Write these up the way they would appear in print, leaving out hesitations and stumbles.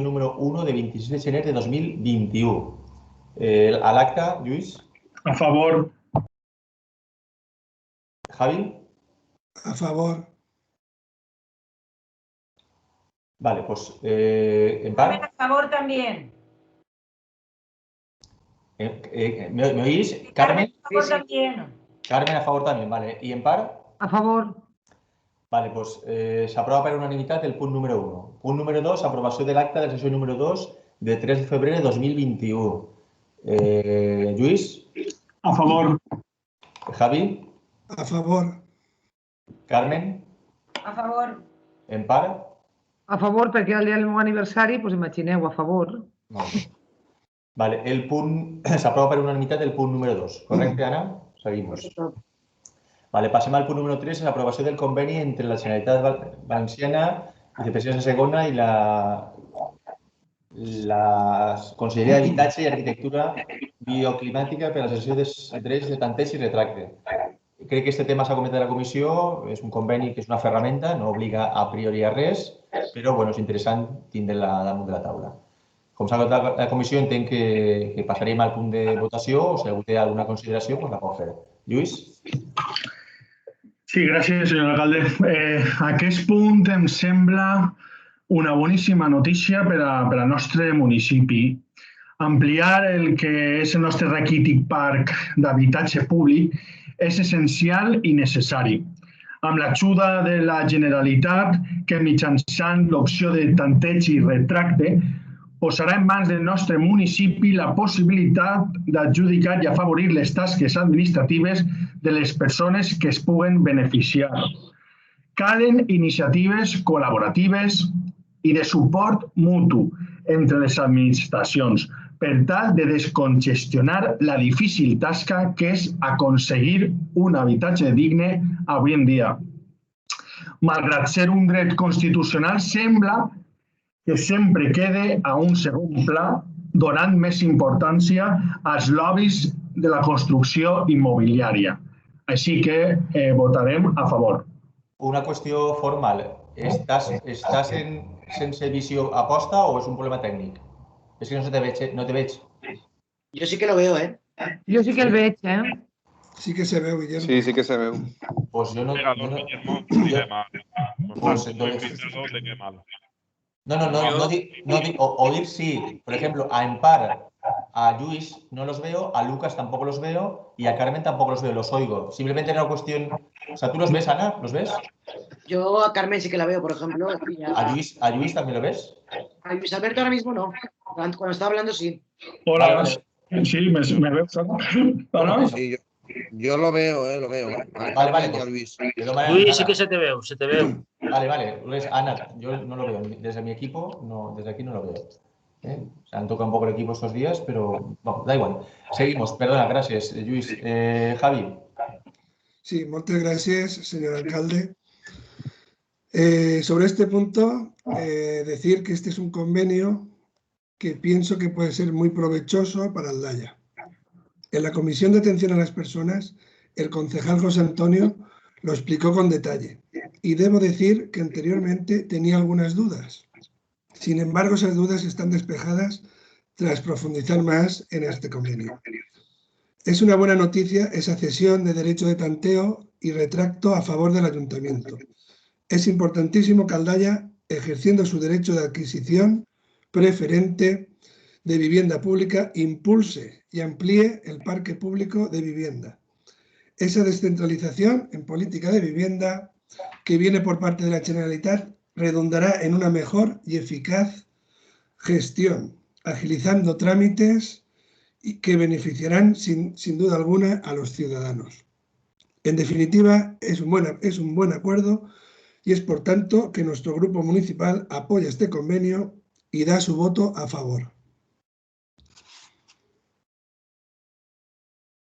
número 1 de 26 de gener de 2021. A l'acte, Lluís? A favor. Javi? A favor. Vale, pues Empar. A favor también. ¿Me oís? Carmen. A favor también. Carmen a favor también, vale. ¿Y Empar? A favor. Vale, doncs s'aprova per unanimitat el punt número 1. Punt número 2, aprovació de l'acte de la sessió número 2 de 3 de febrer de 2021. Lluís? A favor. Javi? A favor. Carmen? A favor. Empar? A favor, perquè era el dia del meu aniversari, doncs imagineu, a favor. Molt bé. Vale, el punt s'aprova per unanimitat el punt número 2. Correcte, Anna? Seguimos. Vale, passem al punt número 3, l'aprovació del conveni entre la Generalitat Valenciana, Vicepresidència Segona i la Conselleria d'Habitatge i Arquitectura Bioclimàtica per a la cessió de drets de tanteig i retracte. Crec que aquest tema s'ha comentat a la comissió, és un conveni que és una ferramenta, no obliga a priori a res, però bueno, és interessant tindre-la damunt de la taula. Com s'ha comentat a la comissió, entenc que passaríem al punt de votació, o si algú té alguna consideració, doncs la pot fer. Lluís? Sí, gràcies, senyor alcalde. Aquest punt em sembla una boníssima notícia per al nostre municipi. Ampliar el que és el nostre raquític parc d'habitatge públic és essencial i necessari. Amb l'ajuda de la Generalitat, que mitjançant l'opció de tanteig i retracte posarà en mans del nostre municipi la possibilitat d'adjudicar i afavorir les tasques administratives de les persones que es puguen beneficiar. Calen iniciatives col·laboratives i de suport mutu entre les administracions per tal de descongestionar la difícil tasca que és aconseguir un habitatge digne avui en dia. Malgrat ser un dret constitucional, sembla que sempre quede a un segon pla, donant més importància als lobbies de la construcció immobiliària. Així que votarem a favor. Una qüestió formal. Estàs sense visió a posta o és un problema tècnic? És que no te veig. Yo sí que lo veo, ¿eh? Jo sí que el veig, Sí que se veu, Guillermo. Sí, sí que se veu. Pues yo no... No digo, oír sí. Por ejemplo, a Empar, a Lluís no los veo, a Lucas tampoco los veo y a Carmen tampoco los veo, los oigo. Simplemente era una cuestión... O sea, ¿tú los ves, Ana? ¿Los ves? Yo a Carmen sí que la veo, por ejemplo. ¿A Lluís también lo ves? A Luis Alberto ahora mismo no. Cuando estaba hablando sí. Hola, sí, me veo. Sí, yo lo veo, lo veo. Vale. Luis. Luis, sí que se te veu. Vale. Ana, yo no lo veo. Desde mi equipo, no, desde aquí no lo veo. Se han tocado un poco el equipo estos días, pero bueno, da igual. Seguimos. Perdona, gracias, Lluís. Javi. Sí, muchas gracias, señor alcalde. Sobre este punto, decir que este es un convenio que pienso que puede ser muy provechoso para Aldaya. En la Comisión de Atención a las Personas, el concejal José Antonio lo explicó con detalle y debo decir que anteriormente tenía algunas dudas. Sin embargo, esas dudas están despejadas tras profundizar más en este convenio. Es una buena noticia esa cesión de derecho de tanteo y retracto a favor del ayuntamiento. Es importantísimo que Aldaya, ejerciendo su derecho de adquisición preferente de vivienda pública, impulse y amplíe el parque público de vivienda. Esa descentralización en política de vivienda que viene por parte de la Generalitat redundará en una mejor y eficaz gestión, agilizando trámites que beneficiarán sin duda alguna a los ciudadanos. En definitiva, es un buen acuerdo y es por tanto que nuestro grupo municipal apoya este convenio y da su voto a favor.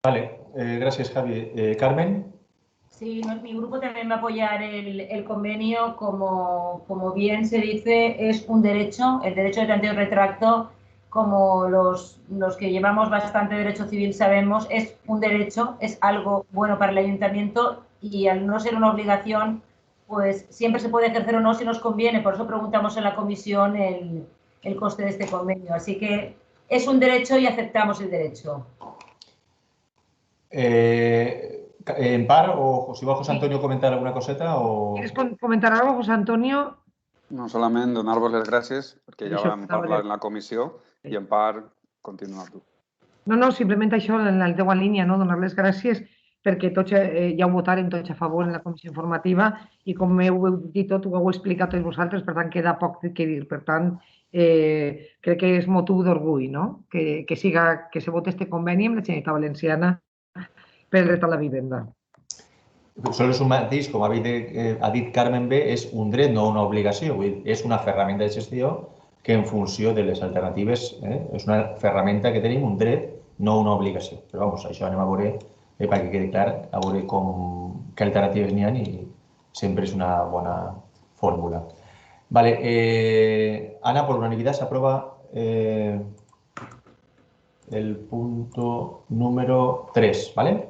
Vale, gracias, Javi. Carmen. Sí, mi grupo también va a apoyar el convenio. Como bien se dice, es un derecho, el derecho de tanteo y retracto, como los que llevamos bastante derecho civil sabemos, es un derecho, es algo bueno para el ayuntamiento y al no ser una obligación, pues siempre se puede ejercer o no si nos conviene. Por eso preguntamos en la comisión el coste de este convenio. Así que es un derecho y aceptamos el derecho. En par, o si va José Antonio a comentar alguna coseta, o... ¿Quieres comentar algo, José Antonio? No, solament donar-vos les gràcies, perquè ja Això vam estava parlar bé. en la comissió, i en part, continuar tu. No, simplement això, en la teua línia, no? Donar les gràcies perquè tots ja ho votàrem tots a favor en la comissió informativa i com heu dit tot, ho heu explicat tots vosaltres, per tant, queda poc que dir. Per tant, crec que és motiu d'orgull, no? Que se vote este conveni amb la Generalitat Valenciana pel dret a la vivenda. Solo és un matís, com ha dit Carmen bé, és un dret, no una obligació. És una ferramenta de gestió que en funció de les alternatives és una ferramenta que tenim, un dret, no una obligació. Però vamos, això anem a veure, perquè quedi clar, a veure què alternatives n'hi ha i sempre és una bona fórmula. Vale, Ana, por unanimidad se aprueba el punto número 3, ¿vale?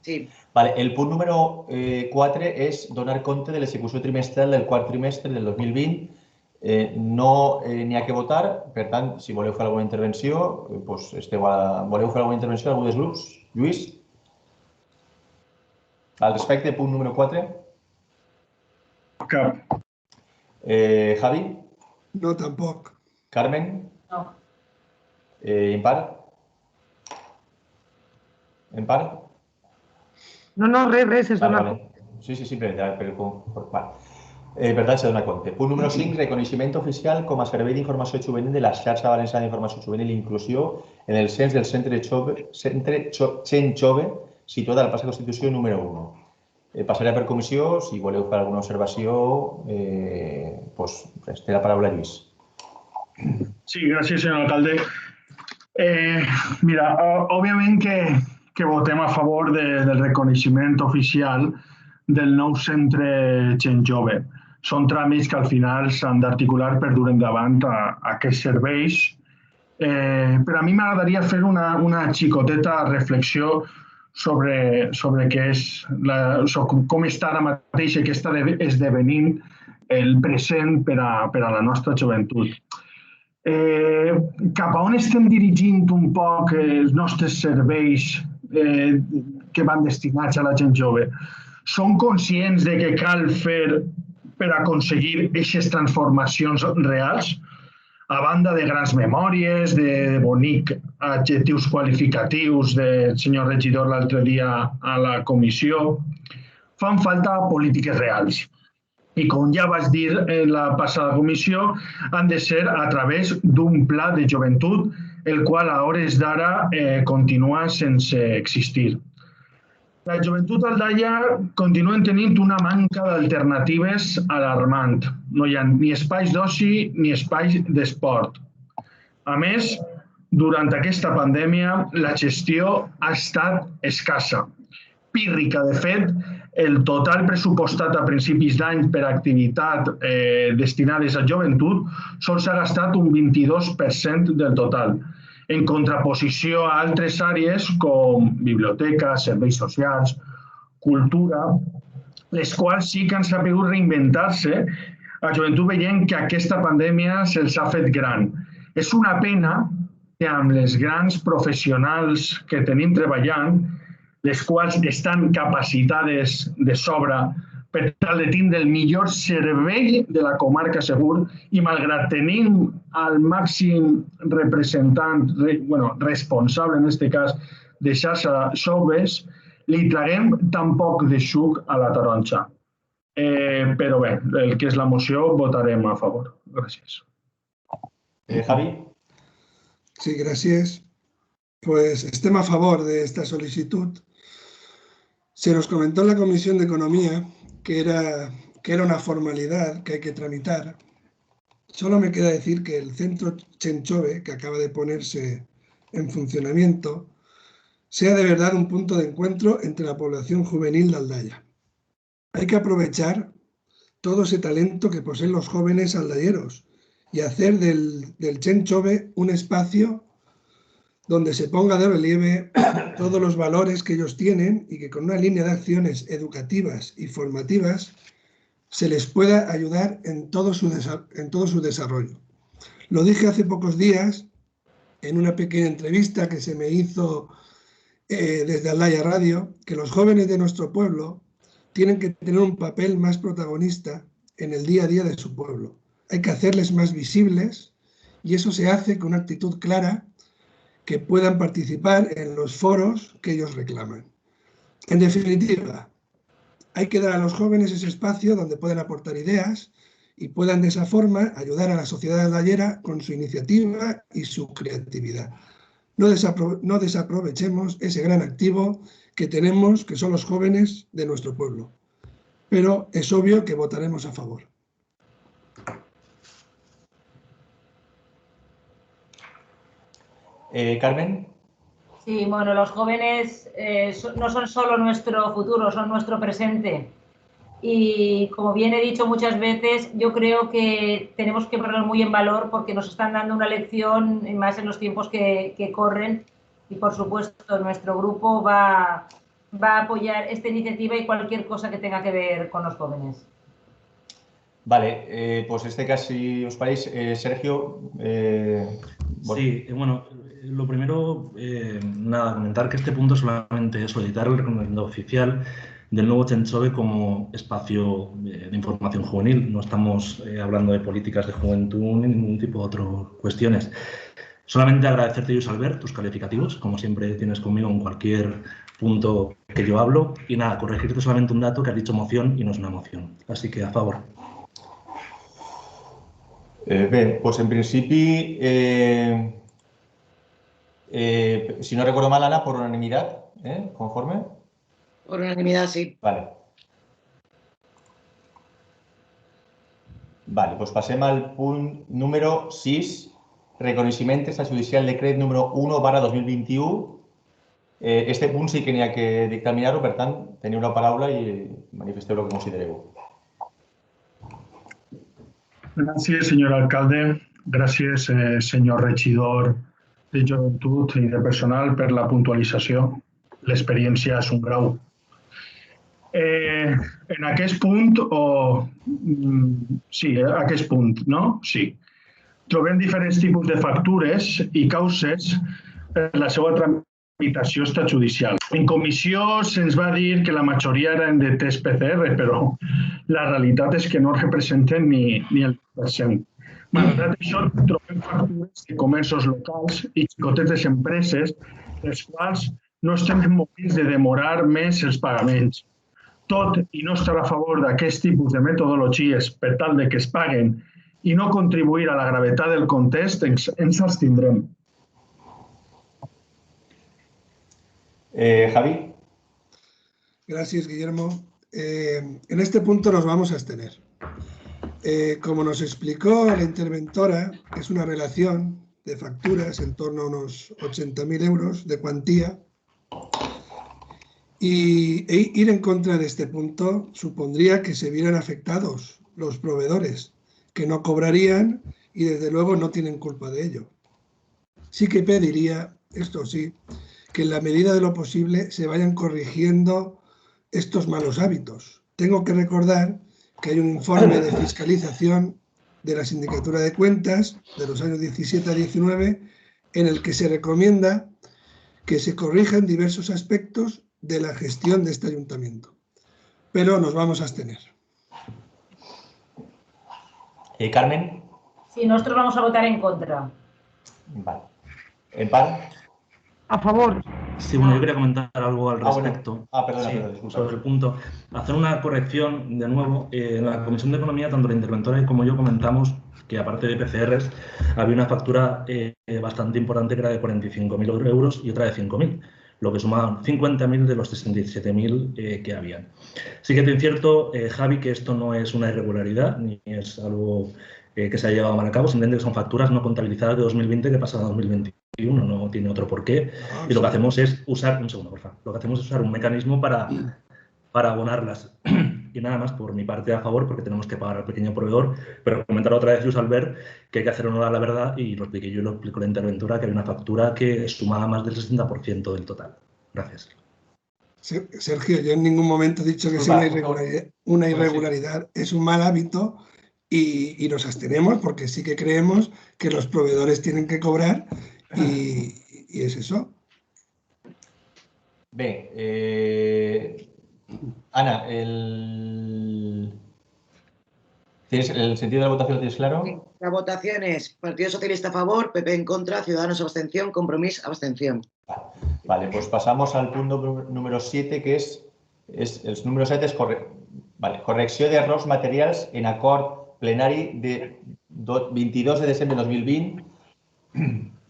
Sí. Vale, el punt número 4 és donar compte de l'execució trimestral del quart trimestre del 2020. No n'hi ha que votar, per tant, si voleu fer alguna intervenció, voleu fer alguna intervenció d'algun dels grups? Lluís? Al respecte, punt número 4. Cap. Javi? No, tampoc. Carmen? No. Impar? Impar? No, res, és donar compte. Sí, simplement. Per tant, s'ha de donar compte. Punt número 5, reconeixement oficial com a servei d'informació juvenil de la xarxa valenciana d'informació juvenil i inclusió en el cens del Centre Gent Jove situat a la plaça Constitució número 1. Passaré per comissió. Si voleu fer alguna observació, té la paraula Lluís. Sí, gràcies, senyor alcalde. Mira, òbviament que votem a favor del reconeixement oficial del nou centre Gent Jove. Són tràmits que al final s'han d'articular per dur endavant aquests serveis. Però a mi m'agradaria fer una xicoteta reflexió sobre com està ara mateix i què està esdevenint el present per a la nostra joventut. Cap a on estem dirigint un poc els nostres serveis que van destinats a la gent jove? Som conscients de què cal fer per aconseguir aquestes transformacions reals? A banda de grans memòries, de bonics adjectius qualificatius del senyor regidor l'altre dia a la comissió, fan falta polítiques reals. I com ja vaig dir en la passada comissió, han de ser a través d'un pla de joventut, el qual a hores d'ara continua sense existir. La joventut d'Aldaia continuen tenint una manca d'alternatives alarmant. No hi ha ni espais d'oci ni espais d'esport. A més, durant aquesta pandèmia, la gestió ha estat escassa. Pírrica, de fet, el total pressupostat a principis d'any per activitat destinades a joventut sols s'ha gastat un 22% del total, en contraposició a altres àrees com biblioteca, serveis socials, cultura, les quals sí que han sabut reinventar-se, a joventut veient que aquesta pandèmia se'ls ha fet gran. És una pena que amb les grans professionals que tenim treballant, les quals estan capacitades de sobra per tal de tindre el millor servei de la comarca segur i malgrat tenim el màxim representant, responsable en aquest cas, de xarxa joves, li traguem tan poc de suc a la taronja. Però bé, el que és la moció votarem a favor. Gràcies. Javi. Sí, gracias. Pues estem a favor de esta solicitud. Se nos comentó en la Comisión de Economía que era una formalidad que hay que tramitar. Solo me queda decir que el centro Gent Jove, que acaba de ponerse en funcionamiento, sea de verdad un punto de encuentro entre la población juvenil de Aldaia. Hay que aprovechar todo ese talento que poseen los jóvenes aldayeros y hacer del Gent Jove un espacio donde se ponga de relieve todos los valores que ellos tienen y que con una línea de acciones educativas y formativas se les pueda ayudar en todo su desarrollo. Lo dije hace pocos días en una pequeña entrevista que se me hizo desde Aldaya Radio, que los jóvenes de nuestro pueblo tienen que tener un papel más protagonista en el día a día de su pueblo. Hay que hacerles más visibles y eso se hace con una actitud clara, que puedan participar en los foros que ellos reclaman. En definitiva, hay que dar a los jóvenes ese espacio donde puedan aportar ideas y puedan de esa forma ayudar a la sociedad aldayera con su iniciativa y su creatividad. No desaprovechemos ese gran activo que tenemos, que son los jóvenes de nuestro pueblo. Pero es obvio que votaremos a favor. Carmen. Sí, bueno, los jóvenes no son solo nuestro futuro, son nuestro presente. Y como bien he dicho muchas veces, yo creo que tenemos que ponerlo muy en valor porque nos están dando una lección, más en los tiempos que corren. Y por supuesto, nuestro grupo va a apoyar esta iniciativa y cualquier cosa que tenga que ver con los jóvenes. Vale, pues este casi os parece, Sergio. Sí, bueno, lo primero, nada, comentar que este punto solamente es solicitar el reconocimiento oficial del nuevo Chenchove como espacio de información juvenil. No estamos hablando de políticas de juventud ni ningún tipo de otras cuestiones. Solamente agradecerte, Lluís Albert, tus calificativos, como siempre tienes conmigo en cualquier punto que yo hablo. Y nada, corregirte solamente un dato, que has dicho moción y no es una moción. Así que a favor. Bé, doncs en principi, si no recuerdo mal, Ana, por unanimidad, ¿conforme? Por unanimidad, sí. Vale. Vale, doncs passem al punt número 6, reconeixement extrajudicial decret número 1/2021. Este punt sí que n'hi ha que dictaminar-ho, per tant, teniu la paraula i manifesteu el que considereu. Gracias, señor alcalde. Gracias, señor regidor de Joventut i de personal, per la puntualització. L'experiència és un grau. En aquest punt, sí, aquest punt, no? Sí. Trobem diferents tipus de factures i causes per la seva tramitació extrajudicial. En comissió se'ns va dir que la majoria eren de test PCR, però la realitat és que no representen ni el 10%. Malgrat això, trobem factures de comerços locals i xicotetes empreses, les quals no estem en moments de demorar més els pagaments. Tot i no estar a favor d'aquest tipus de metodologies per tal de que es paguen i no contribuir a la gravetat del context, ens abstindrem. Javi. Gracias, Guillermo. En este punto nos vamos a abstener. Como nos explicó la interventora, es una relación de facturas en torno a unos 80.000 euros de cuantía. Y ir en contra de este punto supondría que se vieran afectados los proveedores, que no cobrarían y desde luego no tienen culpa de ello. Sí que pediría, esto sí, que en la medida de lo posible se vayan corrigiendo estos malos hábitos. Tengo que recordar que hay un informe de fiscalización de la Sindicatura de Cuentas de los años 17 a 19 en el que se recomienda que se corrijan diversos aspectos de la gestión de este ayuntamiento. Pero nos vamos a abstener. Carmen. Sí, nosotros vamos a votar en contra. Vale. ¿Empar? A favor. Sí, bueno, yo quería comentar algo al respecto. Bueno. Perdona, sí, disculpa. sobre el punto. Hacer una corrección, de nuevo. En la Comisión de Economía, tanto la interventora como yo comentamos que, aparte de PCRs, había una factura bastante importante que era de 45.000 euros y otra de 5.000, lo que sumaban 50.000 de los 67.000 que habían. Sí que te incierto, Javi, que esto no es una irregularidad ni es algo que se haya llevado mal a cabo, simplemente que son facturas no contabilizadas de 2020 que pasan a 2021, no tiene otro porqué. Y lo que hacemos es usar, un segundo, por favor, lo que hacemos es usar un mecanismo para abonarlas. Y nada más, por mi parte, a favor, porque tenemos que pagar al pequeño proveedor, pero comentar otra vez, Lluís Albert, que hay que hacer honor a la verdad, y lo expliqué yo y lo explicó la interventora, que hay una factura que sumaba más del 60% del total. Gracias. Sergio, yo en ningún momento he dicho que sea una irregularidad. Es un mal hábito y nos abstenemos porque sí que creemos que los proveedores tienen que cobrar y es eso. Bé, Ana, ¿tienes el sentido de la votación lo tienes claro? Sí, la votación es Partido Socialista a favor, PP en contra, Ciudadanos abstención, Compromís abstención. Vale, pues pasamos al punto número 7, que es el número 7 és correcció d'errors materials en acord plenari de 22 de desembre de 2020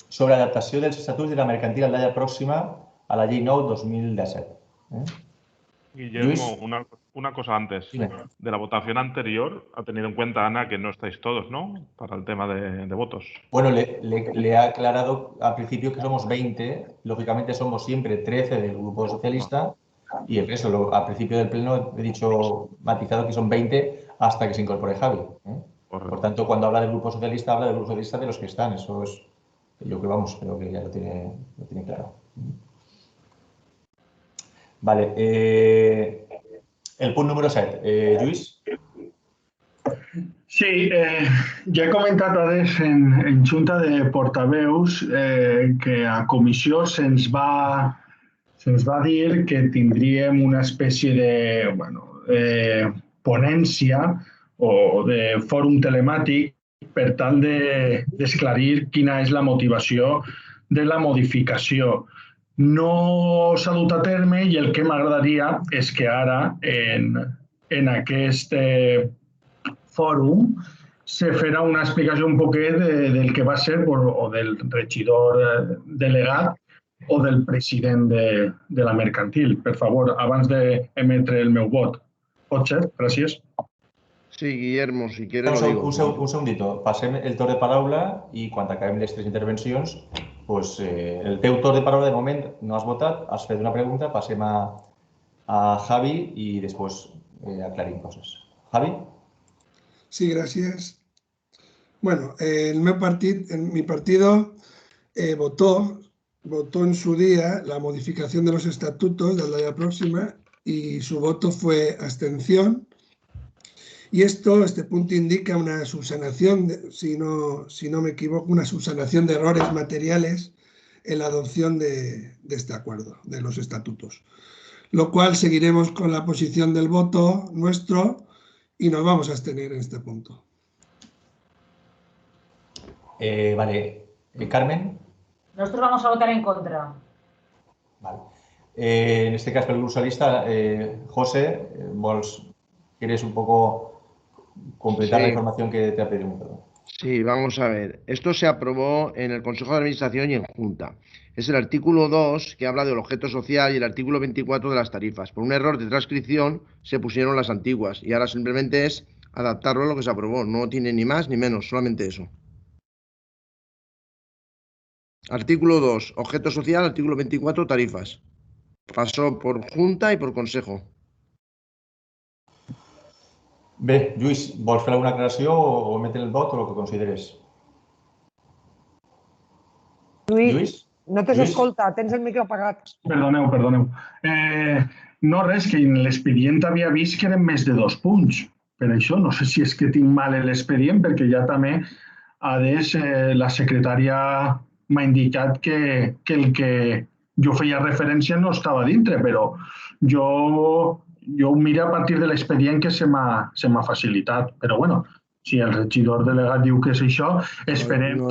sobre adaptació dels estatuts de la mercantil Aldaia Pròxima a la llei 9/2017. Guillermo, una cosa antes. Dime. De la votación anterior, ha tenido en cuenta, Ana, que no estáis todos, ¿no? Para el tema de votos. Bueno, le he aclarado al principio que somos 20, lógicamente somos siempre 13 del Grupo Socialista y el resto, al principio del pleno he matizado que son 20 hasta que se incorpore Javi. Por tanto, cuando habla del Grupo Socialista, habla del Grupo Socialista de los que están. Eso es, yo creo que ya lo tiene claro. Vale, el punt número 7. Lluís? Sí, ja he comentat adés en Junta de Portaveus que a comissió se'ns va dir que tindríem una espècie de ponència o de fòrum telemàtic per tal d'esclarir quina és la motivació de la modificació. No s'ha dut a terme i el que m'agradaria és que ara en aquest fòrum se farà una explicació un poquet del que va ser o del regidor delegat o del president de la mercantil. Per favor, abans d'emetre el meu vot. Pot ser? Gràcies. Sí, Guillermo, si quieres lo digo. Un segundito. Passem el torn de paraula i quan acabem les 3 intervencions, pues, el teu torn de paraula de moment no has votat, has fet una pregunta, passem a Javi y después aclarim cosas. Javi? Sí, gracias. Bueno, en mi partido votó en su día la modificación de los estatutos de Aldaia Próxima y su voto fue abstención. Y este punto indica una subsanación, si no me equivoco, una subsanación de errores materiales en la adopción de este acuerdo, de los estatutos. Lo cual seguiremos con la posición del voto nuestro y nos vamos a abstener en este punto. Vale. Carmen? Nosotros vamos a votar en contra. Vale. En este caso, el Grupo Socialista, José, ¿quieres un poco completar la información que te ha pedido? Sí, vamos a ver. Esto se aprobó en el Consejo de Administración y en Junta. Es el artículo 2 que habla del objeto social y el artículo 24 de las tarifas. Por un error de transcripción se pusieron las antiguas y ahora simplemente es adaptarlo a lo que se aprobó. No tiene ni más ni menos, solamente eso. Artículo 2, objeto social, artículo 24, tarifas. Pasó por Junta y por Consejo. Bé, Lluís, vols fer alguna aclaració o emetre el vot o el que consideres? Lluís, no t'escolta, tens el micro apagat. Perdoneu. No, res, que en l'expedient havia vist que eren més de 2 punts. Per això, no sé si és que tinc mal l'expedient, perquè ja també la secretària m'ha indicat que el que jo feia referència no estava dintre, però jo ho miro a partir de l'expedient que se m'ha facilitat. Però, bueno, si el regidor delegat diu que és això, esperem...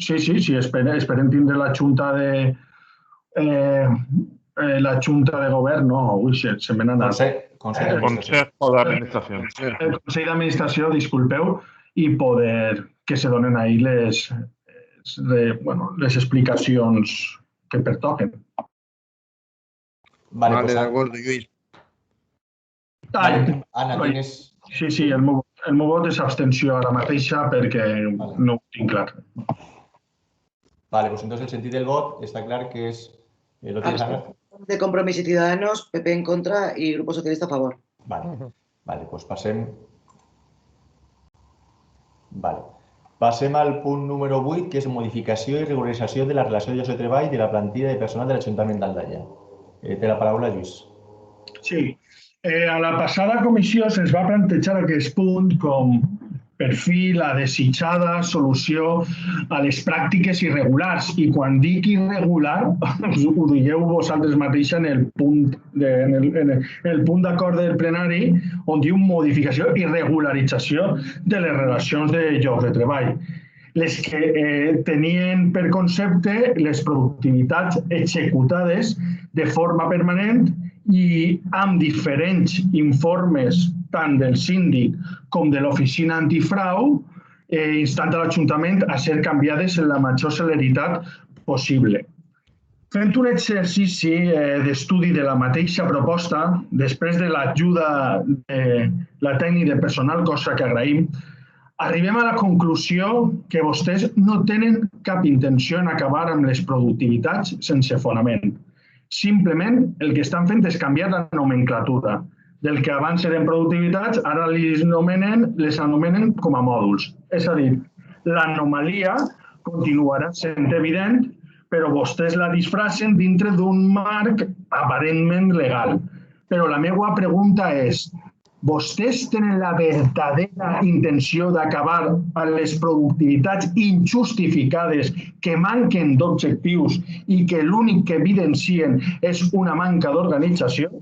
Sí, esperem tindre la Junta de... La Junta de Govern, no, ui, se me n'ha anat. Consejo d'Administració. El Consell d'Administració, disculpeu, i poder que se donen ahí les explicacions que pertoquen. Vale, de acuerdo, Lluís. Anna, tienes... Sí, el meu vot és abstenció ara mateixa perquè no ho tinc clar. Vale, pues entonces el sentido del voto está claro que es... ¿Lo tienes, Ana? De Compromís y Ciudadanos, PP en contra y Grupo Socialista a favor. Vale, pues passem... Passem al punt número 8, que és modificació i regularització de la relació de llocs de treball de la plantilla de personal de l'Ajuntament d'Aldaia. Té la paraula, Lluís. Sí. A la passada comissió se'ns va plantejar aquest punt com per fi la desitjada solució a les pràctiques irregulars. I quan dic irregular, ho dieu vosaltres mateixa en el punt d'acord del plenari, on diu modificació i regularització de les relacions de llocs de treball. Les que tenien per concepte les productivitats executades de forma permanent i amb diferents informes tant del síndic com de l'oficina antifrau, instant a l'Ajuntament a ser canviades en la major celeritat possible. Fent un exercici d'estudi de la mateixa proposta, després de l'ajuda de la tècnica de personal, cosa que agraïm, arribem a la conclusió que vostès no tenen cap intenció en acabar amb les productivitats sense fonament. Simplement el que estan fent és canviar la nomenclatura. Del que abans eren productivitats, ara les anomenen com a mòduls. És a dir, l'anomalia continuarà sent evident, però vostès la disfracen dintre d'un marc aparentment legal. Però la meva pregunta és, vostès tenen la verdadera intenció d'acabar amb les productivitats injustificades que manquen d'objectius i que l'únic que evidencien és una manca d'organització?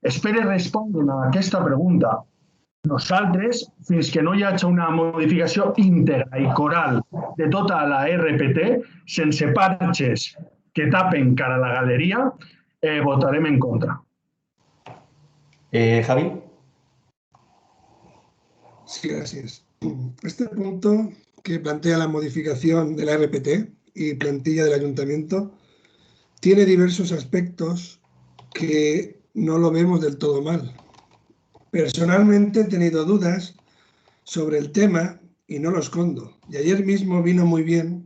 Espero respondre a aquesta pregunta. Nosaltres, fins que no hi hagi una modificació íntegra i coral de tota la RPT, sense parxes que tapen cara a la galeria, votarem en contra. Javi. Sí, gracias. Este punto que plantea la modificación de la RPT y plantilla del Ayuntamiento tiene diversos aspectos que no lo vemos del todo mal. Personalmente he tenido dudas sobre el tema y no lo escondo. Y ayer mismo vino muy bien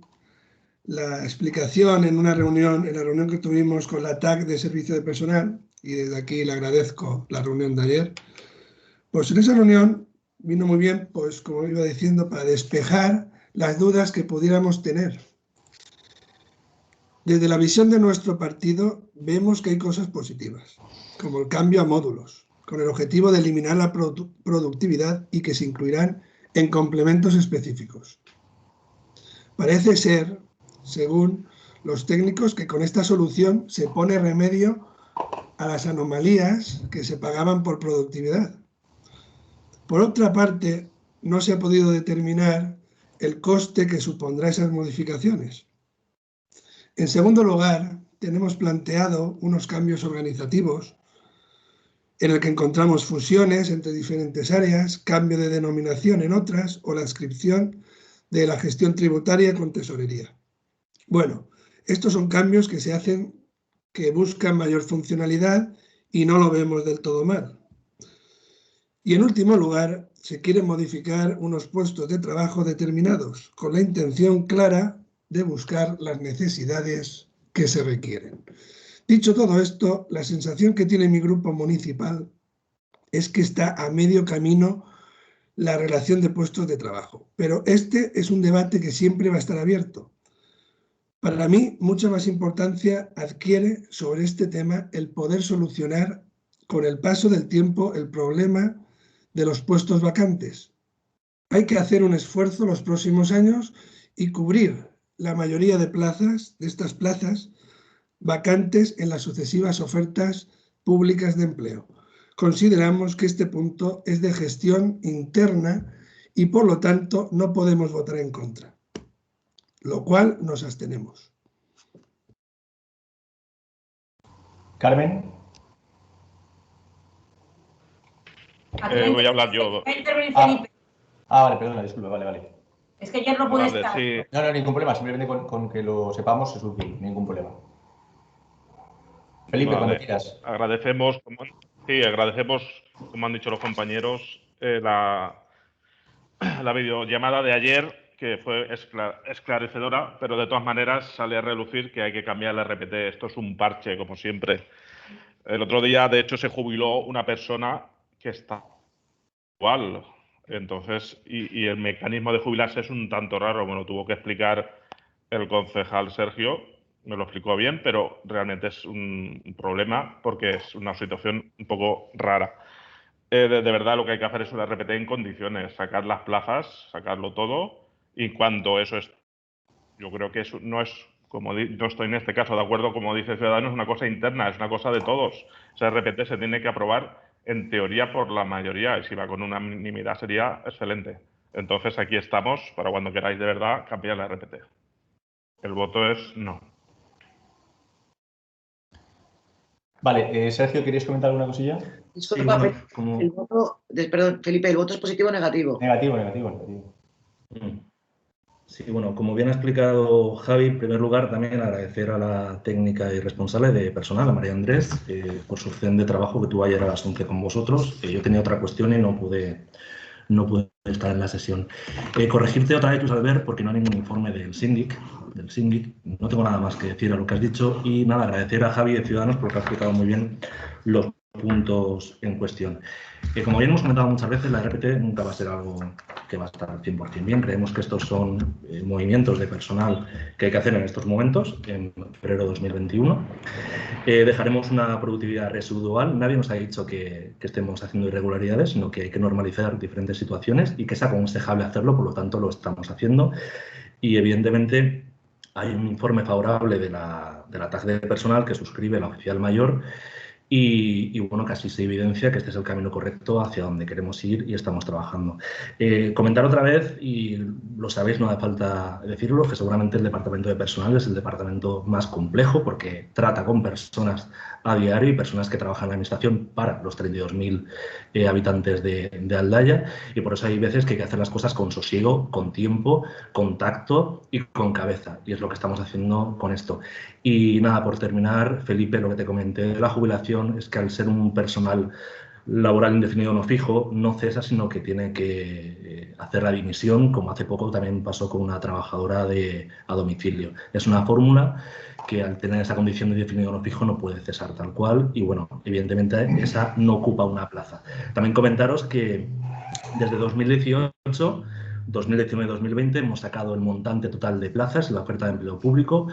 la explicación en una reunión, en la reunión que tuvimos con la TAC de Servicio de Personal, y desde aquí le agradezco la reunión de ayer. Pues en esa reunión vino muy bien, pues como iba diciendo, para despejar las dudas que pudiéramos tener. Desde la visión de nuestro partido vemos que hay cosas positivas, como el cambio a módulos, con el objetivo de eliminar la productividad y que se incluirán en complementos específicos. Parece ser, según los técnicos, que con esta solución se pone remedio a las anomalías que se pagaban por productividad. Por otra parte, no se ha podido determinar el coste que supondrá esas modificaciones. En segundo lugar, tenemos planteado unos cambios organizativos en el que encontramos fusiones entre diferentes áreas, cambio de denominación en otras o la adscripción de la gestión tributaria con tesorería. Bueno, estos son cambios que se hacen, que buscan mayor funcionalidad y no lo vemos del todo mal. Y en último lugar, se quieren modificar unos puestos de trabajo determinados con la intención clara de buscar las necesidades que se requieren. Dicho todo esto, la sensación que tiene mi grupo municipal es que está a medio camino la relación de puestos de trabajo. Pero este es un debate que siempre va a estar abierto. Para mí, mucha más importancia adquiere sobre este tema el poder solucionar con el paso del tiempo el problema de los puestos vacantes. Hay que hacer un esfuerzo los próximos años y cubrir la mayoría de plazas, de estas plazas vacantes en las sucesivas ofertas públicas de empleo. Consideramos que este punto es de gestión interna y por lo tanto no podemos votar en contra, lo cual nos abstenemos. Carmen. Voy a hablar yo. Vale, perdona, disculpa, vale. Es que ayer no pude estar. Sí. No, ningún problema, simplemente con que lo sepamos es útil, ningún problema. Felipe, Vale. cuando quieras. Agradecemos, como han dicho los compañeros, la videollamada de ayer, que fue esclarecedora, pero de todas maneras sale a relucir que hay que cambiar el RPT. Esto es un parche, como siempre. El otro día, de hecho, se jubiló una persona que está igual. Entonces, y el mecanismo de jubilarse es un tanto raro. Bueno, tuvo que explicar el concejal Sergio, me lo explicó bien, pero realmente es un problema porque es una situación un poco rara. de verdad lo que hay que hacer es una RPT en condiciones, sacar las plazas, sacarlo todo, y cuando eso es, yo creo que eso no es, como no estoy en este caso de acuerdo, como dice Ciudadanos, es una cosa interna, es una cosa de todos. Esa RPT se tiene que aprobar en teoría por la mayoría, y si va con unanimidad sería excelente. Entonces aquí estamos para cuando queráis de verdad cambiar la RPT. El voto es no. Vale, Sergio, ¿querías comentar alguna cosilla? Disculpa, Sí, bueno, el voto, perdón, Felipe, ¿el voto es positivo o negativo? Negativo. Sí, bueno, como bien ha explicado Javi, en primer lugar también agradecer a la técnica y responsable de personal, a María Andrés, por su opción de trabajo que tuvo ayer a las 11 con vosotros. Yo tenía otra cuestión y no pude estar en la sesión. Corregirte otra vez, Albert, porque no hay ningún informe del síndic. No tengo nada más que decir a lo que has dicho y nada, agradecer a Javi de Ciudadanos porque ha explicado muy bien los puntos en cuestión. Como bien hemos comentado muchas veces, la RPT nunca va a ser algo que va a estar al 100% bien. Creemos que estos son movimientos de personal que hay que hacer en estos momentos, en febrero de 2021. Dejaremos una productividad residual. Nadie nos ha dicho que estemos haciendo irregularidades, sino que hay que normalizar diferentes situaciones y que es aconsejable hacerlo, por lo tanto lo estamos haciendo. Y evidentemente hay un informe favorable de la TAC de personal que suscribe la oficial mayor y bueno, casi se evidencia que este es el camino correcto hacia donde queremos ir y estamos trabajando. Comentar otra vez, y lo sabéis, no hace falta decirlo, que seguramente el departamento de personal es el departamento más complejo porque trata con personas a diario y personas que trabajan en la administración para los 32.000 habitantes de Aldaya, y por eso hay veces que hay que hacer las cosas con sosiego, con tiempo, con tacto y con cabeza, y es lo que estamos haciendo con esto. Y nada, por terminar, Felipe, lo que te comenté de la jubilación es que al ser un personal laboral indefinido no fijo, no cesa, sino que tiene que hacer la dimisión, como hace poco también pasó con una trabajadora a domicilio. Es una fórmula que al tener esa condición de indefinido no fijo no puede cesar tal cual y bueno, evidentemente esa no ocupa una plaza. También comentaros que desde 2018, 2019-2020 hemos sacado el montante total de plazas en la oferta de empleo público,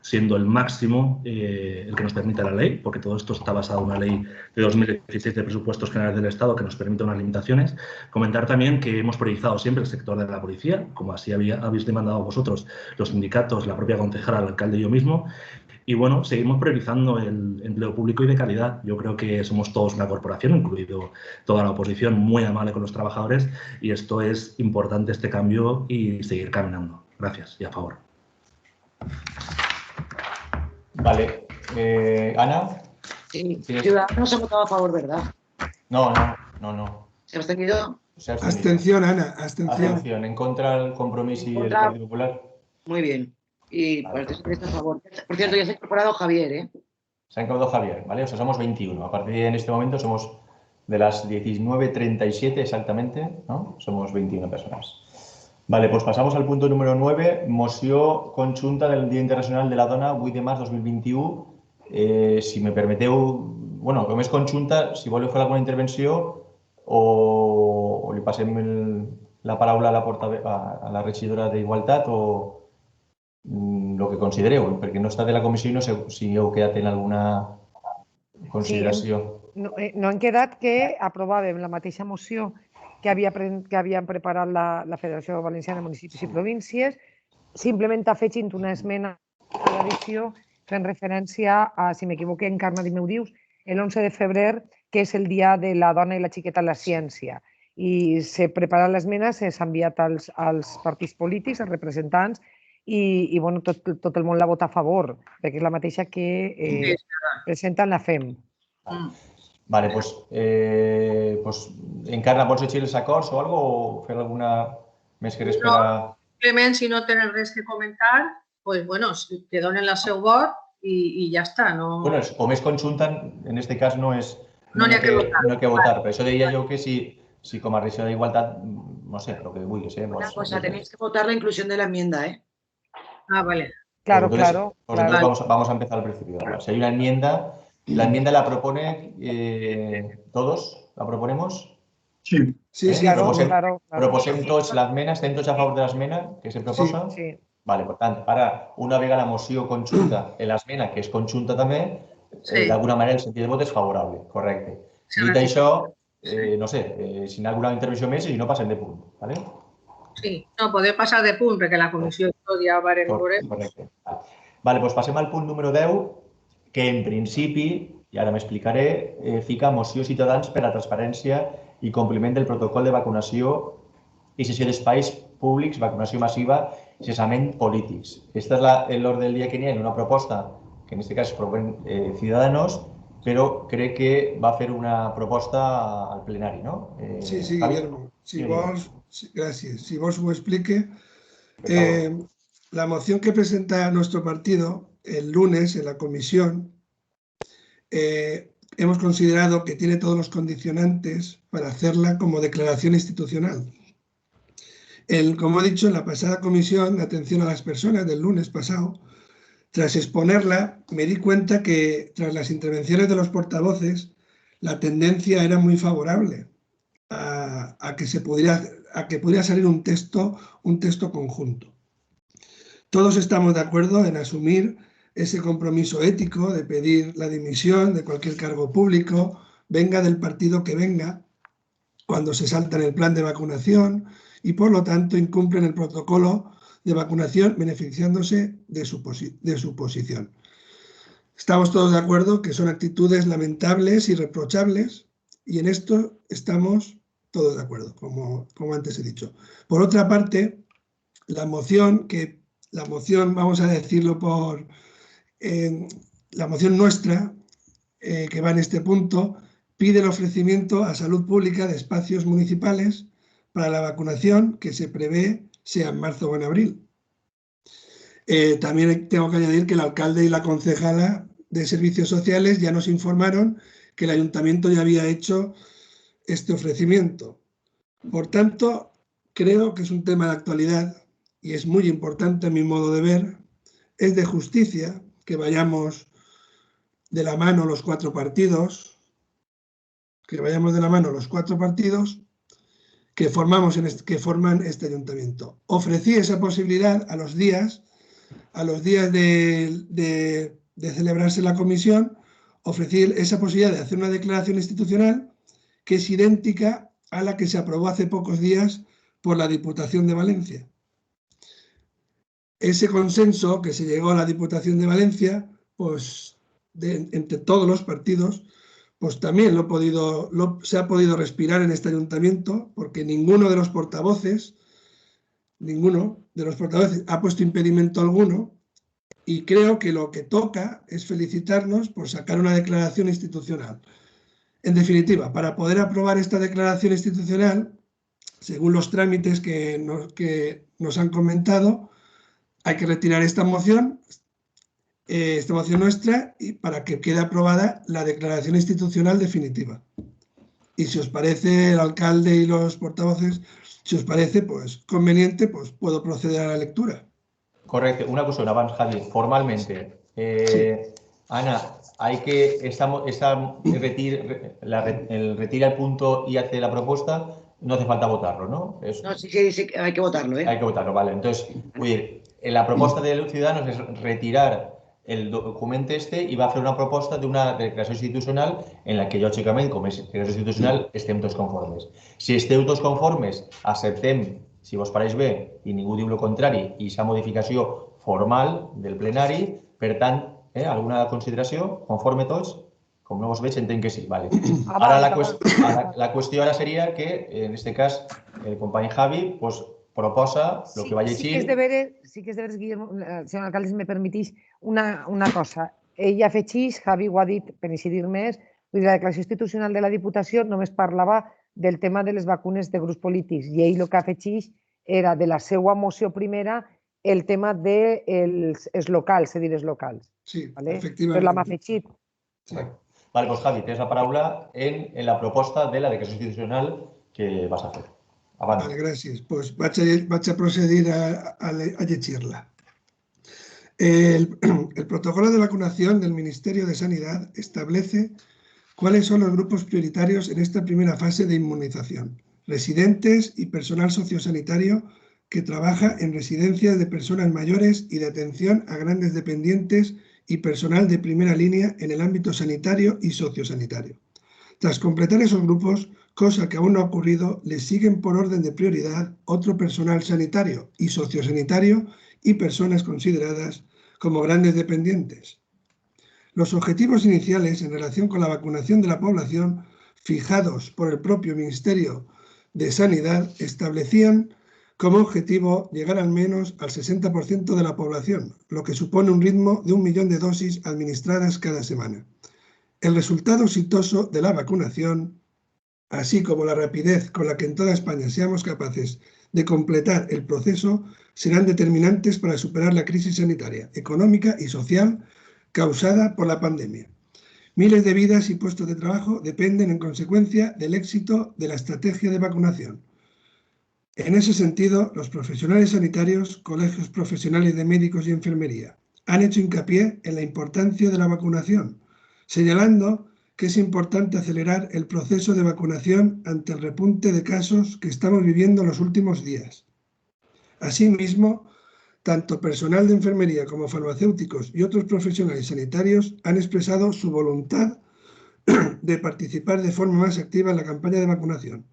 siendo el máximo el que nos permite la ley, porque todo esto está basado en una ley de 2016 de presupuestos generales del Estado que nos permite unas limitaciones. Comentar también que hemos priorizado siempre el sector de la policía, como así habéis demandado vosotros, los sindicatos, la propia concejala, el alcalde y yo mismo. Y bueno, seguimos priorizando el empleo público y de calidad. Yo creo que somos todos una corporación, incluido toda la oposición, muy amable con los trabajadores y esto es importante, este cambio, y seguir caminando. Gracias y a favor. Vale. Ana. Sí, Ciudadanos ha votado a favor, ¿verdad? No. ¿Se ha abstenido? Abstención, Ana, abstención. En contra del Compromís y el Partido Popular. Muy bien. Y por eso está a favor. Por cierto, ya se ha incorporado Javier, ¿eh? Se ha incorporado Javier, ¿vale? O sea, somos 21. A partir de en este momento somos de las 19:37 exactamente, ¿no? Somos 21 personas. Vale, pues pasamos al punto número 9, moció conjunta del Dia Internacional de la Dona, 8 de març 2021. Si me permeteu, bueno, com és conjunta, si voleu fer alguna intervenció o li passem la paraula a la regidora d'Igualtat o lo que considereu, perquè no està de la comissió i no sé si heu quedat en alguna consideració. Sí, no han quedat que aprovàvem la mateixa moció que havien preparat la Federació Valenciana de Municipis i Províncies, simplement afegint una esmena a l'addició fent referència a, si m'equivoque, Encarna, m'ho dius, el 11 de febrer, que és el Dia de la Dona i la Xiqueta en la Ciència. I s'ha preparat l'esmena, s'ha enviat als partits polítics, als representants, i bueno, tot el món la vota a favor, perquè és la mateixa que presenten la FEM. Vale, pues Encarna, vols llegir els acords o alguna cosa o fer alguna més que res per a... Simplement, si no tenen res que comentar, pues bueno, que donen el seu vot i ja està. Bueno, com és conjunta, en aquest cas no és... No n'hi ha que votar. No hi ha que votar, per això deia jo que si com a regidor d'Igualtat, no sé, el que vulguis. Una cosa, tenéis que votar la inclusión de la enmienda, ¿eh? Ah, vale. Claro. Entonces vamos a empezar al principio. Si hay una enmienda, ¿la enmienda la propone todos? ¿La proponemos? Sí, claro. Proposem tots l'esmena? Estem tots a favor de l'esmena que se proposa? Sí. Vale, per tant, ara, una vegada la moció conjunta i l'esmena, que és conjunta també, d'alguna manera el sentit de vot és favorable, correcte. Dit això, no sé, si n'hi ha alguna intervenció més i no passem de punt, ¿vale? Sí, no, podeu passar de punt perquè la comissió ja ho varem veure. Correcte. Vale, doncs passem al punt número 10, que en principi, i ara m'explicaré, fica moció Ciutadans per a la transparència i compliment del protocol de vacunació i cessió d'espais públics, vacunació massiva i cessament polítics. Aquesta és l'ordre del dia que n'hi ha, una proposta que en aquest cas proposen Ciudadanos, però crec que va fer una proposta al plenari, ¿no? Sí, Guillermo. Si vols, gracias. Si vos lo explique. La moción que presenta nuestro partido el lunes en la comisión, hemos considerado que tiene todos los condicionantes para hacerla como declaración institucional. Como he dicho, en la pasada comisión de atención a las personas del lunes pasado, tras exponerla, me di cuenta que tras las intervenciones de los portavoces, la tendencia era muy favorable a que pudiera salir un texto conjunto. Todos estamos de acuerdo en asumir ese compromiso ético de pedir la dimisión de cualquier cargo público, venga del partido que venga, cuando se salta en el plan de vacunación y por lo tanto incumplen el protocolo de vacunación beneficiándose de su posición. Estamos todos de acuerdo que son actitudes lamentables y reprochables y en esto estamos todos de acuerdo, como antes he dicho. Por otra parte, la moción, vamos a decirlo la moción nuestra, que va en este punto, pide el ofrecimiento a salud pública de espacios municipales para la vacunación que se prevé sea en marzo o en abril. También tengo que añadir que el alcalde y la concejala de Servicios Sociales ya nos informaron que el ayuntamiento ya había hecho este ofrecimiento. Por tanto, creo que es un tema de actualidad y es muy importante a mi modo de ver. Es de justicia que vayamos de la mano los cuatro partidos, que forman este ayuntamiento. Ofrecí esa posibilidad a los días de celebrarse la comisión, ofrecí esa posibilidad de hacer una declaración institucional que es idéntica a la que se aprobó hace pocos días por la Diputación de Valencia. Ese consenso que se llegó a la Diputación de Valencia, pues entre todos los partidos, pues también se ha podido respirar en este ayuntamiento porque ninguno de los portavoces ha puesto impedimento alguno y creo que lo que toca es felicitarnos por sacar una declaración institucional. En definitiva, para poder aprobar esta declaración institucional, según los trámites que nos han comentado, hay que retirar esta moción nuestra y para que quede aprobada la declaración institucional definitiva. Y si os parece, el alcalde y los portavoces, si os parece pues conveniente, pues puedo proceder a la lectura. Correcte. Una cosa abans, Javi. Formalmente, Ana, hay que retira el punto y hace la propuesta, no hace falta votarlo, ¿no? No, sí, hay que votarlo, ¿eh? Hay que votarlo, vale. Entonces, la propuesta de los ciudadanos es retirar el documento y va a hacer una proposta d'una declaració institucional en la que, lògicament, com és declaració institucional, estem tots conformes. Si esteu tots conformes, acceptem, si vos pareix bé, i ningú diu el contrari, i aquesta modificació formal del plenari, per tant, alguna consideració? Conforme tots? Com no vos veig, entenc que sí. Vale. Ara la qüestió ara seria que, en aquest cas, el company Javi proposa el que va llegir. Sí que és de veres, Guillermo, senyor alcalde, si me permetís, una cosa. Ell afegeix, Javi ho ha dit per incidir més, la declaració institucional de la Diputació només parlava del tema de les vacunes de grups polítics i ell el que afegeix era de la seva moció primera el tema dels locals, és a dir, els locals. Sí, efectivament. Però l'hem afegit. Vale, doncs Javi, tens la paraula en la proposta de la declaració institucional que vas a fer. Vale, gràcies. Pues vaig a procedir a llegir-la. El protocolo de vacunación del Ministerio de Sanidad establece cuáles son los grupos prioritarios en esta primera fase de inmunización. Residentes y personal sociosanitario que trabaja en residencias de personas mayores y de atención a grandes dependientes y personal de primera línea en el ámbito sanitario y sociosanitario. Tras completar esos grupos, cosa que aún no ha ocurrido, le siguen por orden de prioridad otro personal sanitario y sociosanitario y personas consideradas como grandes dependientes. Los objetivos iniciales en relación con la vacunación de la población, fijados por el propio Ministerio de Sanidad, establecían como objetivo llegar al menos al 60% de la población, lo que supone un ritmo de 1 millón de dosis administradas cada semana. El resultado exitoso de la vacunación, así como la rapidez con la que en toda España seamos capaces de completar el proceso, serán determinantes para superar la crisis sanitaria, económica y social causada por la pandemia. Miles de vidas y puestos de trabajo dependen en consecuencia del éxito de la estrategia de vacunación. En ese sentido, los profesionales sanitarios, colegios profesionales de médicos y enfermería han hecho hincapié en la importancia de la vacunación, señalando que es importante acelerar el proceso de vacunación ante el repunte de casos que estamos viviendo en los últimos días. Asimismo, tanto personal de enfermería como farmacéuticos y otros profesionales sanitarios han expresado su voluntad de participar de forma más activa en la campaña de vacunación.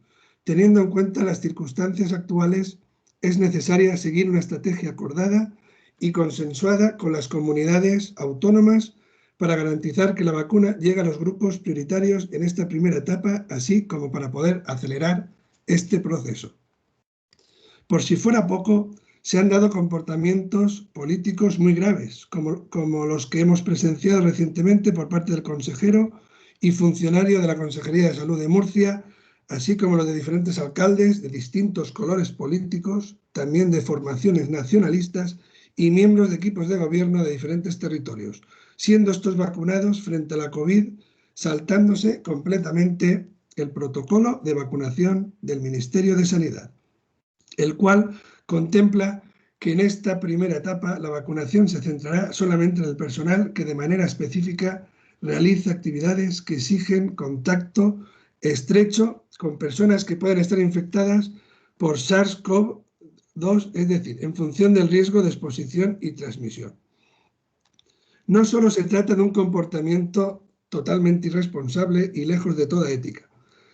Teniendo en cuenta las circunstancias actuales, es necesaria seguir una estrategia acordada y consensuada con las comunidades autónomas para garantizar que la vacuna llegue a los grupos prioritarios en esta primera etapa, así como para poder acelerar este proceso. Por si fuera poco, se han dado comportamientos políticos muy graves, como los que hemos presenciado recientemente por parte del consejero y funcionario de la Consejería de Salud de Murcia, así como los de diferentes alcaldes de distintos colores políticos, también de formaciones nacionalistas y miembros de equipos de gobierno de diferentes territorios, siendo estos vacunados frente a la COVID, saltándose completamente el protocolo de vacunación del Ministerio de Sanidad, el cual contempla que en esta primera etapa la vacunación se centrará solamente en el personal que de manera específica realiza actividades que exigen contacto estrecho con personas que pueden estar infectadas por SARS-CoV-2, es decir, en función del riesgo de exposición y transmisión. No solo se trata de un comportamiento totalmente irresponsable y lejos de toda ética,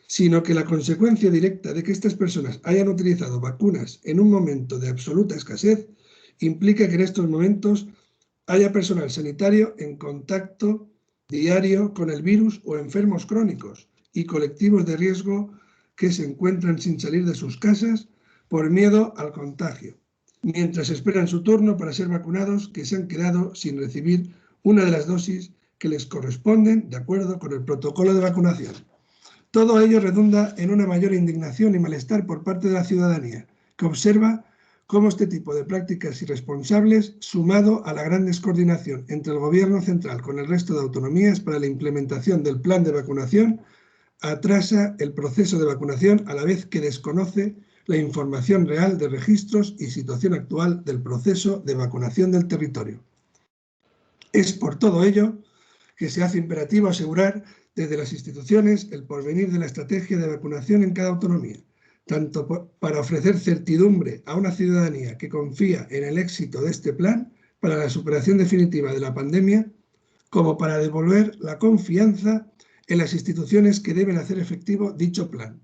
sino que la consecuencia directa de que estas personas hayan utilizado vacunas en un momento de absoluta escasez implica que en estos momentos haya personal sanitario en contacto diario con el virus o enfermos crónicos y colectivos de riesgo que se encuentran sin salir de sus casas por miedo al contagio, mientras esperan su turno para ser vacunados, que se han quedado sin recibir una de las dosis que les corresponden de acuerdo con el protocolo de vacunación. Todo ello redunda en una mayor indignación y malestar por parte de la ciudadanía, que observa cómo este tipo de prácticas irresponsables, sumado a la gran descoordinación entre el Gobierno central con el resto de autonomías para la implementación del plan de vacunación, atrasa el proceso de vacunación a la vez que desconoce la información real de registros y situación actual del proceso de vacunación del territorio. Es por todo ello que se hace imperativo asegurar desde las instituciones el porvenir de la estrategia de vacunación en cada autonomía, tanto para ofrecer certidumbre a una ciudadanía que confía en el éxito de este plan para la superación definitiva de la pandemia, como para devolver la confianza en las instituciones que deben hacer efectivo dicho plan.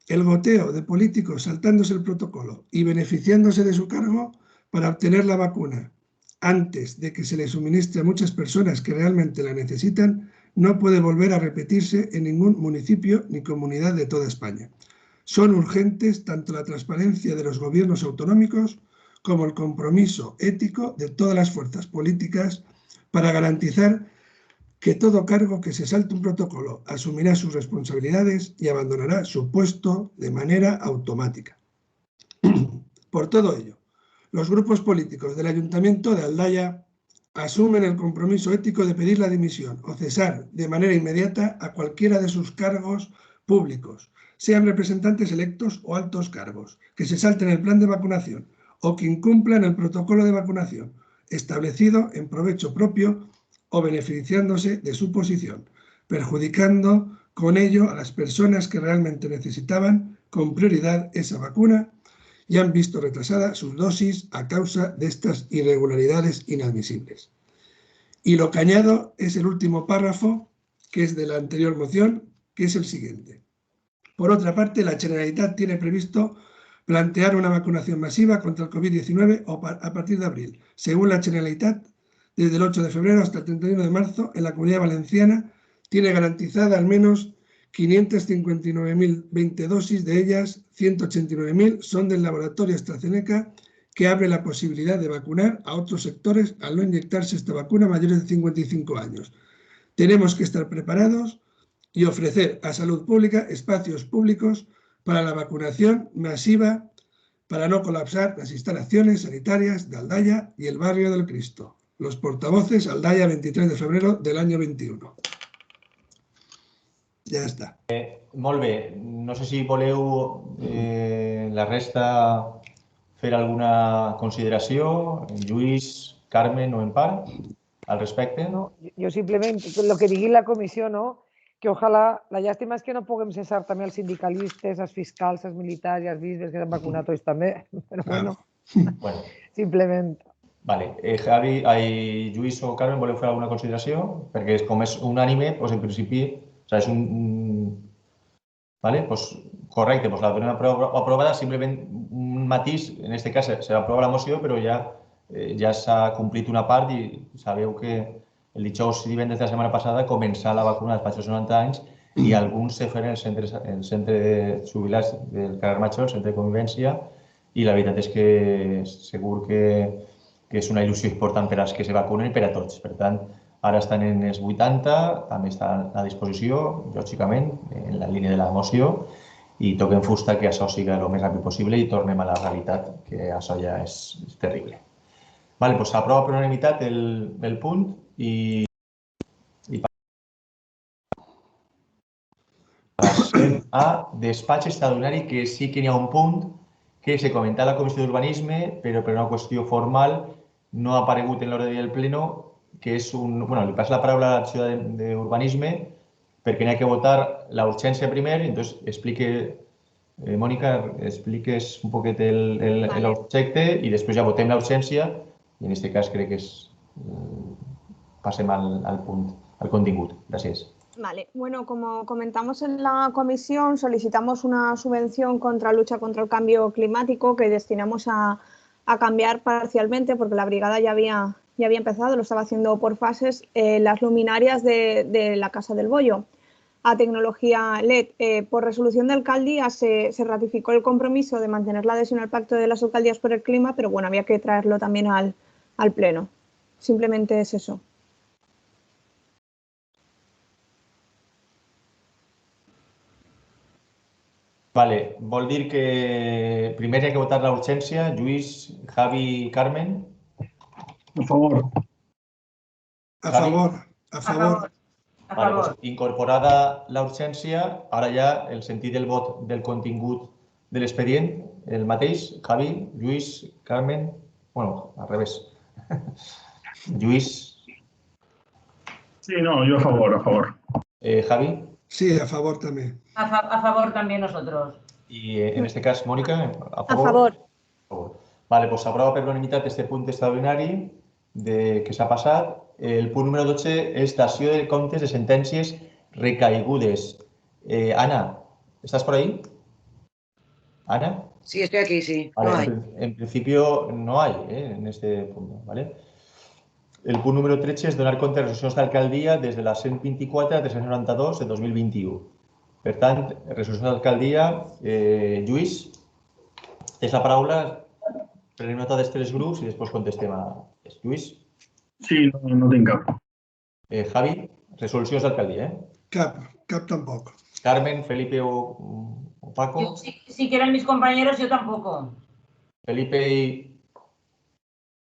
El goteo de políticos saltándose el protocolo y beneficiándose de su cargo para obtener la vacuna antes de que se le suministre a muchas personas que realmente la necesitan no puede volver a repetirse en ningún municipio ni comunidad de toda España. Son urgentes tanto la transparencia de los gobiernos autonómicos como el compromiso ético de todas las fuerzas políticas para garantizar que todo cargo que se salte un protocolo asumirá sus responsabilidades y abandonará su puesto de manera automática. Por todo ello, los grupos políticos del Ayuntamiento de Aldaya asumen el compromiso ético de pedir la dimisión o cesar de manera inmediata a cualquiera de sus cargos públicos, sean representantes electos o altos cargos, que se salten el plan de vacunación o que incumplan el protocolo de vacunación establecido en provecho propio o beneficiándose de su posición, perjudicando con ello a las personas que realmente necesitaban con prioridad esa vacuna y han visto retrasada sus dosis a causa de estas irregularidades inadmisibles. Y lo que añado es el último párrafo, que es de la anterior moción, que es el siguiente. Por otra parte, la Generalitat tiene previsto plantear una vacunación masiva contra el COVID-19 a partir de abril. Según la Generalitat, desde el 8 de febrero hasta el 31 de marzo, en la Comunidad Valenciana tiene garantizada al menos 559.020 dosis, de ellas 189.000 son del laboratorio AstraZeneca, que abre la posibilidad de vacunar a otros sectores al no inyectarse esta vacuna mayores de 55 años. Tenemos que estar preparados y ofrecer a salud pública espacios públicos para la vacunación masiva para no colapsar las instalaciones sanitarias de Aldaya y el barrio del Cristo. Los portavoces, Aldaya, 23 de febrero del año 21. Ja està. Molt bé. No sé si voleu la resta fer alguna consideració, Lluís, Carmen o Empar, al respecte. No, jo simplement, el que digui la comissió, no? Que ojalà, la llàstima és que no puguem cessar també els sindicalistes, els fiscals, els militars i els bisbes que s'han vacunat tots també, però bueno, simplement. Vale. Lluís o Carmen, voleu fer alguna consideració? Perquè com és unànime, doncs en principi, és un... Vale, doncs correcte, doncs la donem aprovada, simplement un matís, en aquest cas s'ha aprovat la moció, però ja s'ha complit una part i sabeu que el dijous i divendres de la setmana passada començà la vacuna dels majors de 90 anys i alguns se feien el centre jubilats del carrer Major, el centre de convivència, i la veritat és que segur que és una il·lusió important per als que se vacunen i per a tots. Per tant, ara estan en els 80, també estan a disposició, lògicament, en la línia de la moció, i toquem fusta que això sigui el més ràpid possible i tornem a la realitat, que això ja és terrible. Vale, doncs s'aprova per unanimitat el punt i passem a despatx extraordinari, que sí que n'hi ha un punt que s'ha comentat a la Comissió d'Urbanisme, però per una qüestió formal no ha aparegut en l'ordre del pleno, que és un... Bueno, li passo la paraula a la l'acció d'Urbanisme perquè n'hi ha que votar la urgència primer, entonces explique, Mònica, expliques un poquet l'objecte i després ja votem la urgència i en aquest cas crec que passem al punt, al contingut. Gràcies. Vale, bueno, como comentamos en la comisión, solicitamos una subvención contra lucha contra el cambio climático que destinamos a cambiar parcialmente, porque la brigada ya había empezado, lo estaba haciendo por fases, las luminarias de la Casa del Bollo a tecnología LED. Por resolución de alcaldía se ratificó el compromiso de mantener la adhesión al Pacto de las Alcaldías por el Clima, pero bueno, había que traerlo también al Pleno. Simplemente es eso. Vale, vol dir que primer hi ha que votar la urgència. Lluís, Javi, Carmen. A favor. A favor. A favor. Vale, doncs, incorporada la urgència, ara ja el sentit del vot del contingut de l'expedient, el mateix. Javi, Lluís, Carmen... Bueno, al revés. Lluís. Sí, no, yo a favor, a favor. Javi. Sí, a favor también. A favor también nosotros. Y en este cas, Mónica, a favor? A favor. Vale, doncs s'aprova per unanimitat este punt extraordinari que s'ha passat. El punt número 12 és dació de comptes de sentències recaigudes. Ana, ¿estás por ahí? Ana? Sí, estoy aquí, sí. Vale, No hay. en principio no hay en este punto, ¿vale? El punt número 13 és donar compte de resolucions d'alcaldia des de la 124 a 392 de 2021. Per tant, resolució d'alcaldia, Lluís, tens la paraula, prenem nota dels tres grups i després contestem a... Lluís? Sí, no tinc cap. Javi, resolucions d'alcaldia, Cap tampoc. Carmen, Felipe o Paco? Yo, si quieren mis compañeros, yo tampoco. Felipe y...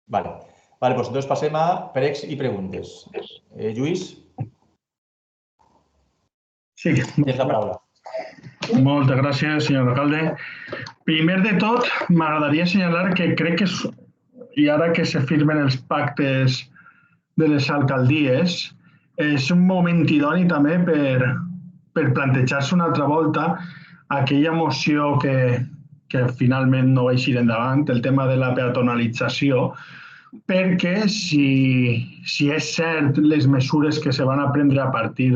Vale. Vale, pues entonces passem a pregs i preguntes. Lluís? Sí. Tens la paraula. Moltes gràcies, senyor alcalde. Primer de tot, m'agradaria assenyalar que crec que, i ara que se firmen els pactes de les alcaldies, és un moment idoni també per plantejar-se una altra volta aquella moció que finalment no va eixir endavant, el tema de la peatonalització, perquè si és cert les mesures que se van a prendre a partir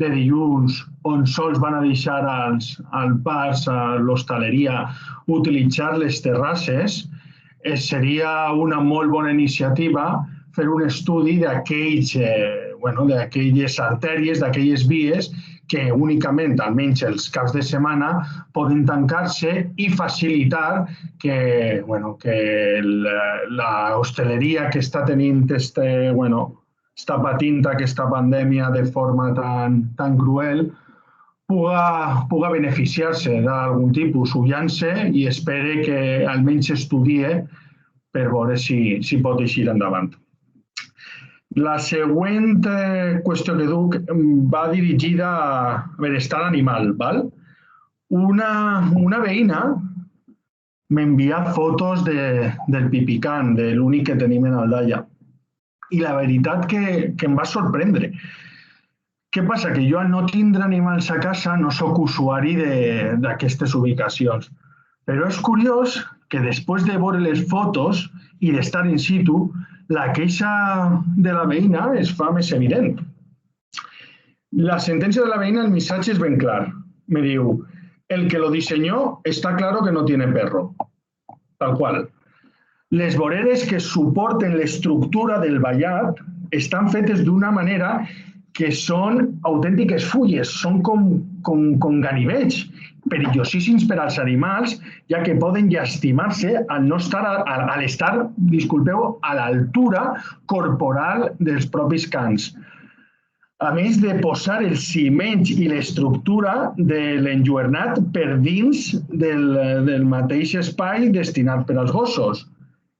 de dilluns on sols van a deixar als bars, a l'hostaleria, utilitzar les terrasses, seria una molt bona iniciativa fer un estudi d'aquelles artèries, d'aquelles vies que únicament, almenys els caps de setmana, poden tancar-se i facilitar que l'hostaleria que està tenint està patint aquesta pandèmia de forma tan cruel puga beneficiar-se d'algun tipus. Ho lance i espere que almenys estudie per veure si pot eixir endavant. La següent qüestió que duc va dirigida a benestar animal. Una veïna m'envia fotos del pipicant, de l'únic que tenim en Aldaia. I la veritat que em va sorprendre. Què passa? Que jo al no tindre animals a casa no sóc usuari d'aquestes ubicacions. Però és curiós que després de veure les fotos i d'estar in situ, la queixa de la veïna es fa més evident. La sentència de la veïna, el missatge és ben clar. Me diu, el que lo diseñó está claro que no tiene perro. Tal cual. Les voreres que suporten l'estructura del vallat estan fetes d'una manera que són autèntiques fulles, són com ganivets, perillosíssims per als animals, ja que poden llastimar-se al estar, disculpeu, a l'altura corporal dels propis cans. A més de posar el ciment i l'estructura de l'enlluernat per dins del mateix espai destinat per als gossos.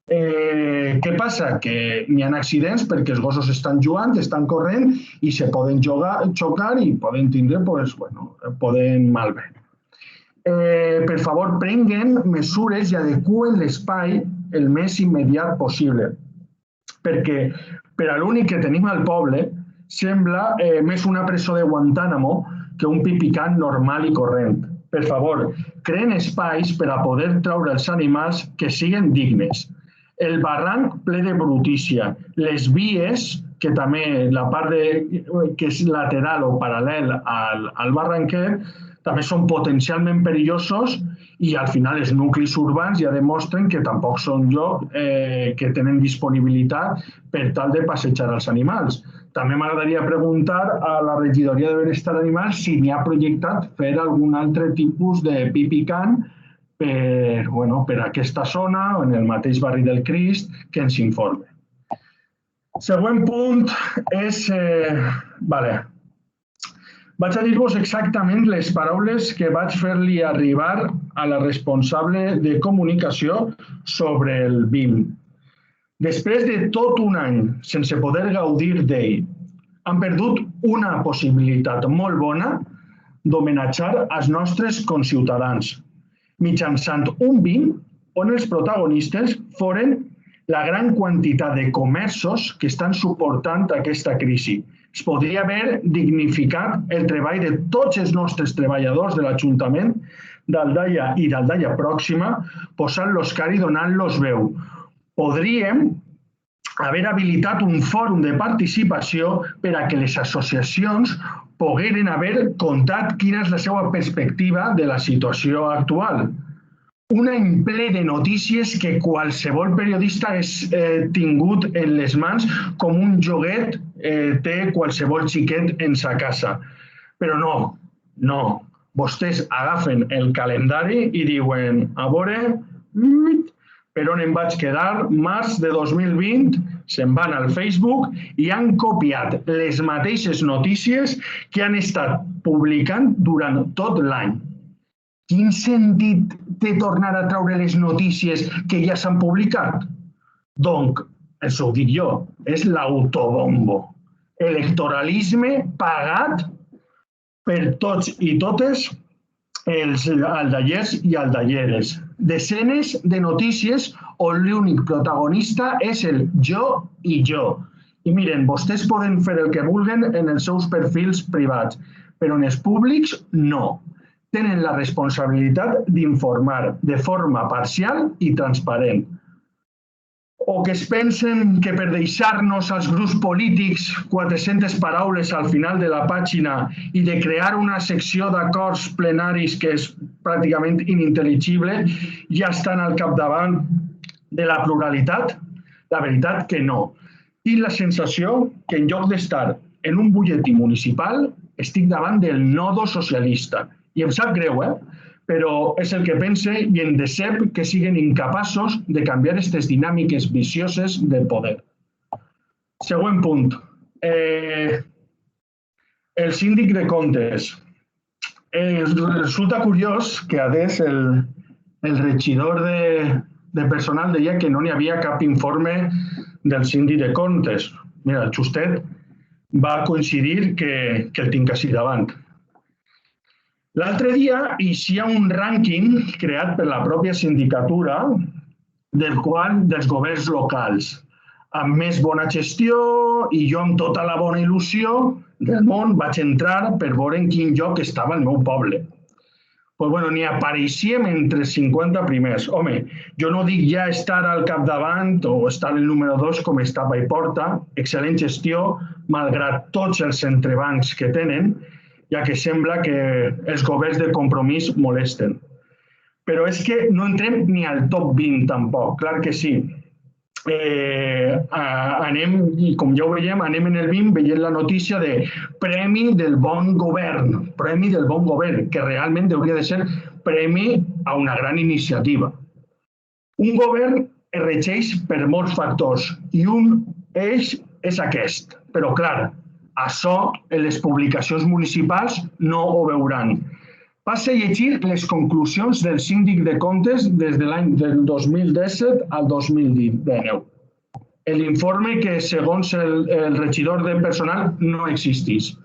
Què passa? Que n'hi ha accidents perquè els gossos estan jugant, estan corrent i se poden xocar i poden tindre, poden malbé. Per favor, prenguen mesures i adequen l'espai el més immediat possible, perquè per a l'únic que tenim al poble sembla més una presó de Guantánamo que un pipicant normal i corrent. Per favor, creen espais per a poder treure els animals que siguin dignes. El barranc ple de brutícia, les vies, que també la part que és lateral o paral·lel al barranquer, també són potencialment perillosos i al final els nuclis urbans ja demostren que tampoc són llocs que tenen disponibilitat per tal de passejar els animals. També m'agradaria preguntar a la regidoria de benestar animal si n'hi ha projectat fer algun altre tipus de pipicant per aquesta zona o en el mateix barri del Crist que ens informe. Següent punt és... Vaig a dir-vos exactament les paraules que vaig fer-li arribar a la responsable de comunicació sobre el BIM. Després de tot un any sense poder gaudir d'ell, han perdut una possibilitat molt bona d'homenatjar als nostres conciutadans, mitjançant un BIM on els protagonistes foren la gran quantitat de comerços que estan suportant aquesta crisi. Es podria haver dignificat el treball de tots els nostres treballadors de l'Ajuntament d'Aldaia i d'Aldaia Pròxima, posant-los cara i donant-los veu. Podríem haver habilitat un fòrum de participació per a que les associacions pogueren haver contat quina és la seva perspectiva de la situació actual. Un any ple de notícies que qualsevol periodista hagués tingut en les mans com un joguet té qualsevol xiquet en sa casa. Però no. Vostès agafen el calendari i diuen, a veure, per on em vaig quedar, març de 2020, se'n van al Facebook i han copiat les mateixes notícies que han estat publicant durant tot l'any. Quin sentit té tornar a treure les notícies que ja s'han publicat? Doncs, això ho dic jo, és l'autobombo. Electoralisme pagat per tots i totes els aldaiers i aldaières. Desenes de notícies on l'únic protagonista és el jo i jo. I miren, vostès poden fer el que vulguen en els seus perfils privats, però en els públics no. Tenen la responsabilitat d'informar de forma parcial i transparent. o que es pensen que per deixar-nos als grups polítics 400 paraules al final de la pàgina i de crear una secció d'acords plenaris que és pràcticament inintel·ligible ja estan al capdavant de la pluralitat? La veritat que no. Tinc la sensació que en lloc d'estar en un butlletí municipal estic davant del nodo socialista. I em sap greu, però és el que pense i em decep que siguin incapaços de canviar aquestes dinàmiques vicioses del poder. Següent punt. El síndic de comptes. Resulta curiós que adés el regidor de personal deia que no n'hi havia cap informe del síndic de comptes. Mira, el justet va coincidir que el tinc així davant. L'altre dia hi ha un rànquing creat per la pròpia sindicatura dels governs locals, amb més bona gestió, i jo amb tota la bona il·lusió del món vaig entrar per veure en quin lloc estava el meu poble. Doncs n'hi apareixíem entre els 50 primers. Home, jo no dic ja estar al capdavant o estar el número 2 com està Paiporta, excel·lent gestió, malgrat tots els entrebancs que tenen, ja que sembla que els governs de Compromís molesten. Però és que no entrem ni al top 20 tampoc, clar que sí. Anem, i com ja ho veiem, anem en el 20 veient la notícia de Premi del Bon Govern, Premi del Bon Govern, que realment hauria de ser premi a una gran iniciativa. Un govern es regeix per molts factors i un eix és aquest, però clar, això en les publicacions municipals no ho veuran. Passe a llegir les conclusions del síndic de comptes des de l'any 2017 al 2019. L'informe que, segons el regidor de personal, no existís.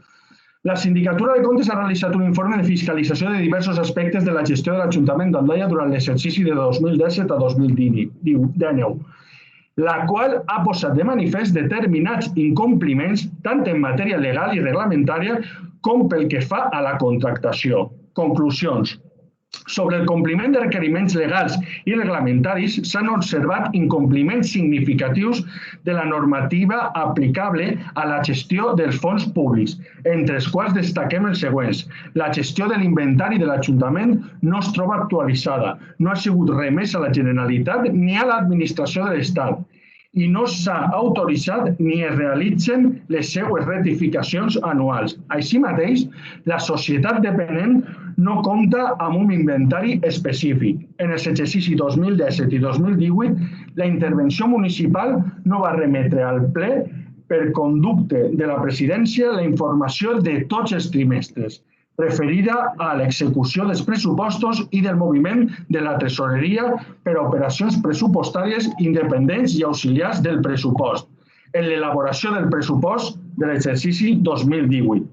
La Sindicatura de Comptes ha realitzat un informe de fiscalització de diversos aspectes de la gestió de l'Ajuntament d'Aldaia durant l'exercici de 2017 a 2019, la qual ha posat de manifest determinats incompliments tant en matèria legal i reglamentària com pel que fa a la contractació. Conclusions. Sobre el compliment de requeriments legals i reglamentaris s'han observat incompliments significatius de la normativa aplicable a la gestió dels fons públics, entre els quals destaquem els següents. La gestió de l'inventari de l'Ajuntament no es troba actualitzada, no ha sigut remès a la Generalitat ni a l'Administració de l'Estat i no s'ha autoritzat ni es realitzen les seues rectificacions anuals. Així mateix, la societat dependent no compta amb un inventari específic. En els exercicis 2017 i 2018, la intervenció municipal no va remetre al ple per conducte de la presidència la informació de tots els trimestres, referida a l'execució dels pressupostos i del moviment de la tresoreria per a operacions pressupostàries independents i auxiliars del pressupost, en l'elaboració del pressupost de l'exercici 2018.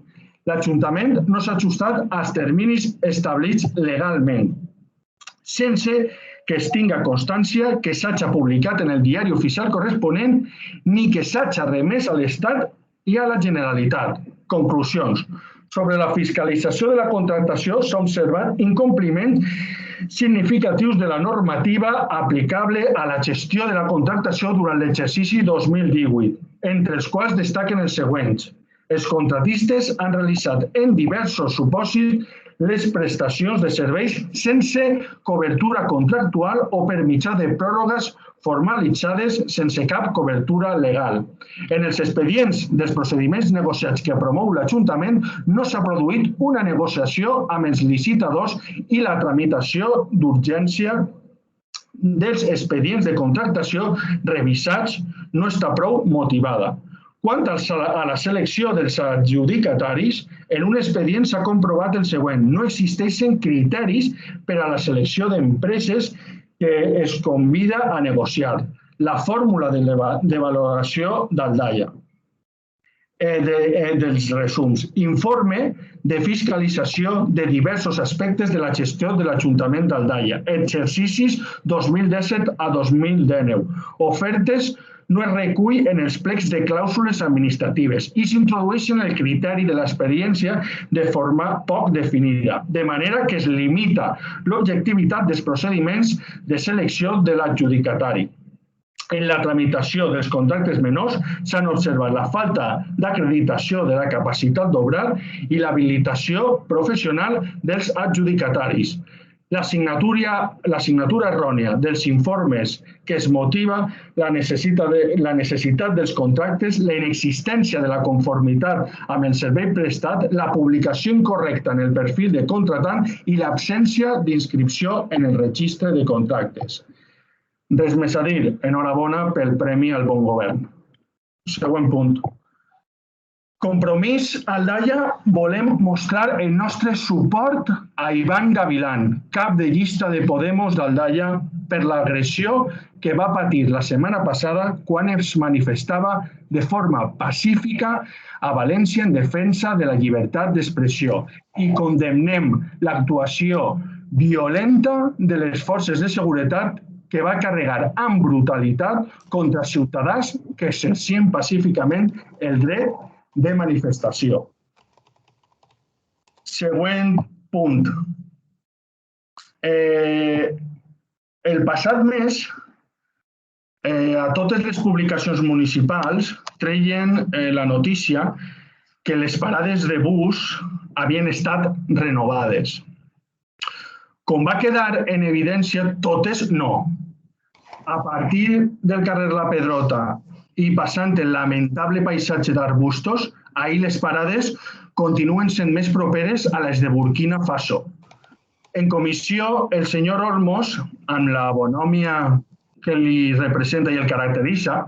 L'Ajuntament no s'ha ajustat als terminis establits legalment, sense que es tinga constància que s'hagi publicat en el diari oficial corresponent ni que s'hagi remès a l'Estat i a la Generalitat. Conclusions. Sobre la fiscalització de la contractació s'ha observat incompliments significatius de la normativa aplicable a la gestió de la contractació durant l'exercici 2018, entre els quals destaquen els següents. Els contractistes han realitzat en diversos supòsits les prestacions de serveis sense cobertura contractual o per mitjà de pròrrogues formalitzades sense cap cobertura legal. En els expedients dels procediments negociats que promou l'Ajuntament no s'ha produït una negociació amb els licitadors i la tramitació d'urgència dels expedients de contractació revisats no està prou motivada. Quant a la selecció dels adjudicataris, en un expedient s'ha comprovat el següent. No existeixen criteris per a la selecció d'empreses que es convida a negociar. La fórmula de valoració d'Aldaia. Dels resums. Informe de fiscalització de diversos aspectes de la gestió de l'Ajuntament d'Aldaia. Exercicis 2017 a 2019. Ofertes no es recull en els plecs de clàusules administratives i s'introdueix en el criteri de l'experiència de forma poc definida, de manera que es limita l'objectivitat dels procediments de selecció de l'adjudicatari. En la tramitació dels contractes menors s'han observat la falta d'acreditació de la capacitat d'obrar i l'habilitació professional dels adjudicataris. La signatura errònia dels informes que es motiva la necessitat dels contractes, la inexistència de la conformitat amb el servei prestat, la publicació incorrecta en el perfil de contratant i l'absència d'inscripció en el registre de contractes. Res més a dir, enhorabona pel Premi al Bon Govern. Següent punt. Compromís Aldaia, volem mostrar el nostre suport a Ivan Gavilán, cap de llista de Podemos d'Aldaia, per l'agressió que va patir la setmana passada quan es manifestava de forma pacífica a València en defensa de la llibertat d'expressió i condemnem l'actuació violenta de les forces de seguretat que va carregar amb brutalitat contra ciutadans que exercien pacíficament el dret de manifestació. Següent punt. El passat mes, a totes les publicacions municipals treien la notícia que les parades de bus havien estat renovades. Com va quedar en evidència, totes no. A partir del carrer La Pedrota i passant el lamentable paisatge d'arbustos, ahir les parades continuen sent més properes a les de Burkina Faso. En comissió, el senyor Olmos, amb la bonhòmia que li representa i el caracteritza,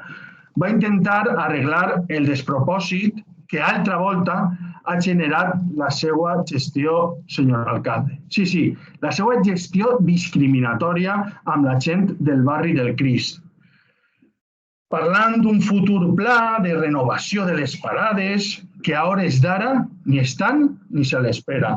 va intentar arreglar el despropòsit que altra volta ha generat la seva gestió, senyor alcalde. Sí, la seva gestió discriminatòria amb la gent del barri del Crist. Parlant d'un futur pla de renovació de les parades que a hores d'ara ni estan ni se l'espera.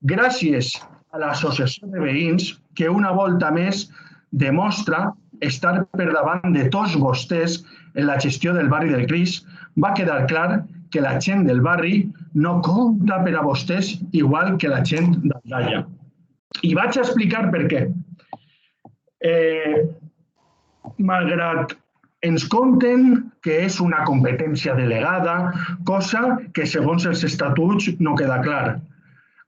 Gràcies a l'associació de veïns que una volta més demostra estar per davant de tots vostès en la gestió del barri del Crist, va quedar clar que la gent del barri no compta per a vostès igual que la gent d'Aldaia. I vaig explicar per què. Malgrat ens conten que és una competència delegada, cosa que segons els estatuts no queda clar.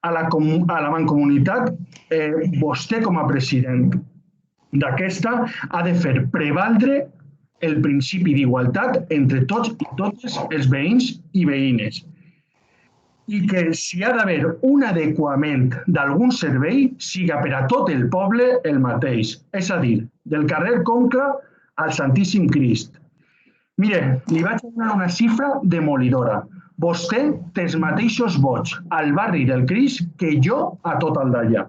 A la Mancomunitat, vostè com a president d'aquesta ha de fer prevaldre el principi d'igualtat entre tots i totes els veïns i veïnes i que si ha d'haver un adequament d'algun servei siga per a tot el poble el mateix, és a dir, del carrer Concla al Santíssim Crist. Mire, li vaig donar una xifra demolidora. Vostè té els mateixos vots al barri del Crist que jo a tot Aldaia.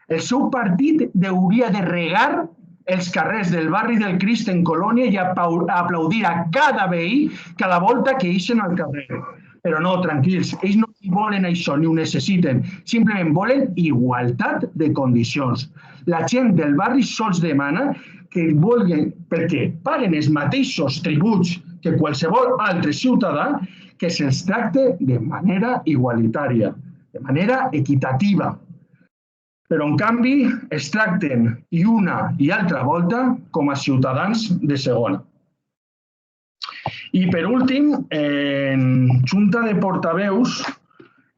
El seu partit hauria de regar els carrers del barri del Crist en Colònia i aplaudir a cada veí cada volta que ixen al carrer. Però no, tranquils, ells no volen això ni ho necessiten, simplement volen igualtat de condicions. La gent del barri sols demana que vulguin, perquè paguen els mateixos tributs que qualsevol altre ciutadà, que se'ls tracte de manera igualitària, de manera equitativa. Però, en canvi, es tracten i una i altra volta com a ciutadans de segona. I, per últim, en Junta de Portaveus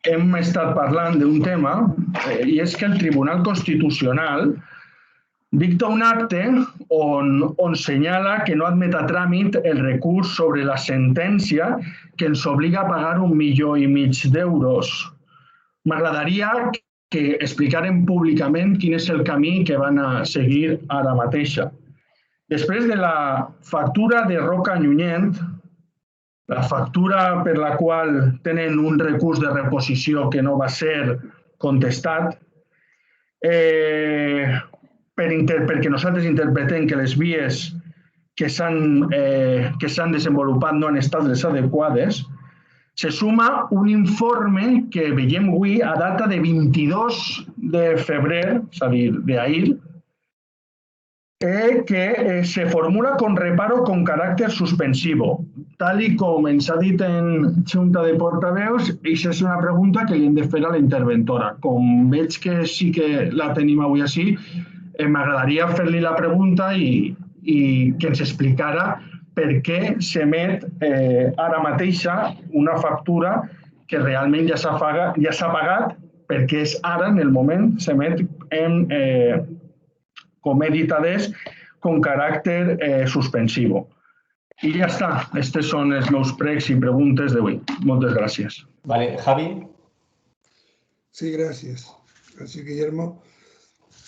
hem estat parlant d'un tema i és que el Tribunal Constitucional dicta un acte on senyala que no admet a tràmit el recurs sobre la sentència que ens obliga a pagar 1,5 milions d'euros. M'agradaria que explicarem públicament quin és el camí que van a seguir ara mateixa. Després de la factura de Roca Llunyent, la factura per la qual tenen un recurs de reposició que no va ser contestat, perquè nosaltres interpretem que les vies que s'han desenvolupat no han estat les adequades, se suma un informe que veiem avui a data de 22 de febrer, és a dir, d'ahir, que se formula con reparo con caràcter suspensivo. Tal com ens ha dit en Junta de Portaveus, això és una pregunta que li hem de fer a la interventora. Com veig que sí que la tenim avui així, m'agradaria fer-li la pregunta i i que ens explicara per què s'emet ara mateixa una factura que realment ja s'ha pagat perquè és ara, en el moment, s'emet com he dit adés, con caràcter suspensivo. I ja està. Estos són els meus pregs i preguntes d'avui. Moltes gràcies. Vale, Javi. Sí, gracias. Gracias, Guillermo.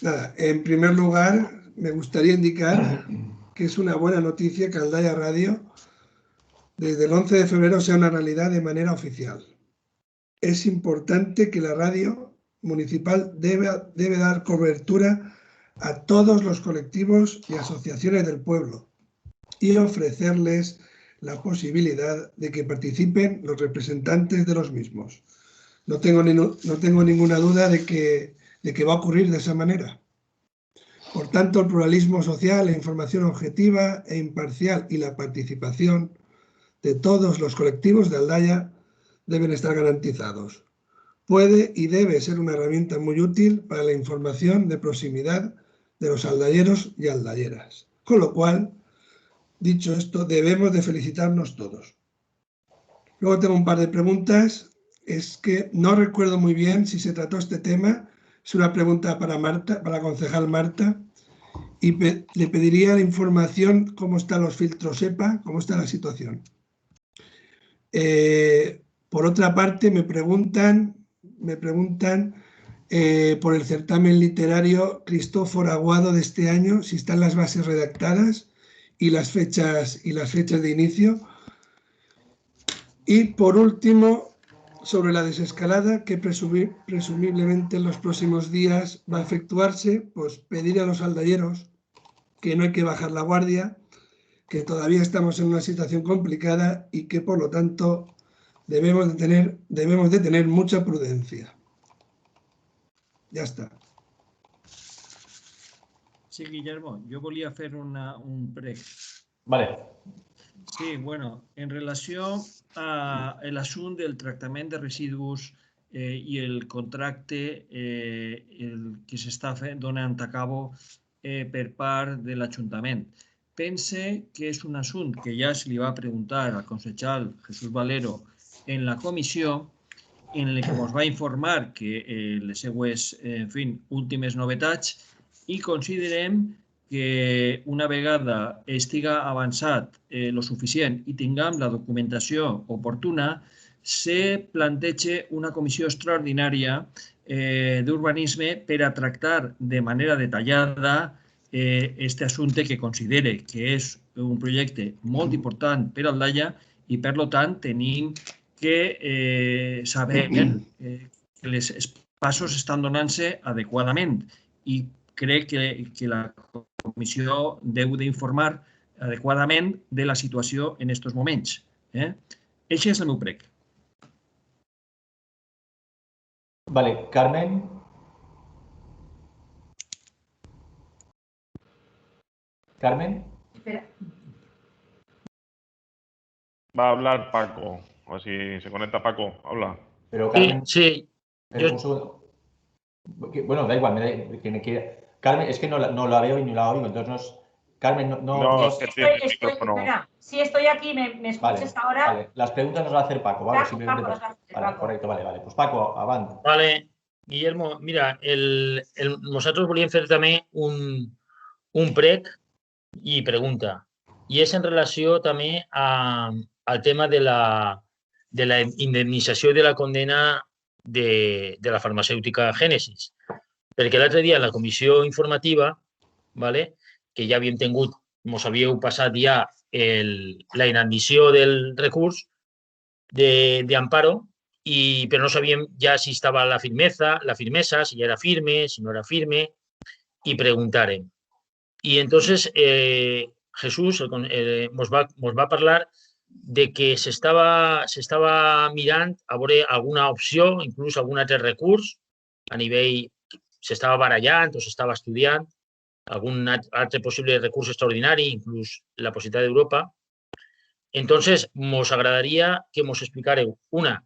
Nada, en primer lugar, me gustaría indicar que es una buena noticia que Aldaya Radio desde el 11 de febrero sea una realidad de manera oficial. Es importante que la radio municipal debe dar cobertura a todos los colectivos y asociaciones del pueblo y ofrecerles la posibilidad de que participen los representantes de los mismos. No tengo ninguna duda de que va a ocurrir de esa manera. Por tanto, el pluralismo social, la información objetiva e imparcial y la participación de todos los colectivos de Aldaya deben estar garantizados. Puede y debe ser una herramienta muy útil para la información de proximidad de los aldayeros y aldayeras. Con lo cual, dicho esto, debemos de felicitarnos todos. Luego tengo un par de preguntas. Es que no recuerdo muy bien si se trató este tema. Es una pregunta para Marta, para la concejal Marta. Y le pediría la información, cómo están los filtros EPA, cómo está la situación. Por otra parte, me preguntan por el certamen literario Cristóforo Aguado de este año, si están las bases redactadas y las fechas de inicio. Y por último, sobre la desescalada que presumiblemente en los próximos días va a efectuarse, pues pedir a los aldayeros que no hay que bajar la guardia, que todavía estamos en una situación complicada y que por lo tanto debemos de tener mucha prudencia. Ya está. Sí, Guillermo, jo volia fer un prec. Vale. Sí, bueno, en relació a l'assumpte del tractament de residus i el contracte que s'està donant a cabo per part de l'Ajuntament. Pense que és un assumpte que ja se li va preguntar al concejal Jesús Valero en la comissió, en el que ens va informar que les seues últimes novetats, i considerem que una vegada estiga avançat lo suficient i tinguem la documentació oportuna, se planteja una comissió extraordinària d'urbanisme per a tractar de manera detallada este assumpte que considere que és un projecte molt important per a Aldaya i, per tant, tenim que saber que els passos estan donant-se adequadament i crec que la comissió deu d'informar adequadament de la situació en aquests moments. Això és el meu prec. Vale, Carmen. Carmen. Espera. Va a hablar Paco. A ver si se conecta Paco. Habla. Pero Carmen. Sí. Pero un segundo. Bueno, da igual. Carmen, es que no la veo y ni la oigo, entonces no es... Carmen, no espera. Sí, estoy aquí, ¿me escuchas ahora? Vale, las preguntas nos va a hacer Paco, ¿vale? Paco nos va a hacer Paco. Correcto, vale. Pues Paco, avante. Vale, Guillermo, mira, nosaltres volíem fer també un prec i pregunta. I és en relació també al tema de la indemnització de la condena de la farmacèutica Génesis. Perquè l'altre dia en la comissió informativa, que ja havíem tingut, ens havíeu passat ja la inadmissió del recurs d'Amparo, però no sabíem ja si estava la firmesa, si ja era firme, si no era firme, i preguntàrem. I entonces Jesús ens va parlar de que s'estava mirant a veure alguna opció, inclús algun altre recurs, a nivell s'estava barallant o s'estava estudiant algun altre possible recurs extraordinari, inclús la possibilitat d'Europa. Entonces, ens agradaria que ens explicareu, una,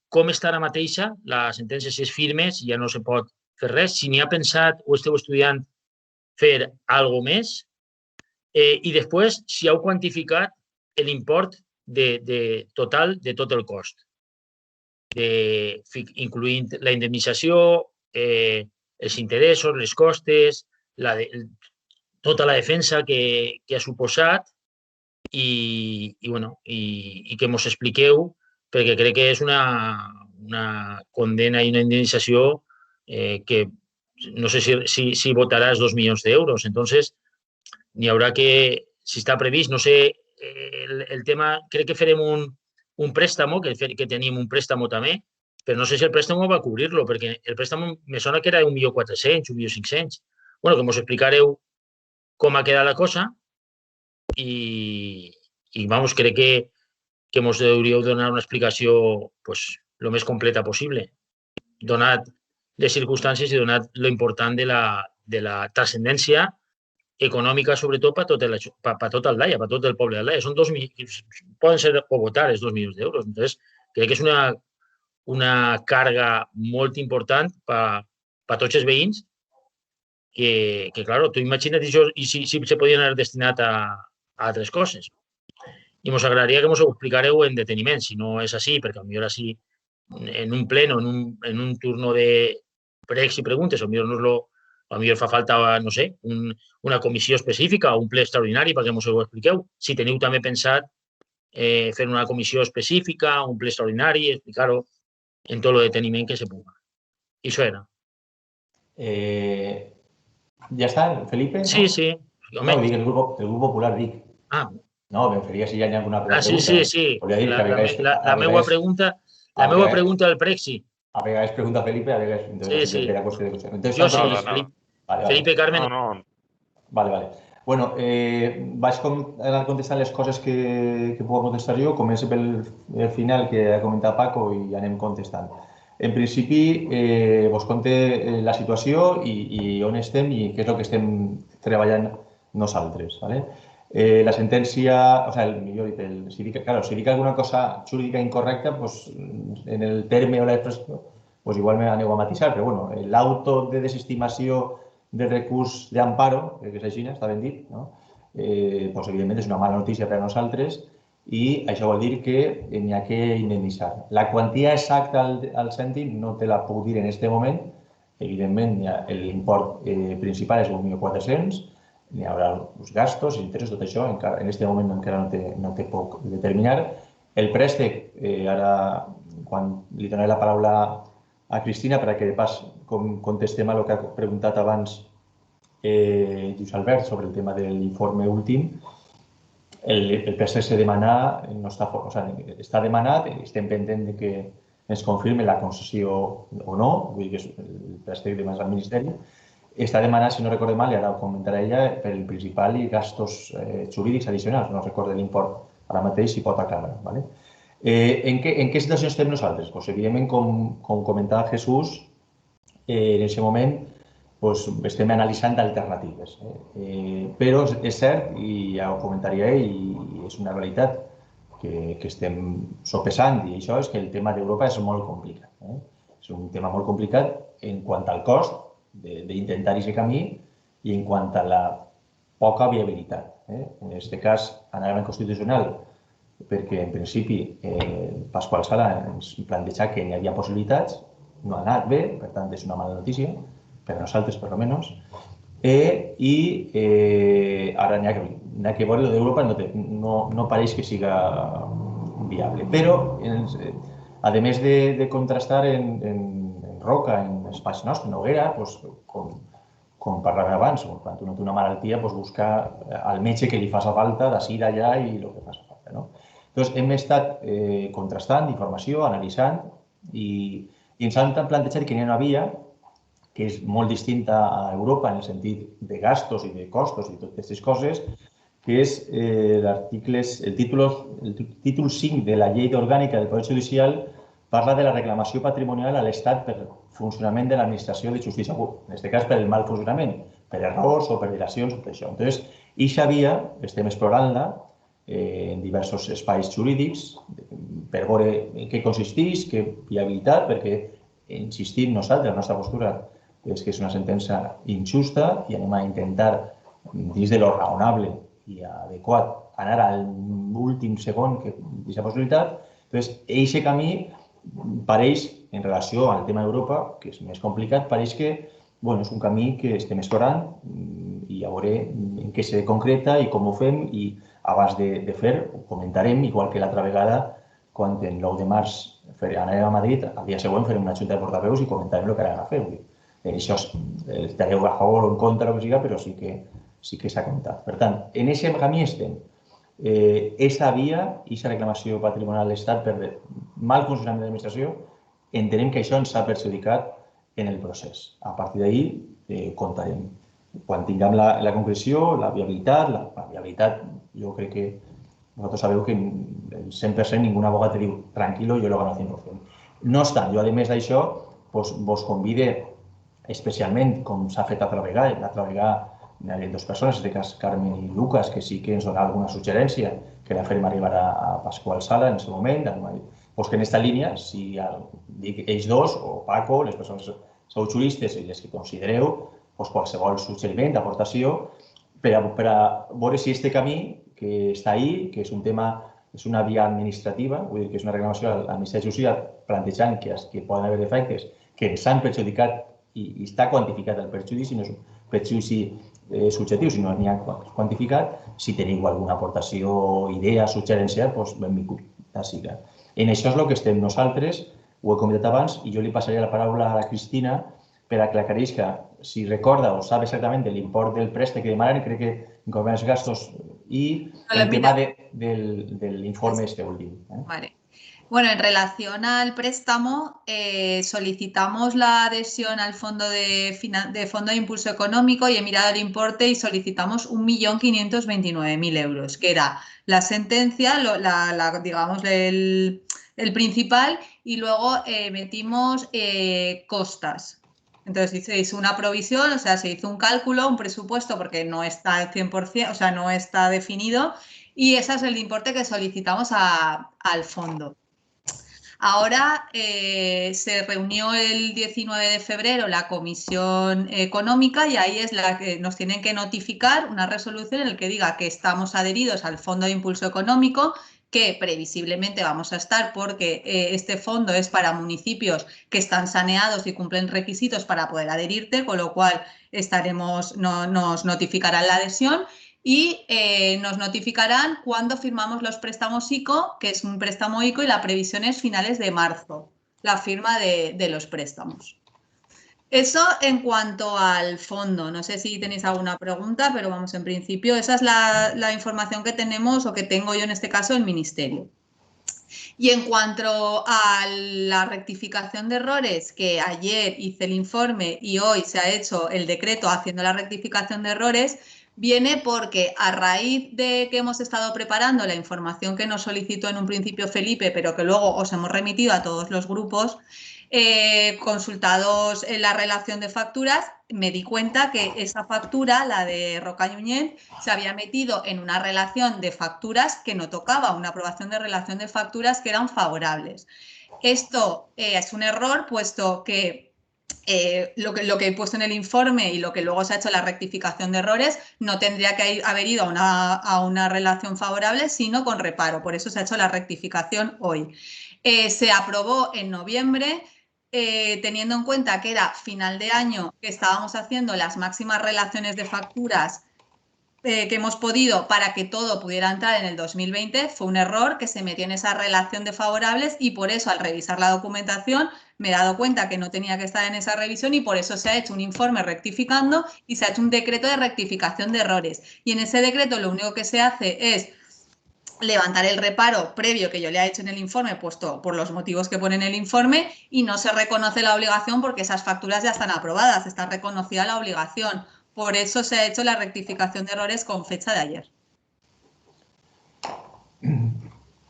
com està ara mateixa la sentència, si és firme, si ja no se pot fer res, si n'hi ha pensat o esteu estudiant fer alguna cosa més, I després, si heu quantificat l'import total de tot el cost, incloent la indemnització, els interessos, les costes, tota la defensa que ha suposat i que ens expliqueu, perquè crec que és una condena i una indemnització que no sé si votaràs 2 milions d'euros. Entonces, n'hi haurà que, si està previst, no sé, el tema, crec que farem un préstamo, que tenim un préstamo també, però no sé si el préstamo va cobrir-lo, perquè el préstamo me sona que era 1.400.000, 1.500.000. Bueno, que ens explicareu com ha quedat la cosa i vamos, crec que ens hauríeu de donar una explicació el més completa possible, donat les circumstàncies i donat l'important de la transcendència econòmica, sobretot per tot el Daia, per tot el poble del Daia. Poden ser o votar els 2 milions d'euros. Entonces, crec que és una càrrega molt important per tots els veïns que, clar, tu imagina't això i si se podien haver destinat a altres coses. I ens agradaria que ens ho explicareu en deteniment, si no és així, perquè potser així en un pleno, en un turno de pregs i preguntes, potser fa falta, no sé, una comissió específica o un ple extraordinari perquè ens ho expliqueu. Si teniu també pensat fer una comissió específica, un ple extraordinari, explicar-ho en tot el deteniment que se pugui. I això era. Ja està, Felipe? Sí, sí. No, dic el grup popular, dic. Ah. No, em faria si hi ha alguna pregunta. Sí. La meva pregunta del prec, sí. A vegades pregunta Felipe, a vegades... Sí. Jo sí, Felipe Carmen. Vale. Bueno, vaig anar contestant les coses que puc contestar jo. Començo pel final que ha comentat Paco i anem contestant. En principi, vos conté la situació i on estem i què és el que estem treballant nosaltres. La sentència, millor dit, si dic alguna cosa jurídica incorrecta, en el terme o l'expressió, igual m'aneu a matisar, però bueno, l'auto de desestimació de recurs d'amparo, que és així, està ben dit, evidentment és una mala notícia per a nosaltres i això vol dir que n'hi ha que indemnitzar. La quantia exacta al cèntim no te la puc dir en aquest moment. Evidentment, l'import principal és 1.400.000, n'hi haurà els gastos, interessos, tot això, en aquest moment encara no te puc determinar. El préstec, ara, quan li donaré la paraula a Cristina, perquè de pas contestem a el que ha preguntat abans Lluís Albert sobre el tema de l'informe últim, el préstec s'ha demanat, està demanat, estem pendent que ens confirme la concessió o no, vull dir que el préstec demanat al Ministeri, està demanat, si no recordo mal, i ara ho comentarà ella, pel principal i gastos jurídics addicionals. No recordo l'import ara mateix, si pot aclarar. En què situació estem nosaltres? Evidentment, com comentava Jesús, en aquest moment estem analitzant alternatives. Però és cert, i ja ho comentaria ell, i és una realitat que estem sopesant, i això és que el tema d'Europa és molt complicat. És un tema molt complicat en quant al cost d'intentar aquest camí i en quant a la poca viabilitat. En aquest cas, anàvem al Constitucional perquè, en principi, Pasqual Sala ens planteja que n'hi havia possibilitats, no ha anat bé, per tant, és una mala notícia, per a nosaltres, per almenys, i ara n'hi ha que veure, d'Europa no pareix que siga viable. Però, a més de contrastar en Roca, en espais nostres, en Noguera, com parlàvem abans, quan tu no té una malaltia, buscar al metge que li faci falta d'ací, d'allà i el que faci falta. Doncs hem estat contrastant informació, analitzant, i ens han plantejat que n'hi ha una via que és molt distinta a Europa en el sentit de gastos i de costos i totes aquestes coses, que és el títol 5 de la Llei Orgànica del Poder Judicial, parla de la reclamació patrimonial a l'Estat per funcionament de l'administració de justícia, en aquest cas per el mal funcionament, per errors o per dilacions, tot això. Llavors, aquesta via estem explorant-la en diversos espais jurídics per veure en què consisteix, què viabilitat, perquè insistim nosaltres, la nostra postura és que és una sentència injusta i anem a intentar, dins de lo raonable, i adequat anar a l'últim segon que aquesta possibilitat. Doncs, aquest camí pareix, en relació al tema d'Europa, que és més complicat, pareix que és un camí que estem explorant i a veure en què se concreta i com ho fem, i abans de fer ho comentarem, igual que l'altra vegada, quan el 9 de març anàvem a Madrid, al dia següent farem una junta de portaveus i comentarem el que anàvem a fer. Això estareu a favor o en contra, el que sigui, però sí que s'ha comptat. Per tant, en aquest camí estem. Aquesta via, aquesta reclamació patrimonial de l'Estat per mal funcionament de l'administració, entenem que això ens ha perjudicat en el procés. A partir d'ahir comptarem. Quan tinguem la concreció, la viabilitat, jo crec que vosaltres sabeu que el 100% ningú abogat te diu tranquilo, yo lo gano al 100%. No obstant, jo a més d'això vos convide especialment, com s'ha fet l'altra vegada, hi ha dues persones, en aquest cas Carmen i Lucas, que sí que ens donen alguna suggerència, que la farem arribar a Pasqual Sala en aquest moment, pues que en aquesta línia, si dic ells dos, o Paco, les persones que sou juristes i les que considereu, qualsevol suggeriment, aportació, per a veure si aquest camí que està ahí, que és un tema, és una via administrativa, vull dir que és una reclamació a l'administració social plantejant que poden haver efectes que ens han perjudicat i està quantificat el perjudici, no és un perjudici subjectiu, sinó n'hi ha quantificat. Si teniu alguna aportació, idea, suggerència, doncs benvingut. En això és el que estem nosaltres, ho he comentat abans, i jo li passaré la paraula a la Cristina per a que aclarisca si recorda o sabe exactament l'import del préstec que demanen, crec que incorporen els gastos i el tema del informe este últim. Vale. Bueno, en relación al préstamo, solicitamos la adhesión al Fondo de Impulso Económico y he mirado el importe y solicitamos 1.529.000 euros, que era la sentencia, digamos, el principal, y luego metimos costas. Entonces se hizo una provisión, o sea, se hizo un cálculo, un presupuesto, porque no está al 100%, o sea, no está definido, y ese es el importe que solicitamos al fondo. Ahora se reunió el 19 de febrero la Comisión Económica y ahí es la que nos tienen que notificar una resolución en la que diga que estamos adheridos al Fondo de Impulso Económico, que previsiblemente vamos a estar porque este fondo es para municipios que están saneados y cumplen requisitos para poder adherirte, con lo cual nos notificarán la adhesión. Y nos notificarán cuando firmamos los préstamos ICO, que es un préstamo ICO y la previsión es finales de marzo, la firma de los préstamos. Eso en cuanto al fondo. No sé si tenéis alguna pregunta, pero vamos, en principio esa es la información que tenemos o que tengo yo en este caso el Ministerio. Y en cuanto a la rectificación de errores, que ayer hice el informe y hoy se ha hecho el decreto haciendo la rectificación de errores, viene porque a raíz de que hemos estado preparando la información que nos solicitó en un principio Felipe, pero que luego os hemos remitido a todos los grupos, consultados en la relación de facturas, me di cuenta que esa factura, la de Roca Ñuñent, se había metido en una relación de facturas que no tocaba, una aprobación de relación de facturas que eran favorables. Esto es un error, puesto que lo que he puesto en el informe y lo que luego se ha hecho la rectificación de errores no tendría que haber ido a una relación favorable, sino con reparo. Por eso se ha hecho la rectificación hoy. Se aprobó en noviembre, teniendo en cuenta que era final de año, que estábamos haciendo las máximas relaciones de facturas que hemos podido para que todo pudiera entrar en el 2020. Fue un error que se metió en esa relación de favorables y por eso al revisar la documentación me he dado cuenta que no tenía que estar en esa revisión y por eso se ha hecho un informe rectificando y se ha hecho un decreto de rectificación de errores. Y en ese decreto lo único que se hace es levantar el reparo previo que yo le he hecho en el informe, puesto por los motivos que pone en el informe, y no se reconoce la obligación porque esas facturas ya están aprobadas, está reconocida la obligación. Por eso se ha hecho la rectificación de errores con fecha de ayer.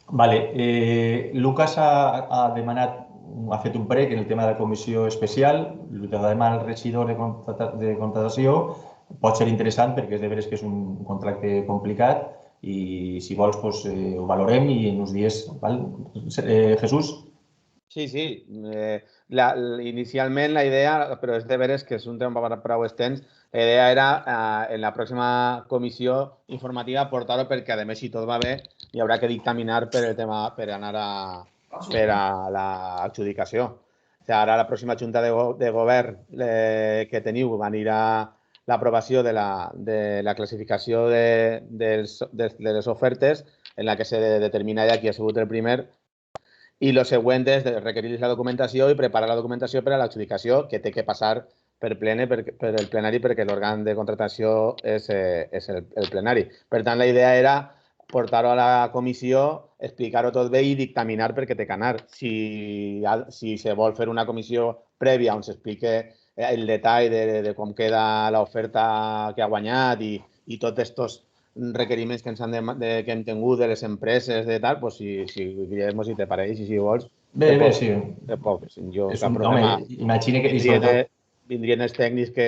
Vale. Lucas ha fet un prec en el tema de la comissió especial, el que demana el regidor de contratació pot ser interessant perquè és de veres que és un contracte complicat i si vols ho valorem i en uns dies... Jesús? Sí, sí. Inicialment la idea, però és de veres que és un tema prou extens, la idea era en la pròxima comissió informativa portar-ho perquè, a més, si tot va bé, hi haurà que dictaminar per el tema per anar per a l'adjudicació. O sigui, ara la pròxima junta de govern que teniu anirà l'aprovació de la classificació de les ofertes en la que se determina ja qui ha sigut el primer i el següent és requerir la documentació i preparar la documentació per a l'adjudicació que té que passar per el plenari perquè l'òrgan de contractació és el plenari. Per tant, la idea era portar-ho a la comissió, explicar-ho tot bé i dictaminar perquè té que anar. Si se vol fer una comissió prèvia on s'explique el detall de com queda l'oferta que ha guanyat i tots aquests requeriments que hem tingut de les empreses, de tal, doncs si Guillermo, si te pareix i si vols... Bé, sí. Jo cap problema. Imagina que... Vindrien els tècnics que...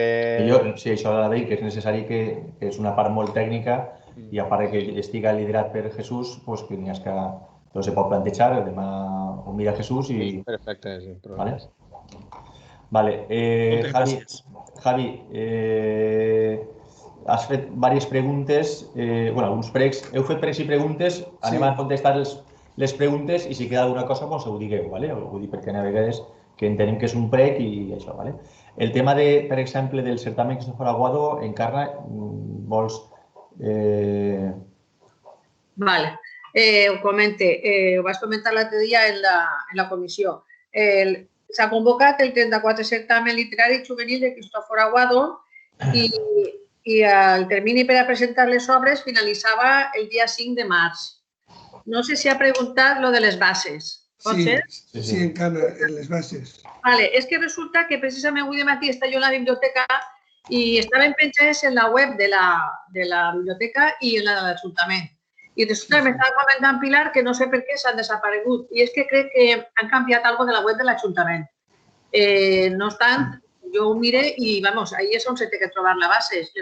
Sí, això ha de dir que és necessari que és una part molt tècnica i a part que estiga liderat per Jesús, doncs que n'hi ha que tot se pot plantejar, demà ho mira Jesús i... Perfecte, sí. Vale. Javi, has fet diverses preguntes, alguns pregs. Heu fet pregs i preguntes, anem a contestar les preguntes i si queda alguna cosa, doncs ho digueu, vale? Ho dic perquè a vegades que entenem que és un prec i això, vale? El tema, per exemple, del certamen Cristòfor Aguado, Encarna, vols... Vale, ho comente. Ho vas comentar l'altre dia en la comissió. S'ha convocat el 34 certamen literari juvenil de Cristòfor Aguado i el termini per a presentar les obres finalitzava el dia 5 de març. No sé si ha preguntat lo de les bases. Pot ser? Sí, encara, en les bases. Vale, és que resulta que precisament avui de matí està jo en la biblioteca i estaven penjades en la web de la biblioteca i en la de l'Ajuntament. I resulta que m'estava comentant Pilar que no sé per què s'han desaparegut. I és que crec que han canviat alguna cosa de la web de l'Ajuntament. No obstant, jo ho mire i, vamos, ahí és on se té que trobar les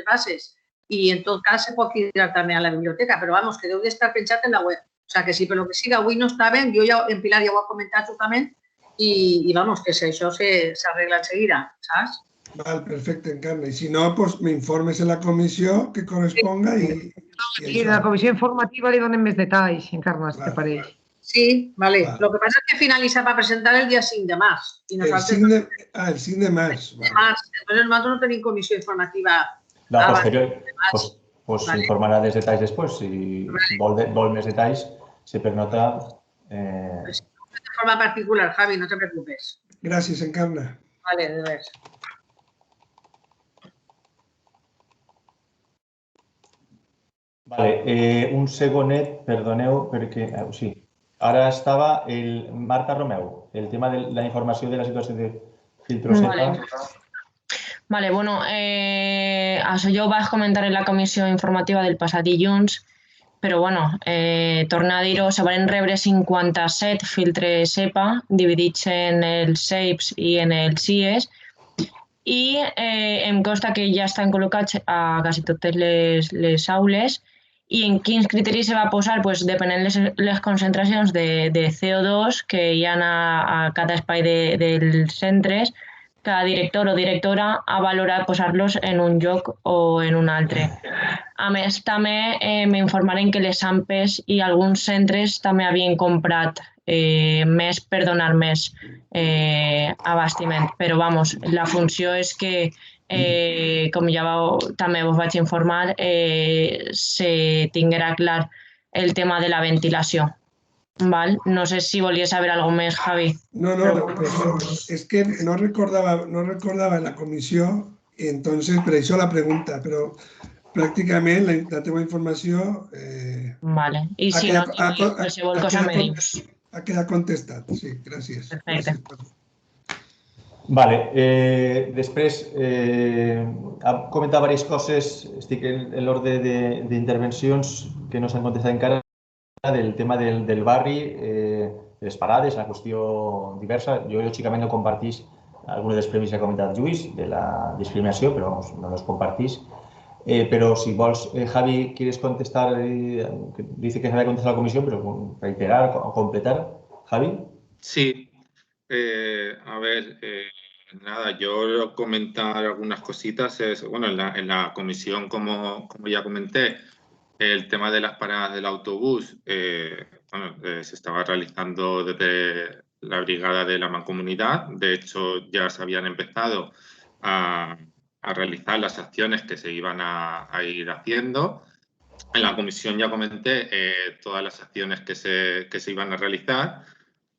bases. I, en tot cas, se pot cridar també a la biblioteca, però, vamos, que deu d'estar penjat en la web. O sigui, que si per lo que siga avui no estaven, jo ja, en Pilar ja ho ha comentat justament i, vamos, que això s'arregla enseguida, saps? Val, perfecte, Encarna. I si no, doncs m'informes en la comissió que corresponga i en la comissió informativa li donem més detalls, Encarna, si te pareix. Sí, vale. Lo que passa és que finalitza per presentar el dia 5 de març. El 5 de març. Nosaltres no tenim comissió informativa. Pues informarà dels detalls després. Si vol més detalls, se pernota... De forma particular, Javi, no te preocupes. Gràcies, Encarna. Vale, de res. Vale, un segonet, perdoneu, perquè... Sí, ara estava el Marta Romeu, el tema de la informació de la situació de filtro SEPA. Vale, bueno, això ja ho vaig comentar en la comissió informativa del passat dilluns, però, bueno, tornar a dir-ho, se van rebre 57 filtres SEPA dividits en els SEIPs i en els CIEs i em consta que ja estan col·locats a quasi totes les aules i en quins criteris se va posar, depenent les concentracions de CO2 que hi ha a cada espai dels centres, cada director o directora ha valorat posar-los en un lloc o en un altre. A més, també m'informaren que les AMPEs i alguns centres també havien comprat més per donar més abastiment. Però, vamos, la funció és que, com ja també us vaig informar, se tinguerà clar el tema de la ventilació. No sé si volies saber alguna cosa més, Javi. No, és que no recordava la comissió i entonces per això la pregunta, però pràcticament la teva informació... Vale, i si no, qualsevol cosa me dius. Ha quedat contestat, sí, gràcies. Perfecte. Vale, després ha comentat diverses coses, estic en l'ordre d'intervencions que no s'han contestat encara, del tema del barri, de les parades, una qüestió diversa. Jo, lògicament, no compartís alguns dels premis que ha comentat Lluís, de la discriminació, però no els compartís. Pero si vos, Javi, quieres contestar, dice que se había contestado la comisión, pero reiterar o completar, Javi. Sí, A ver, nada, yo comentar algunas cositas. Bueno, en la comisión, como ya comenté, el tema de las paradas del autobús, bueno, se estaba realizando desde la brigada de la mancomunidad. De hecho, ya se habían empezado a realizar las acciones que se iban a ir haciendo. En la comisión ya comenté todas las acciones que se iban a realizar.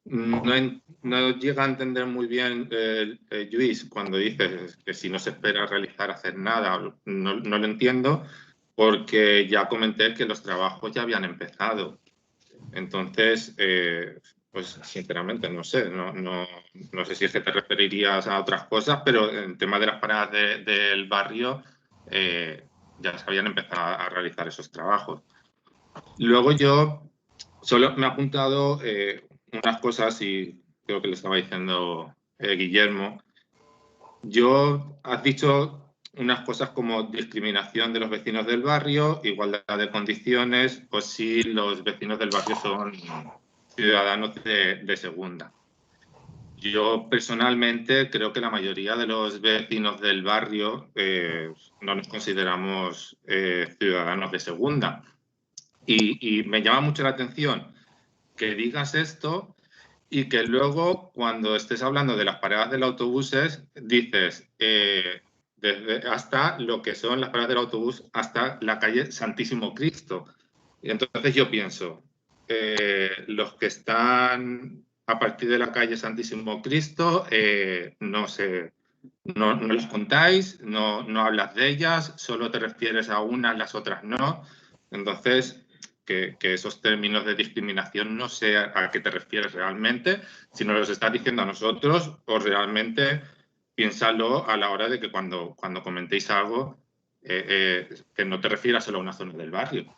No llega a entender muy bien, Luis, cuando dices que si no se espera realizar hacer nada, no lo entiendo, porque ya comenté que los trabajos ya habían empezado. Entonces, pues sinceramente no sé, no sé si es que te referirías a otras cosas, pero en el tema de las paradas del barrio ya se habían empezado a realizar esos trabajos. Luego yo solo me he apuntado unas cosas y creo que le estaba diciendo Guillermo. Has dicho unas cosas como discriminación de los vecinos del barrio, igualdad de condiciones, o si los vecinos del barrio son ciudadanos de segunda. Yo personalmente creo que la mayoría de los vecinos del barrio no nos consideramos ciudadanos de segunda. Y me llama mucho la atención que digas esto y que luego, cuando estés hablando de las paradas del autobuses, dices desde hasta lo que son las paradas del autobús hasta la calle Santísimo Cristo. Y entonces yo pienso, los que están a partir de la calle Santísimo Cristo, no las contáis, no hablas de ellas, solo te refieres a unas, las otras no. Entonces, que esos términos de discriminación no sé a qué te refieres realmente, si nos los estás diciendo a nosotros o realmente piénsalo a la hora de que cuando comentéis algo, que no te refieras solo a una zona del barrio,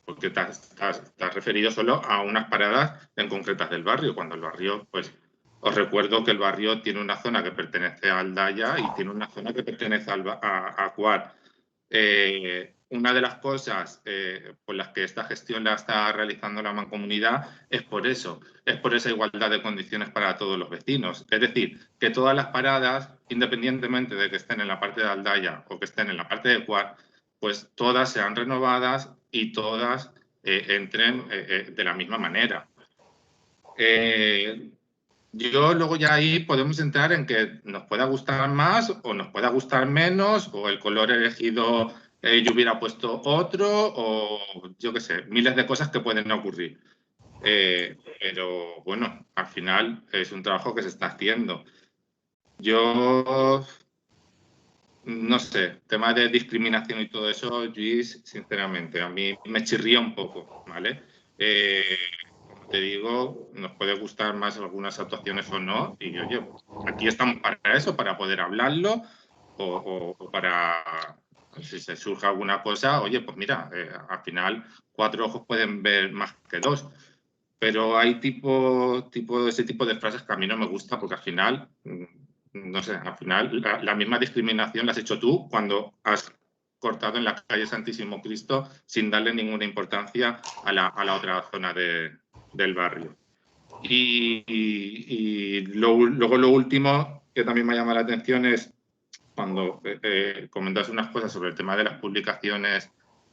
porque te has referido solo a unas paradas en concretas del barrio, cuando el barrio, pues os recuerdo que el barrio tiene una zona que pertenece a Aldaya y tiene una zona que pertenece a Cuart. Una de las cosas por las que esta gestión la está realizando la mancomunidad es por eso, es por esa igualdad de condiciones para todos los vecinos. Es decir, que todas las paradas, independientemente de que estén en la parte de Aldaya o que estén en la parte de Cuart, pues todas sean renovadas y todas entren de la misma manera. Yo luego ya ahí podemos entrar en que nos pueda gustar más o nos pueda gustar menos, o el color elegido yo hubiera puesto otro, o yo qué sé, miles de cosas que pueden ocurrir. Pero bueno, al final es un trabajo que se está haciendo. Yo no sé, tema de discriminación y todo eso, Luis, sinceramente, a mí me chirría un poco, ¿vale? Como te digo, nos puede gustar más algunas actuaciones o no, y oye, aquí estamos para eso, para poder hablarlo, o para, si se surge alguna cosa, oye, pues mira, al final 4 ojos pueden ver más que 2. Pero hay ese tipo de frases que a mí no me gusta, porque al final, no sé, al final la misma discriminación la has hecho tú cuando has cortado en la calle Santísimo Cristo sin darle ninguna importancia a la otra zona del barrio. Y luego lo último que también me llama la atención es cuando comentas unas cosas sobre el tema de las publicaciones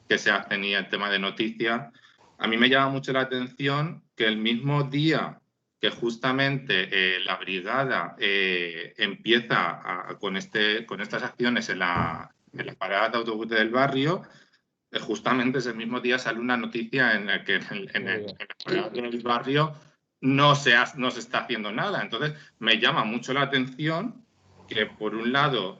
que se hacen y el tema de noticias. A mí me llama mucho la atención que el mismo día que justamente la brigada empieza con estas acciones en la parada de autobús del barrio, justamente ese mismo día sale una noticia en la que en la parada del barrio no se está haciendo nada. Entonces me llama mucho la atención que por un lado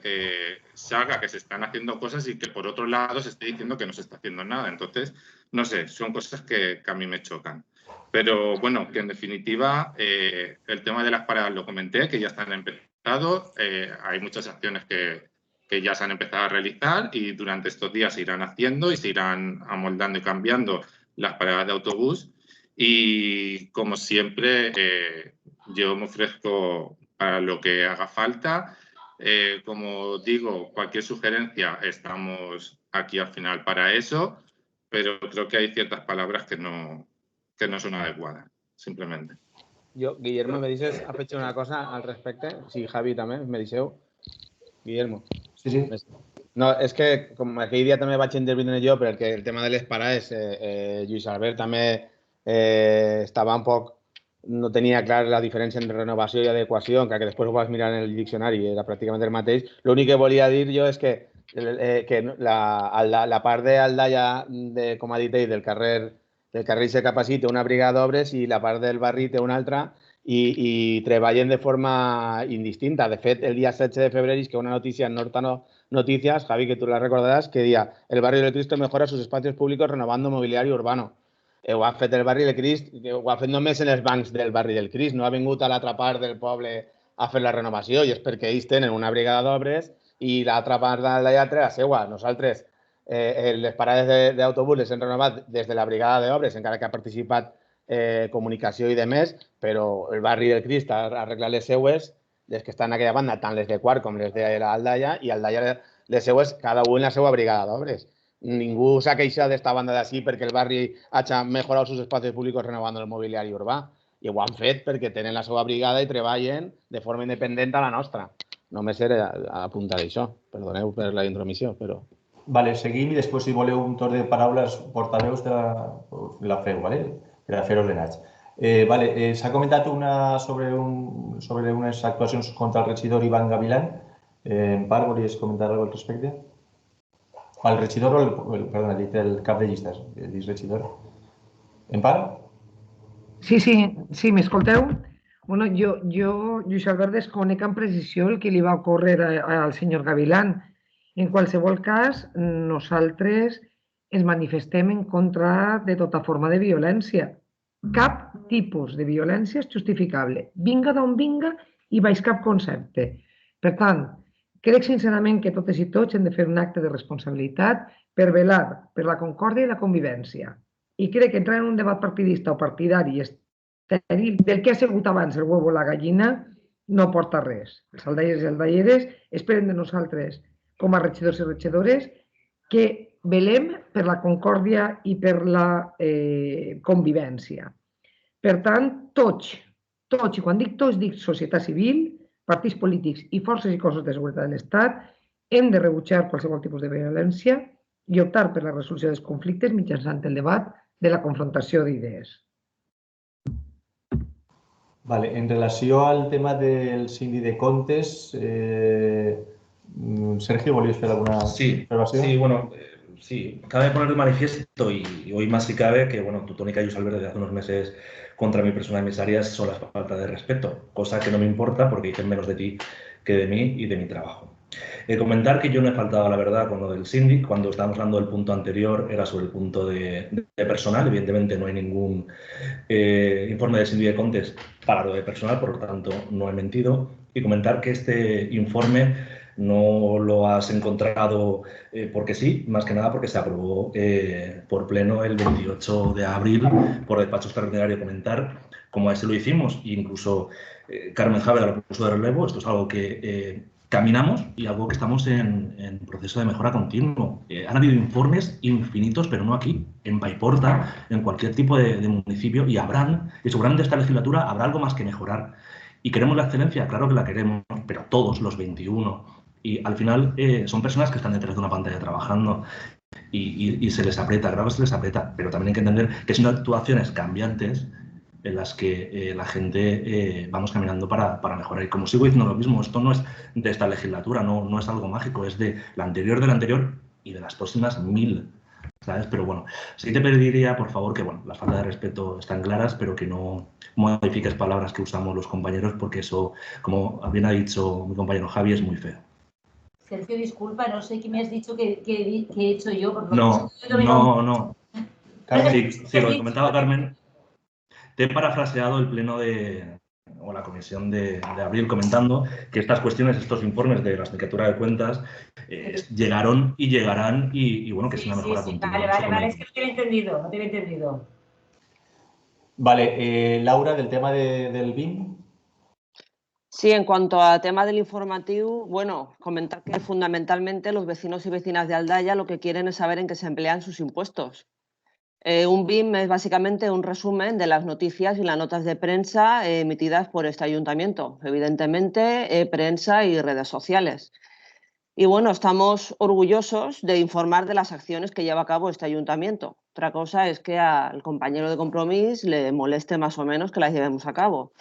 se haga que se están haciendo cosas y que por otro lado se esté diciendo que no se está haciendo nada. Entonces, no sé, son cosas que a mí me chocan. Pero bueno, que en definitiva el tema de las paradas lo comenté, que ya están empezados, hay muchas acciones que ya se han empezado a realizar y durante estos días se irán haciendo y se irán amoldando y cambiando las paradas de autobús. Y como siempre, yo me ofrezco para lo que haga falta. Como digo, cualquier sugerencia, estamos aquí al final para eso, pero creo que hay ciertas palabras que no son adecuadas, simplemente. Guillermo, me dices, ha hecho una cosa al respecto? Sí, Javi també, me dixeu. Guillermo. Sí, sí. No, és que com aquell dia també vaig intervenir jo, perquè el tema de les parades, Lluís Albert també estava un poc, no tenia clar la diferència entre renovació i adequació, encara que després ho vas mirar en el diccionari i era pràcticament el mateix. L'únic que volia dir jo és que la part d'Aldaia, com ha dit ell, del carrer Ixe Capacit té una brigada d'obres i la part del barri té una altra i treballen de forma indistinta. De fet, el dia 16 de febrer és que una notícia en Norta Noticias, Javi, que tú la recordarás, que decía, el barrio del Cristo mejora sus espacios públicos renovando mobiliario urbano. Ho ha fet el barri del Crist, ho ha fet només en els bancs del barri del Crist, no ha vingut a l'altra part del poble a fer la renovació i és perquè ells tenen una brigada d'obres i l'altra part de l'altre la seua. Nosaltres, les parades d'autobús les hem renovat des de la brigada d'obres, encara que ha participat comunicació i de més, però el barri del Crist ha arreglat les seues, les que estan en aquella banda, tant les de Quart com les de l'Aldaia, i Aldaia les seues, cada un en la seva brigada d'obres. Ningú s'ha queixat d'esta banda d'ací perquè el barri hagi mejorat sus espacios públicos renovando el mobiliari urbà. I ho han fet perquè tenen la seva brigada i treballen de forma independent a la nostra. Només era apuntar això. Perdoneu per la intromissió, però... Vale, seguim i després, si voleu un torn de paraules, portaveus la feu, vale? Per a fer ordenats. Vale, s'ha comentat sobre unes actuacions contra el regidor Ivan Gavilán. En part, volies comentar alguna cosa al respecte? El regidor o perdona, he dit el cap de llistes, he dit regidor. En part? Sí, m'escolteu? Bueno, jo, Lluís Albert, desconec amb precisió el que li va ocórrer al senyor Gavilán. En qualsevol cas, nosaltres ens manifestem en contra de tota forma de violència. Cap tipus de violència és justificable. Vinga d'on vinga i baix cap concepte. Per tant, crec sincerament que totes i tots hem de fer un acte de responsabilitat per velar per la concòrdia i la convivència. I crec que entrar en un debat partidista o partidari estèril del que ha sigut abans el huevo o la gallina no porta res. Els aldaieres i aldaières esperen de nosaltres, com a regidors i regidores, que velem per la concòrdia i per la convivència. Per tant, tots, i quan dic tots, dic societat civil, partits polítics i forces i cossos de seguretat de l'Estat, hem de rebutjar qualsevol tipus de violència i optar per la resolució dels conflictes mitjançant el debat de la confrontació d'idees. Vale, en relació al tema del síndic de comptes, Sergio, ¿volvías a hacer alguna observación? Sí, bueno, sí, cabe poner de manifiesto y hoy más si cabe que, bueno, tu tónica, Lluís Albert, desde hace unos meses contra mi persona y mis áreas son las faltas de respeto, cosa que no me importa porque dicen menos de ti que de mí y de mi trabajo. Comentar que yo no he faltado a la verdad con lo del síndic. Cuando estábamos hablando del punto anterior era sobre el punto de personal. Evidentemente no hay ningún informe del síndic de Comptes para lo de personal, por lo tanto no he mentido. Y comentar que este informe no lo has encontrado porque sí, más que nada porque se aprobó por pleno el 28 de abril por despacho extraordinario. Comentar cómo así lo hicimos, incluso Carmen Jáveda lo puso de relevo. Esto es algo que caminamos y algo que estamos en proceso de mejora continuo. Han habido informes infinitos, pero no aquí, en Paiporta, en cualquier tipo de municipio, y seguramente esta legislatura habrá algo más que mejorar. ¿Y queremos la excelencia? Claro que la queremos, pero todos los 21. Y al final son personas que están detrás de una pantalla trabajando y se les aprieta, claro que se les aprieta, pero también hay que entender que son actuaciones cambiantes en las que la gente vamos caminando para mejorar. Y como sigo diciendo lo mismo, esto no es de esta legislatura, no es algo mágico, es de la anterior y de las próximas 1000, ¿sabes? Pero bueno, sí te pediría, por favor, que bueno, las faltas de respeto están claras, pero que no modifiques palabras que usamos los compañeros, porque eso, como bien ha dicho mi compañero Javi, es muy feo. Sergio, disculpa, no sé qué me has dicho que he hecho yo. Porque No. Sí, lo que comentaba Carmen. Te he parafraseado el pleno o la comisión de abril comentando que estas cuestiones, estos informes de la Sindicatura de Cuentas llegaron y llegarán y bueno, que es una mejora continua. Vale, es que no te había entendido. Vale, Laura, del tema del BIM. Sí, en cuanto al tema del informativo, bueno, comentar que fundamentalmente los vecinos y vecinas de Aldaia lo que quieren es saber en qué se emplean sus impuestos. Un BIM es básicamente un resumen de las noticias y las notas de prensa emitidas por este ayuntamiento, evidentemente prensa y redes sociales. Y bueno, estamos orgullosos de informar de las acciones que lleva a cabo este ayuntamiento. Otra cosa es que al compañero de Compromís le moleste más o menos que las llevemos a cabo.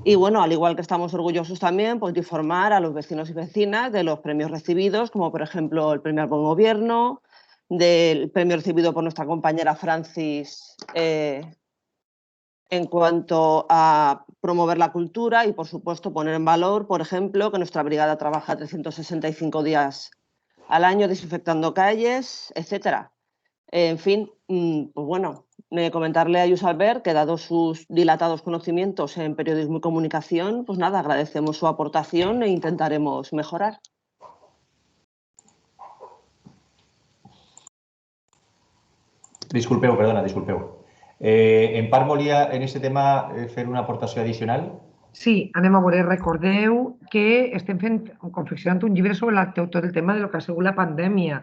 Y bueno, al igual que estamos orgullosos también pues, de informar a los vecinos y vecinas de los premios recibidos, como por ejemplo el premio al buen gobierno, del premio recibido por nuestra compañera Francis en cuanto a promover la cultura y, por supuesto, poner en valor, por ejemplo, que nuestra brigada trabaja 365 días al año desinfectando calles, etcétera. En fin, pues bueno, comentarle a Lluís Albert que, dado sus dilatados conocimientos en periodismo y comunicación, pues nada, agradecemos su aportación e intentaremos mejorar. Disculpeu, perdona, disculpeu. En part volia en aquest tema fer una aportació addicional. Sí, anem a veure, recordeu que estem confeccionant un llibre sobre tot el tema de lo que ha sigut la pandèmia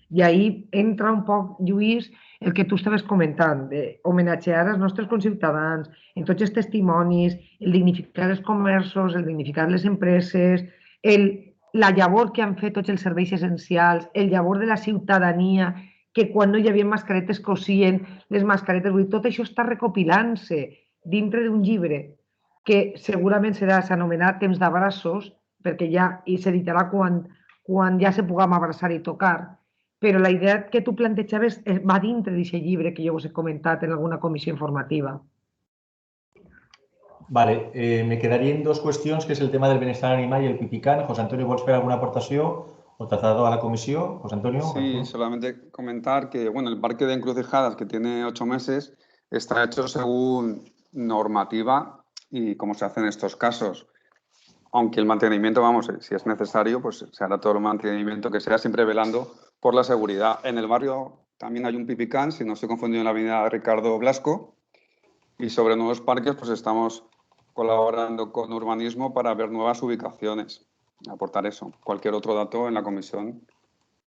i ahí entra un poc, Lluís, el que tu estaves comentant, d'homenatjar els nostres conciutadans en tots els testimonis, el dignificar els comerços, el dignificar les empreses, la llavor que han fet tots els serveis essencials, el llavor de la ciutadania, que quan no hi havia mascaretes cosien les mascaretes, vull dir, tot això està recopilant-se dintre d'un llibre que segurament s'anomenarà Temps d'abraços, perquè ja s'editarà quan ja se puguem abraçar i tocar, però la idea que tu plantejaves va dintre d'aquest llibre que jo us he comentat en alguna comissió informativa. Vale, me quedarien dos qüestions, que és el tema del benestar animal i el pipicán. José Antonio, ¿vols fer alguna aportació o trasladado a la comisión? José Antonio. Sí, solamente comentar que bueno, el parque de encrucijadas, que tiene 8 meses, está hecho según normativa y cómo se hace en estos casos. Aunque el mantenimiento, vamos, si es necesario, pues se hará todo el mantenimiento que sea, siempre velando por la seguridad. En el barrio también hay un pipicán, si no estoy confundido, en la avenida Ricardo Blasco. Y sobre nuevos parques, pues estamos colaborando con urbanismo para ver nuevas ubicaciones. Aportar eso. Cualquier otro dato en la comisión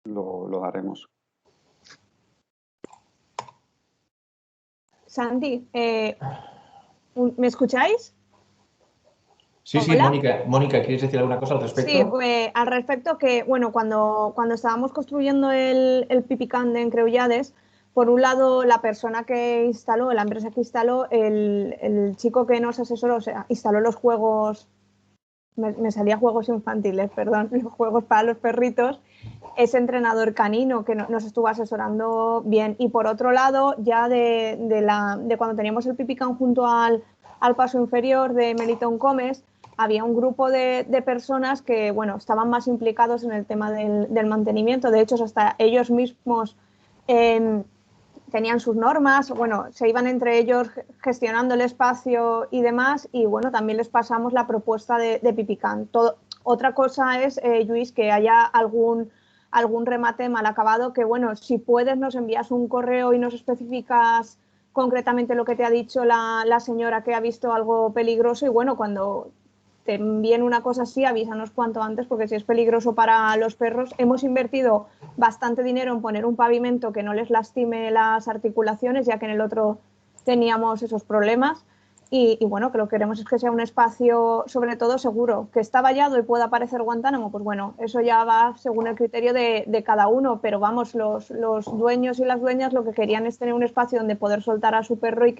lo daremos. Santi, ¿me escucháis? Sí, sí, Mónica, ¿quieres decir alguna cosa al respecto? Sí, al respecto que, bueno, cuando estábamos construyendo el pipicán de Encreullades, por un lado, la persona que instaló, la empresa que instaló, el chico que nos asesoró, o sea, instaló los juegos, me salía juegos infantiles, perdón, los juegos para los perritos, es entrenador canino que nos estuvo asesorando bien. Y por otro lado, ya de cuando teníamos el pipicán junto al paso inferior de Melitón Gómez, había un grupo de personas que, bueno, estaban más implicados en el tema del mantenimiento. De hecho, hasta ellos mismos tenían sus normas, bueno, se iban entre ellos gestionando el espacio y demás, y bueno, también les pasamos la propuesta de pipicán. Otra cosa es, Lluís, que haya algún remate mal acabado, que bueno, si puedes nos envías un correo y nos especificas concretamente lo que te ha dicho la señora que ha visto algo peligroso, y bueno, cuando te envíen una cosa así, avísanos cuanto antes, porque si es peligroso para los perros. Hemos invertido bastante dinero en poner un pavimento que no les lastime las articulaciones, ya que en el otro teníamos esos problemas. Y bueno, que lo que queremos es que sea un espacio, sobre todo, seguro. Que está vallado y pueda parecer Guantánamo, pues bueno, eso ya va según el criterio de cada uno, pero vamos, los dueños y las dueñas lo que querían es tener un espacio donde poder soltar a su perro y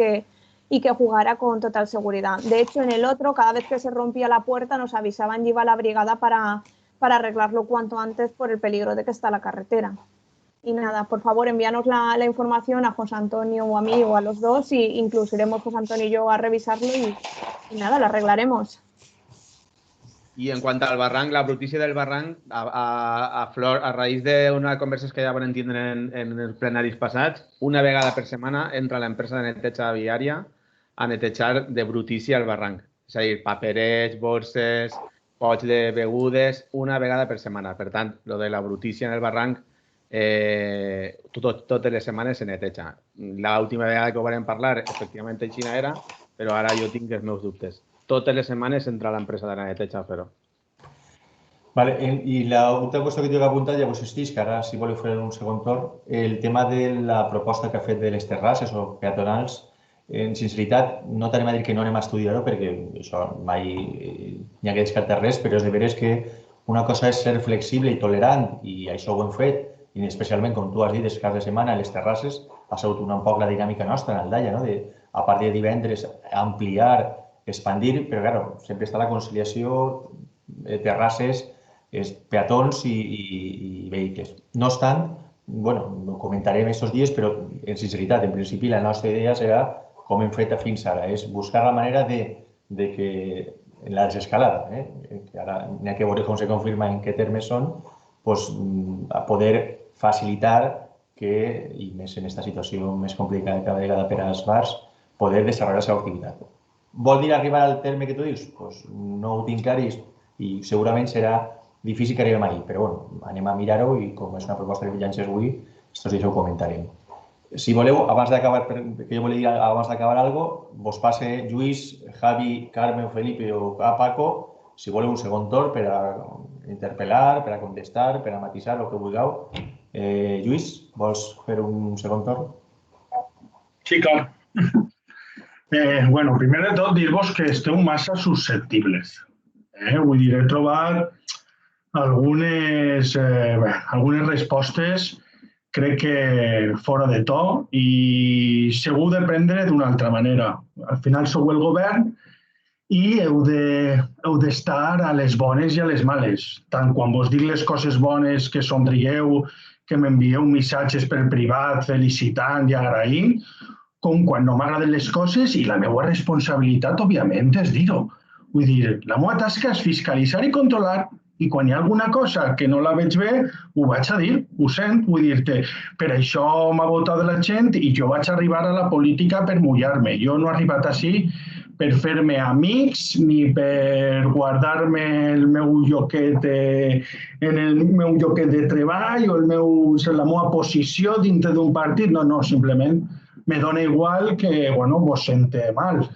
que jugara con total seguridad. De hecho, en el otro, cada vez que se rompía la puerta, nos avisaban y iba la brigada para arreglarlo cuanto antes por el peligro de que está la carretera. Y nada, por favor, envíanos la información a José Antonio o a mí o a los dos, y incluso iremos José Antonio y yo a revisarlo y nada, lo arreglaremos. Y en cuanto al barranc, la brutícia del barranc, a raíz de una conversa que ja van entendre en els plenaris passats, una vegada per setmana entra l'empresa de neteja viària a netejar de brutícia el barranc. És a dir, paperets, borses, pots de begudes, una vegada per setmana. Per tant, lo de la brutícia en el barranc, totes les setmanes se neteja. L'última vegada que ho vam parlar, efectivament així era, però ara jo tinc els meus dubtes. Totes les setmanes entra l'empresa de la neteja a fer-ho. Vale, i l'última qüestió que tinc apuntat, ja vos estís, que ara si voleu fer un segon torn, el tema de la proposta que ha fet de les terrasses o peatonals, en sinceritat, no t'anem a dir que no anem a estudiar-ho perquè això mai n'hi ha que descartar res, però és de veres que una cosa és ser flexible i tolerant, i això ho hem fet, i especialment, com tu has dit, els caps de setmana, les terrasses, ha sigut un poc la dinàmica nostra en Aldaia, no? De, a partir de divendres, ampliar, expandir, però, clar, sempre està la conciliació, terrasses, peatons i vehicles. No obstant, bueno, ho comentarem aquests dies, però en sinceritat, en principi, la nostra idea serà, com hem fet fins ara, és buscar la manera de que en la desescalada, que ara n'hi ha que veure com se confirma en què termes són, a poder facilitar que, i més en aquesta situació més complicada cada vegada per als bars, poder desenvolupar la seva activitat. Vol dir arribar al terme que tu dius? No ho tinc clar i segurament serà difícil que arribem ahir, però bueno, anem a mirar-ho i com és una proposta que llances avui, estos dies ho comentarem. Si voleu, abans d'acabar, que jo volia dir abans d'acabar alguna cosa, vos passe Lluís, Javi, Carmen, Felipe o Paco, si voleu un segon torn per a interpel·lar, per a contestar, per a matisar, el que vulgueu. Lluís, vols fer un segon torn? Sí, clar. Bueno, primer de tot, dir-vos que esteu massa susceptibles. Vull dir, he trobat algunes respostes, crec que fora de to, i segur de prendre d'una altra manera. Al final sou el govern i heu d'estar a les bones i a les males. Tant quan vos dic les coses bones que somrigueu, que m'envieu missatges per privat felicitant i agraint, com quan no m'agraden les coses i la meva responsabilitat, òbviament, és dir-ho. Vull dir, la meva tasca és fiscalitzar i controlar i quan hi ha alguna cosa que no la veig bé, ho vaig a dir, ho sent, vull dir-te, per això m'ha votat la gent i jo vaig arribar a la política per mullar-me. Jo no he arribat així per fer-me amics ni per guardar-me el meu lloquet en el meu lloquet de treball o la meva posició dintre d'un partit. No, simplement me dona igual que, bueno, vos sente mal.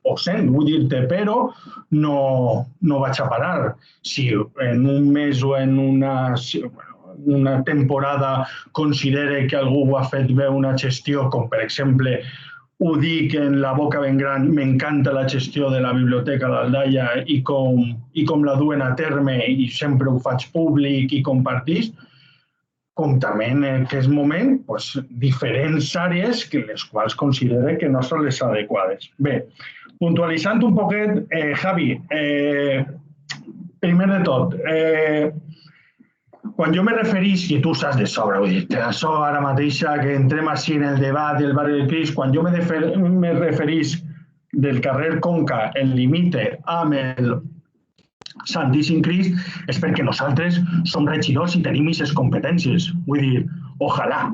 Ho sent, vull dir-te, però no vaig a parar. Si en un mes o en una temporada considere que algú ha fet bé una gestió, com per exemple ho dic en la boca ben gran, m'encanta la gestió de la Biblioteca d'Aldaia i com la duen a terme i sempre ho faig públic i compartís, com també en aquest moment diferents àrees que les quals considere que no són les adequades. Bé, puntualitzant un poquet, Javi, primer de tot, quan jo me referís, i tu saps de sobre, vull dir, això ara mateixa que entrem així en el debat del barri del Crist, quan jo me referís del carrer Conca, el limite amb el Santíssim Crist, és perquè nosaltres som regidors i tenim aquestes competències. Vull dir, ojalà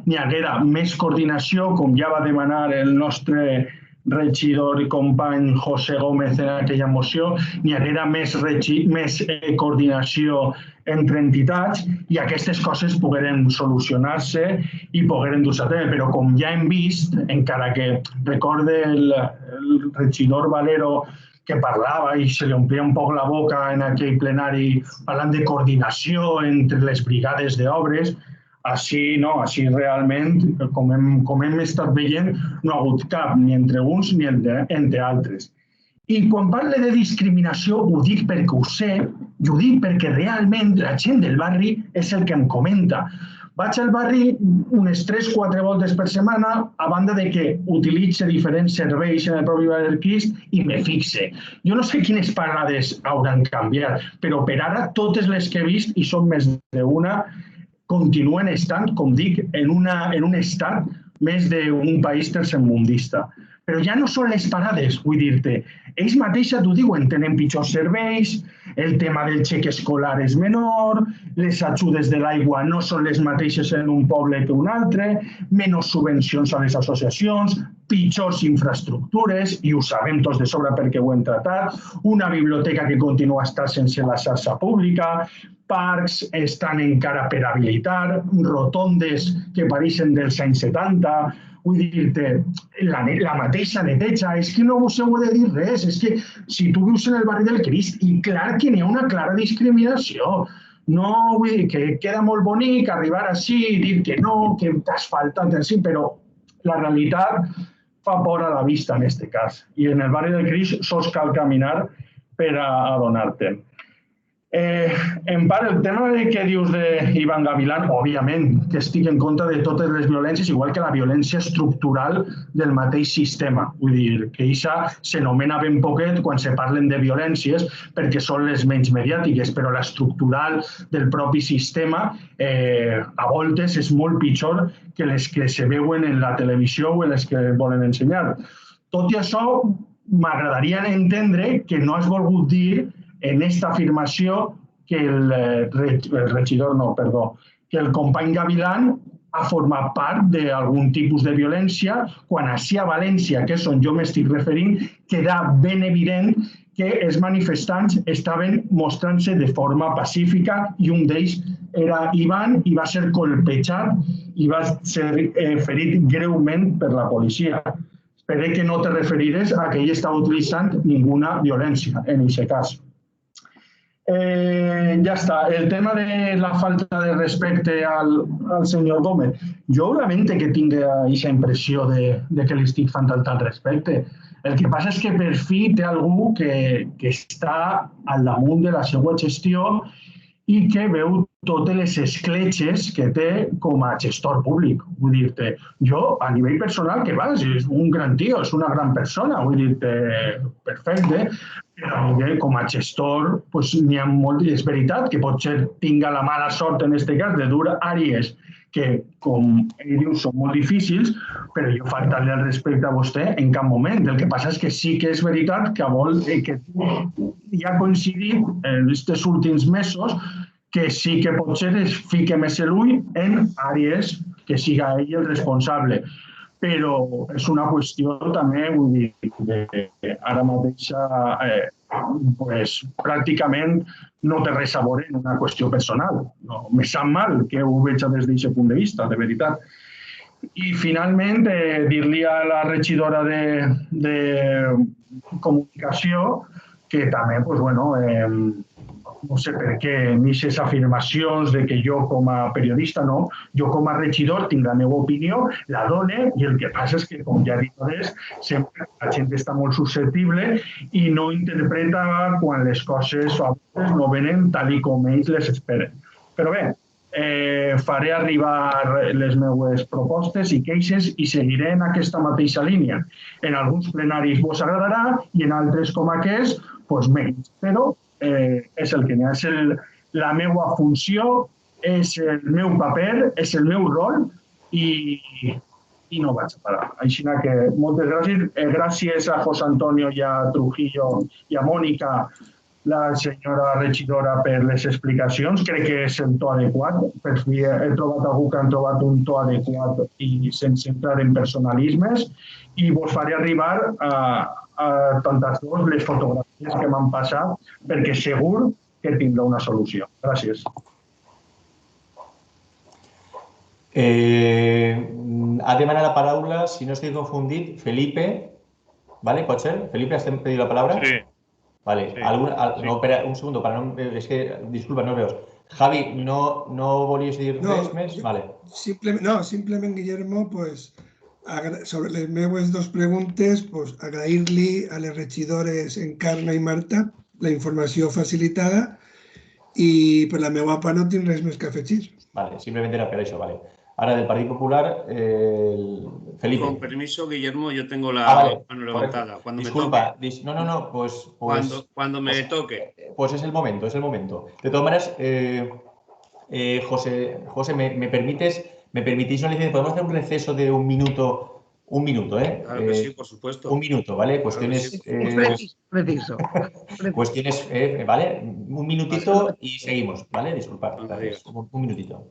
n'hi haguera més coordinació, com ja va demanar el nostre regidor i company José Gómez en aquella moció, n'hi haguera més coordinació entre entitats i aquestes coses pogueren solucionar-se i pogueren dur-se a terme. Però com ja hem vist, encara que recorde el regidor Valero que parlava i se li omplia un poc la boca en aquell plenari parlant de coordinació entre les brigades d'obres, així realment, com hem estat veient, no ha hagut cap, ni entre uns ni entre altres. I quan parle de discriminació ho dic perquè ho sé i ho dic perquè realment la gent del barri és el que em comenta. Vaig al barri unes 3-4 voltes per setmana, a banda de que utilitze diferents serveis en el propi barri del Crist i me fixe. Jo no sé quines parades hauran canviat, però per ara totes les que he vist, i són més d'una, continuen estant, com dic, en un estat més d'un país tercermundista. Però ja no són les parades, vull dir-te. Ells mateixos t'ho diuen, tenen pitjors serveis, el tema del xec escolar és menor, les ajudes de l'aigua no són les mateixes en un poble que un altre, menys subvencions a les associacions, pitjors infraestructures, i ho sabem tots de sobre perquè ho hem tratat, una biblioteca que continua estant sense la xarxa pública, parcs estan encara per habilitar, rotondes que pareixen dels anys 70, vull dir-te, la mateixa neteja, és que no vos heu de dir res, és que si tu vius en el barri del Crist, i clar que n'hi ha una clara discriminació, no vull dir que queda molt bonic arribar així i dir que no, que t'has faltat, sí, però la realitat fa por a la vista en aquest cas. I en el barri del Crist sols cal caminar per a adonar-te'n. En part, el tema que dius d'Ivan Gavilán, òbviament que estic en contra de totes les violències, igual que la violència estructural del mateix sistema. Vull dir, que això s'anomena ben poquet quan se parlen de violències perquè són les menys mediàtiques, però l'estructural del propi sistema a voltes és molt pitjor que les que se veuen en la televisió o en les que volen ensenyar. Tot i això, m'agradaria entendre que no has volgut dir en aquesta afirmació que que el company Gavilán ha format part d'algun tipus de violència, quan així a València, que és on jo m'estic referint, queda ben evident que els manifestants estaven mostrant-se de forma pacífica i un d'ells era Ivan i va ser colpejat i va ser ferit greument per la policia. Espero que no te referires a que ell estava utilitzant ninguna violència en aquest cas. Ja està. El tema de la falta de respecte al senyor Gómez. Jo lamento que tingui aquesta impressió de que li estic fent tal respecte. El que passa és que per fi té algú que està al damunt de la seva gestió i que veu totes les escletxes que té com a gestor públic. Vull dir-te, jo a nivell personal, que és un gran tio, és una gran persona, vull dir-te, perfecte, però com a gestor n'hi ha molt, és veritat que potser tinga la mala sort en aquest cas de dur àrees que, com ell diu, són molt difícils, però jo faltar-li el respecte a vostè en cap moment. El que passa és que sí que és veritat que hi ha coincidit en aquests últims mesos que sí que potser es fica més l'ull en àrees que siga ell el responsable. Però és una qüestió també, vull dir, que ara mateix pràcticament no té res a veure en una qüestió personal. Me sap mal que ho veig des d'aquest punt de vista, de veritat. I finalment, dir-li a la regidora de comunicació que també, no sé per què, en aquestes afirmacions de que jo com a periodista no, jo com a regidor tinc la meva opinió, la dono, i el que passa és que, com ja he dit, sempre la gent està molt susceptible i no interpreta quan les coses no venen tal com ells les esperen. Però bé, faré arribar les meves propostes i queixes i seguiré en aquesta mateixa línia. En alguns plenaris vos agradarà i en altres com aquest, menys. Però és el que n'hi ha. És la meva funció, és el meu paper, és el meu rol i no vaig a parar. Així que moltes gràcies. Gràcies a José Antonio i a Trujillo i a Mònica, la senyora regidora, per les explicacions. Crec que és el to adequat. Per fi he trobat algú que han trobat un to adequat i sense entrar en personalismes. I vos faré arribar a tantes dues les fotografies que m'han passat perquè segur que tindrà una solució. Gràcies. Ha demanat la paraula, si no estic confundit, Felipe. ¿Vale? ¿Pot ser? Felipe, ¿has pedido la palabra? Sí. Vale. Sí. No, espera, un segundo, es que, disculpa, no veus. Javi, no volies dir res més? Vale. Simplement, Guillermo, sobre les meves dues preguntes, agrair-li a les regidores Encarna i Marta la informació facilitada i per la meva part no tinc res més que afegir. Vale, simplement era per això, vale. Ahora del Partido Popular, Felipe. Con permiso, Guillermo, yo tengo la mano levantada. Cuando Disculpa, me toque. No, pues... Cuando me toque. Pues es el momento, es el momento. De todas maneras, José, ¿me permitís una licencia? ¿Podemos hacer un receso de un minuto? Un minuto, ¿eh? Claro que sí, por supuesto. Un minuto, ¿vale? Cuestiones... Preciso. Cuestiones, ¿vale? Un minutito y seguimos, ¿vale? Disculpad. Un minutito.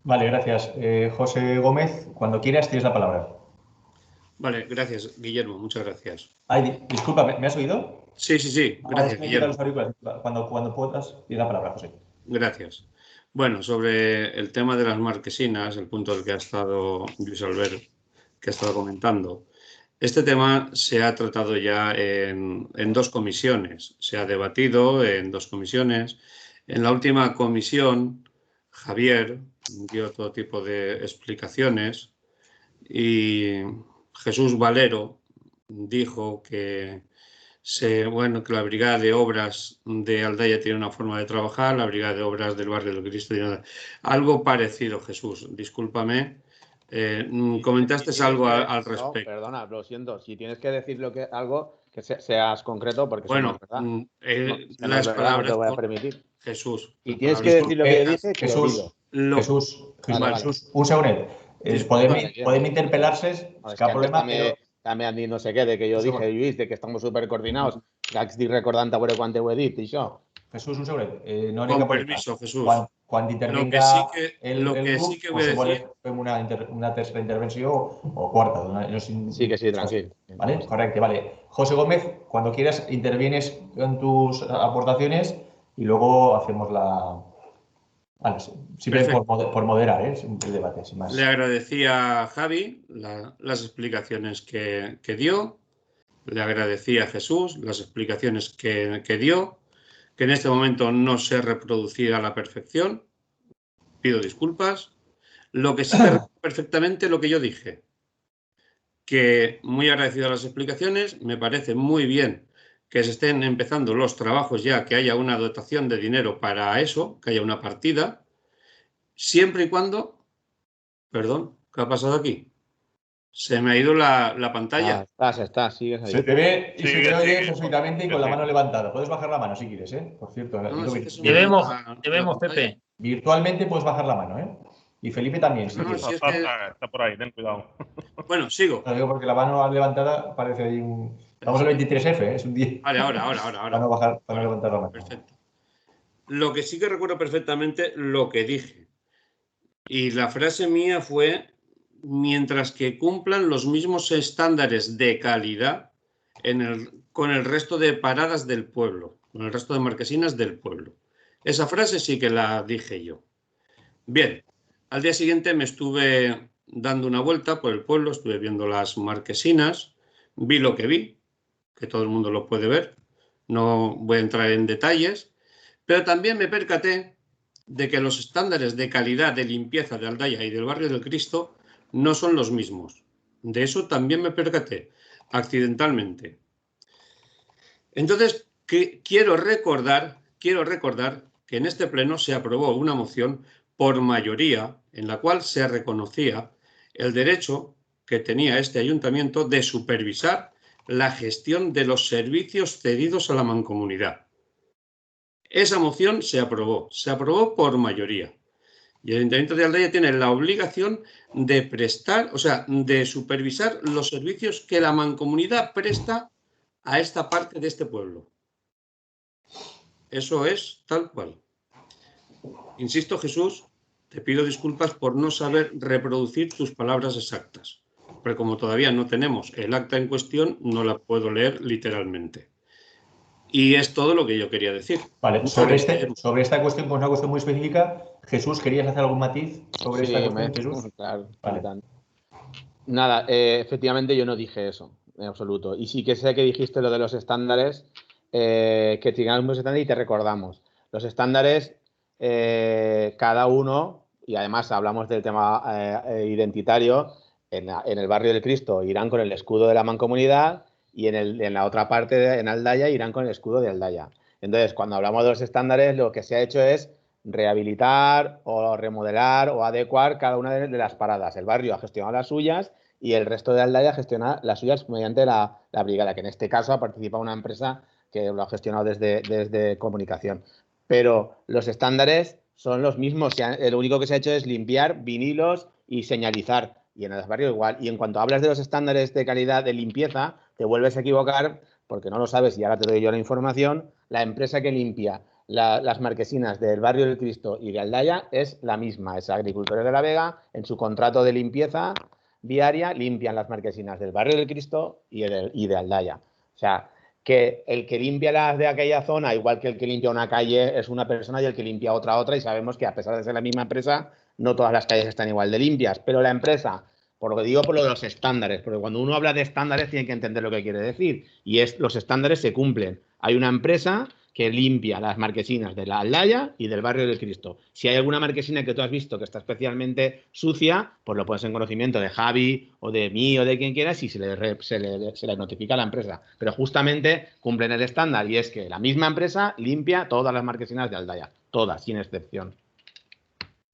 Vale, gracias. José Gómez, cuando quieras tienes la palabra. Vale, gracias, Guillermo, muchas gracias. Ay, disculpa, ¿me has oído? Sí, sí, sí, gracias, Guillermo. Cuando puedas, tienes la palabra, José. Gracias. Bueno, sobre el tema de las marquesinas, el punto del que ha estado Luis Albert, que ha estado comentando, este tema se ha tratado ya en 2 comisiones, se ha debatido en 2 comisiones. En la última comisión, Javier dio todo tipo de explicaciones y Jesús Valero dijo que que la Brigada de Obras de Aldaya tiene una forma de trabajar, la Brigada de Obras del Barrio del Cristo tiene algo parecido, Jesús. Discúlpame. Comentaste algo al respecto. No, perdona, lo siento. Si tienes que decir algo, que seas concreto, porque eso no es verdad. Las palabras no te voy a permitir. Jesús. Y tienes que decir lo que yo dije, que Jesús, vale. un segundo. Podem interpelar-se, cap problema, però... També han dit no sé què, de que jo dije, Lluís, de que estamos supercoordinados, que estic recordant a veure quan ho he dit, i això. Jesús, un segon. No Con permiso, Jesús. Quan intervenga el grup, o si vols fem una tercera intervenció o quarta. Sí, que sí, tranquil. ¿Vale? Correcto, vale. José Gómez, cuando quieras intervienes con tus aportaciones y luego hacemos la... Vale, siempre por moderar el debate, sin más. Le agradecía a Javi las explicaciones que dio, le agradecía a Jesús las explicaciones que dio, que en este momento no se reproducía a la perfección, pido disculpas. Lo que sí que recuerdo perfectamente lo que yo dije, que muy agradecido a las explicaciones, me parece muy bien que se estén empezando los trabajos ya, que haya una dotación de dinero para eso, que haya una partida, siempre y cuando... Perdón, ¿qué ha pasado aquí? Se me ha ido la pantalla. Sigues ahí. Se te ve y se te oye perfectamente y con la mano levantada. Puedes bajar la mano si quieres, Por cierto. Debemos, Pepe. Virtualmente puedes bajar la mano, Y Felipe también, si quieres. Está por ahí, ten cuidado. Bueno, sigo. Lo digo porque la mano levantada parece ahí un... Estamos en el 23F, es un día. Vale, ahora. Para no levantar la mano. Perfecto. Lo que sí que recuerdo perfectamente lo que dije. Y la frase mía fue, mientras que cumplan los mismos estándares de calidad con el resto de paradas del pueblo, con el resto de marquesinas del pueblo. Esa frase sí que la dije yo. Bien, al día siguiente me estuve dando una vuelta por el pueblo, estuve viendo las marquesinas, vi lo que vi, que todo el mundo lo puede ver, no voy a entrar en detalles, pero también me percaté de que los estándares de calidad de limpieza de Aldaya y del Barrio del Cristo no son los mismos. De eso también me percaté, accidentalmente. Entonces, quiero recordar que en este pleno se aprobó una moción por mayoría en la cual se reconocía el derecho que tenía este ayuntamiento de supervisar la gestión de los servicios cedidos a la mancomunidad. Esa moción se aprobó por mayoría. Y el Ayuntamiento de Aldaya tiene la obligación de prestar, o sea, de supervisar los servicios que la mancomunidad presta a esta parte de este pueblo. Eso es tal cual. Insisto, Jesús, te pido disculpas por no saber reproducir tus palabras exactas, pero como todavía no tenemos el acta en cuestión, no la puedo leer literalmente. Y es todo lo que yo quería decir. Vale, sobre esta cuestión, con una cuestión muy específica, Jesús, ¿querías hacer algún matiz sobre esta cuestión, Jesús? Claro, vale. Nada, efectivamente yo no dije eso, en absoluto. Y sí que sé que dijiste lo de los estándares, que teníamos los estándares y te recordamos. Los estándares, cada uno, y además hablamos del tema identitario, en el Barrio del Cristo irán con el escudo de la mancomunidad, y en la otra parte, en Aldaya, irán con el escudo de Aldaya. Entonces, cuando hablamos de los estándares, lo que se ha hecho es rehabilitar o remodelar o adecuar cada una de las paradas. El barrio ha gestionado las suyas y el resto de Aldaya gestiona las suyas mediante la brigada, que en este caso ha participado una empresa que lo ha gestionado desde comunicación. Pero los estándares son los mismos. Lo único que se ha hecho es limpiar vinilos y señalizar. Y en el barrio igual. Y en cuanto hablas de los estándares de calidad de limpieza, te vuelves a equivocar porque no lo sabes y ahora te doy yo la información. La empresa que limpia las marquesinas del Barrio del Cristo y de Aldaya es la misma. Es Agricultores de la Vega, en su contrato de limpieza diaria, limpian las marquesinas del Barrio del Cristo y de Aldaya. O sea, que el que limpia las de aquella zona, igual que el que limpia una calle, es una persona, y el que limpia otra, y sabemos que a pesar de ser la misma empresa, no todas las calles están igual de limpias, pero la empresa, por lo que digo, por lo de los estándares, porque cuando uno habla de estándares tiene que entender lo que quiere decir, y los estándares se cumplen. Hay una empresa que limpia las marquesinas de la Aldaya y del Barrio del Cristo. Si hay alguna marquesina que tú has visto que está especialmente sucia, pues lo pones en conocimiento de Javi o de mí o de quien quieras y se le notifica a la empresa. Pero justamente cumplen el estándar, y es que la misma empresa limpia todas las marquesinas de Aldaya, todas, sin excepción.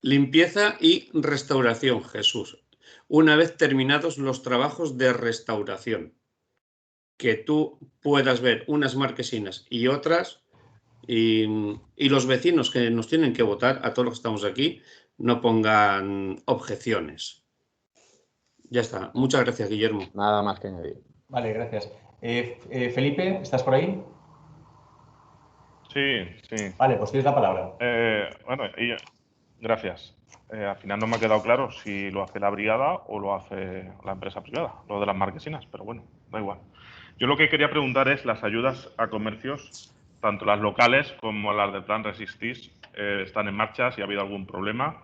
Limpieza y restauración, Jesús. Una vez terminados los trabajos de restauración, que tú puedas ver unas marquesinas y otras, y los vecinos que nos tienen que votar, a todos los que estamos aquí, no pongan objeciones. Ya está. Muchas gracias, Guillermo. Nada más que añadir. Vale, gracias. Felipe, ¿estás por ahí? Sí, sí. Vale, pues tienes la palabra. Bueno, gracias. Al final no me ha quedado claro si lo hace la brigada o lo hace la empresa privada, lo de las marquesinas, pero bueno, da igual. Yo lo que quería preguntar es las ayudas a comercios, tanto las locales como las del Plan Resistis, están en marcha, si ha habido algún problema.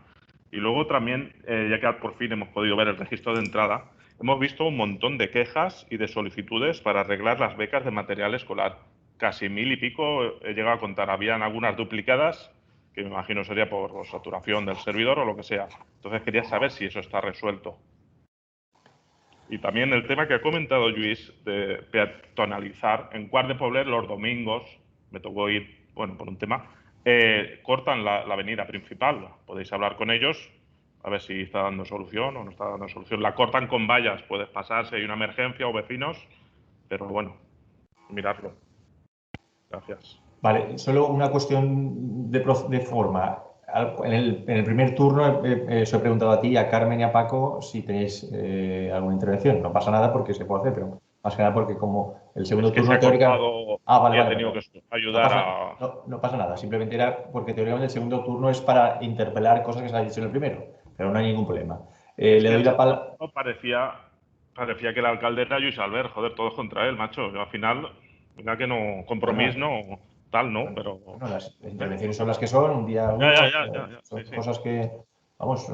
Y luego también, ya que por fin hemos podido ver el registro de entrada, hemos visto un montón de quejas y de solicitudes para arreglar las becas de material escolar. Casi 1000 y pico he llegado a contar. Habían algunas duplicadas, que me imagino sería por saturación del servidor o lo que sea. Entonces quería saber si eso está resuelto. Y también el tema que ha comentado Lluís de peatonalizar. En Quart de Poblet los domingos, me tocó ir, bueno, por un tema, cortan la avenida principal. Podéis hablar con ellos, a ver si está dando solución o no está dando solución. La cortan con vallas, puedes pasar si hay una emergencia o vecinos, pero bueno, miradlo. Gracias. Vale, solo una cuestión de forma. En el primer turno os he preguntado a ti, a Carmen y a Paco si tenéis alguna intervención. No pasa nada porque se puede hacer, pero más que nada porque como el segundo turno teóricamente... Vale, he tenido que ayudar no pasa nada, simplemente era porque teóricamente el segundo turno es para interpelar cosas que se han dicho en el primero, pero no hay ningún problema. Le doy la palabra... Parecía que el alcalde era Lluís Albert, joder, todos contra él, macho. Yo, al final, mira que no, compromiso no... Tal, ¿no? Pero... Bueno, las intervenciones son las que son, un día... son cosas que... Vamos,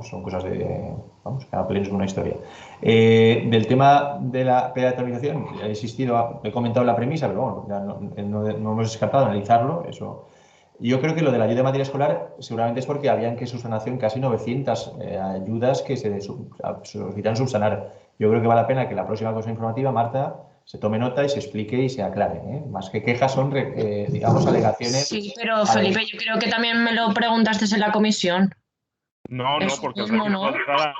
son cosas de... Vamos, cada pleno es una historia. Del tema de la peatonalización, he insistido, he comentado la premisa, pero bueno, ya no hemos descartado analizarlo, eso... Yo creo que lo de la ayuda de material escolar seguramente es porque habían que subsanación casi 900 ayudas que se solicitan subsanar. Yo creo que vale la pena que la próxima cosa informativa, Marta, se tome nota y se explique y se aclare. Más que quejas son, digamos, alegaciones. Sí, pero Felipe, yo creo que también me lo preguntaste en la comisión. No, porque el registro de entrada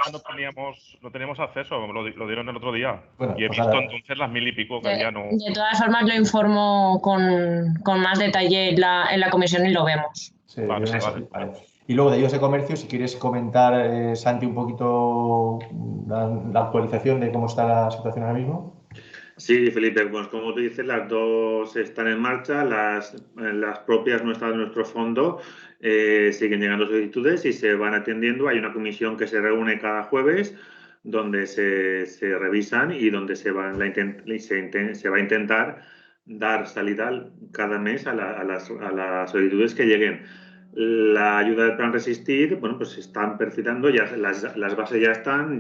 no teníamos acceso, lo dieron el otro día. Bueno, y he visto entonces las 1000 y pico que había. No... De todas formas, lo informo con más detalle en la comisión y lo vemos. Sí, vale. Y luego de ayudas de comercio, si quieres comentar, Santi, un poquito la actualización de cómo está la situación ahora mismo. Sí, Felipe, pues como tú dices, las dos están en marcha, las propias no están en nuestro fondo, siguen llegando solicitudes y se van atendiendo. Hay una comisión que se reúne cada jueves donde se revisan y donde se va a intentar dar salida cada mes a las solicitudes que lleguen. La ayuda del Plan Resistir, bueno, pues se están perfilando, ya las bases ya están,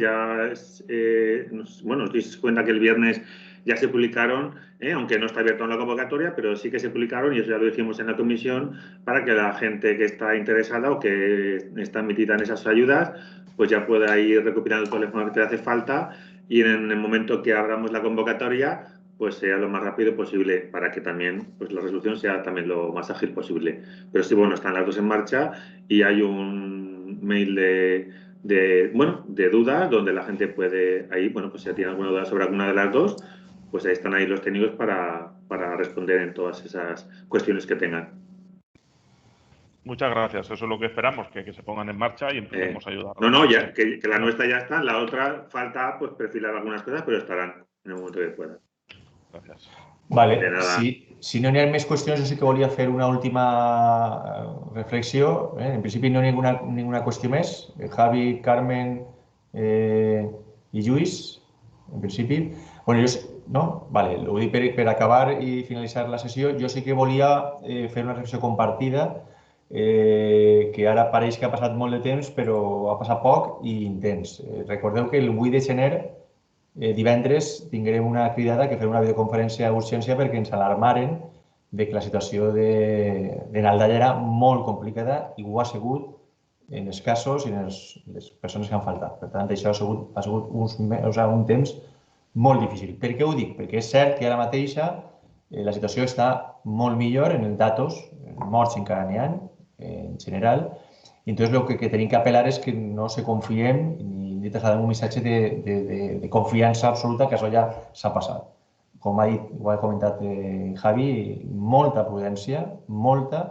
bueno, os dais cuenta que el viernes ya se publicaron, aunque no está abierto en la convocatoria, pero sí que se publicaron y eso ya lo dijimos en la comisión para que la gente que está interesada o que está admitida en esas ayudas, pues ya pueda ir recopilando todo el teléfono que te hace falta y en el momento que abramos la convocatoria, pues sea lo más rápido posible para que también pues la resolución sea también lo más ágil posible. Pero sí, bueno, están las dos en marcha y hay un mail de dudas donde la gente puede, ahí, bueno, pues si tiene alguna duda sobre alguna de las dos, pues ahí están ahí los técnicos para responder en todas esas cuestiones que tengan. Muchas gracias, eso es lo que esperamos, que se pongan en marcha y empecemos a ayudar. No, ya, que la nuestra ya está, la otra falta pues perfilar algunas cosas, pero estarán en el momento que puedan. Gracias. Vale, si no hi ha més qüestions, jo sí que volia fer una última reflexió. En principi no hi ha ninguna qüestió més. Javi, Carmen i Lluís, en principi. Bueno, no? Vale, ho dic per acabar i finalitzar la sessió. Jo sí que volia fer una reflexió compartida, que ara pareix que ha passat molt de temps, però ha passat poc i intens. Recordeu que el 8 de gener, divendres, tindrem una cridada que farem una videoconferència d'urgència perquè ens alarmaren de que la situació de Naldalla era molt complicada i ho ha sigut en els casos i en les persones que han faltat. Per tant, això ha sigut un temps molt difícil. Per què ho dic? Perquè és cert que ara mateixa la situació està molt millor en els datos, morts encara n'hi ha, en general, i entonces el que tenim que apel·lar és que no se confiem ni traslladem un missatge de confiança absoluta que això ja s'ha passat. Com ha dit, ho ha comentat Javi, molta prudència, molta.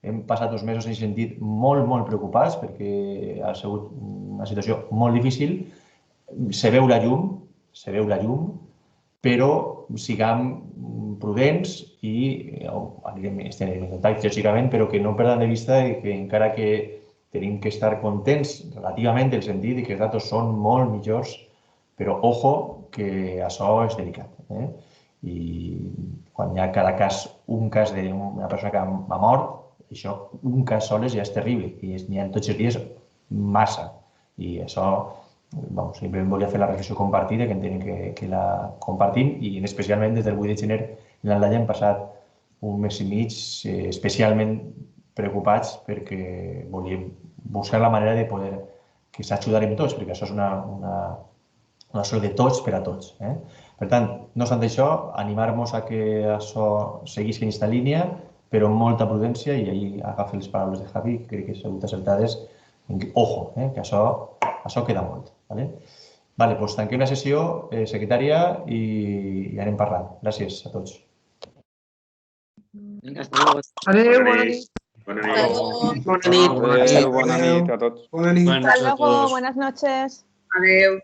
Hem passat 2 mesos en aquest sentit molt preocupats perquè ha sigut una situació molt difícil. Se veu la llum, però siguem prudents i estem en contacte, lògicament, però que no perdem de vista que encara que tenim que estar contents relativament en el sentit que els datos són molt millors, però ojo que això és delicat. I quan hi ha cada cas, un cas d'una persona que ha mort, això, un cas soles ja és terrible i n'hi ha tots els dies massa. I això, simplement volia fer la reflexió compartida, que entenem que la compartim, i especialment des del 8 de gener en l'Aldalla hem passat un mes i mig especialment preocupats perquè volíem buscar la manera de poder que s'ajudarem tots, perquè això és una solució de tots per a tots. Per tant, no obstant això, animar-nos a que això seguís en aquesta línia, però amb molta prudència, i ahir agafo les paraules de Javi, que crec que són acertades, ojo, que això queda molt. Doncs tanquem la sessió, secretària, i anem parlant. Gràcies a tots. Adéu, bona nit. Bona nit a tots. Bona nit. Hasta luego, buenas noches. Adeu.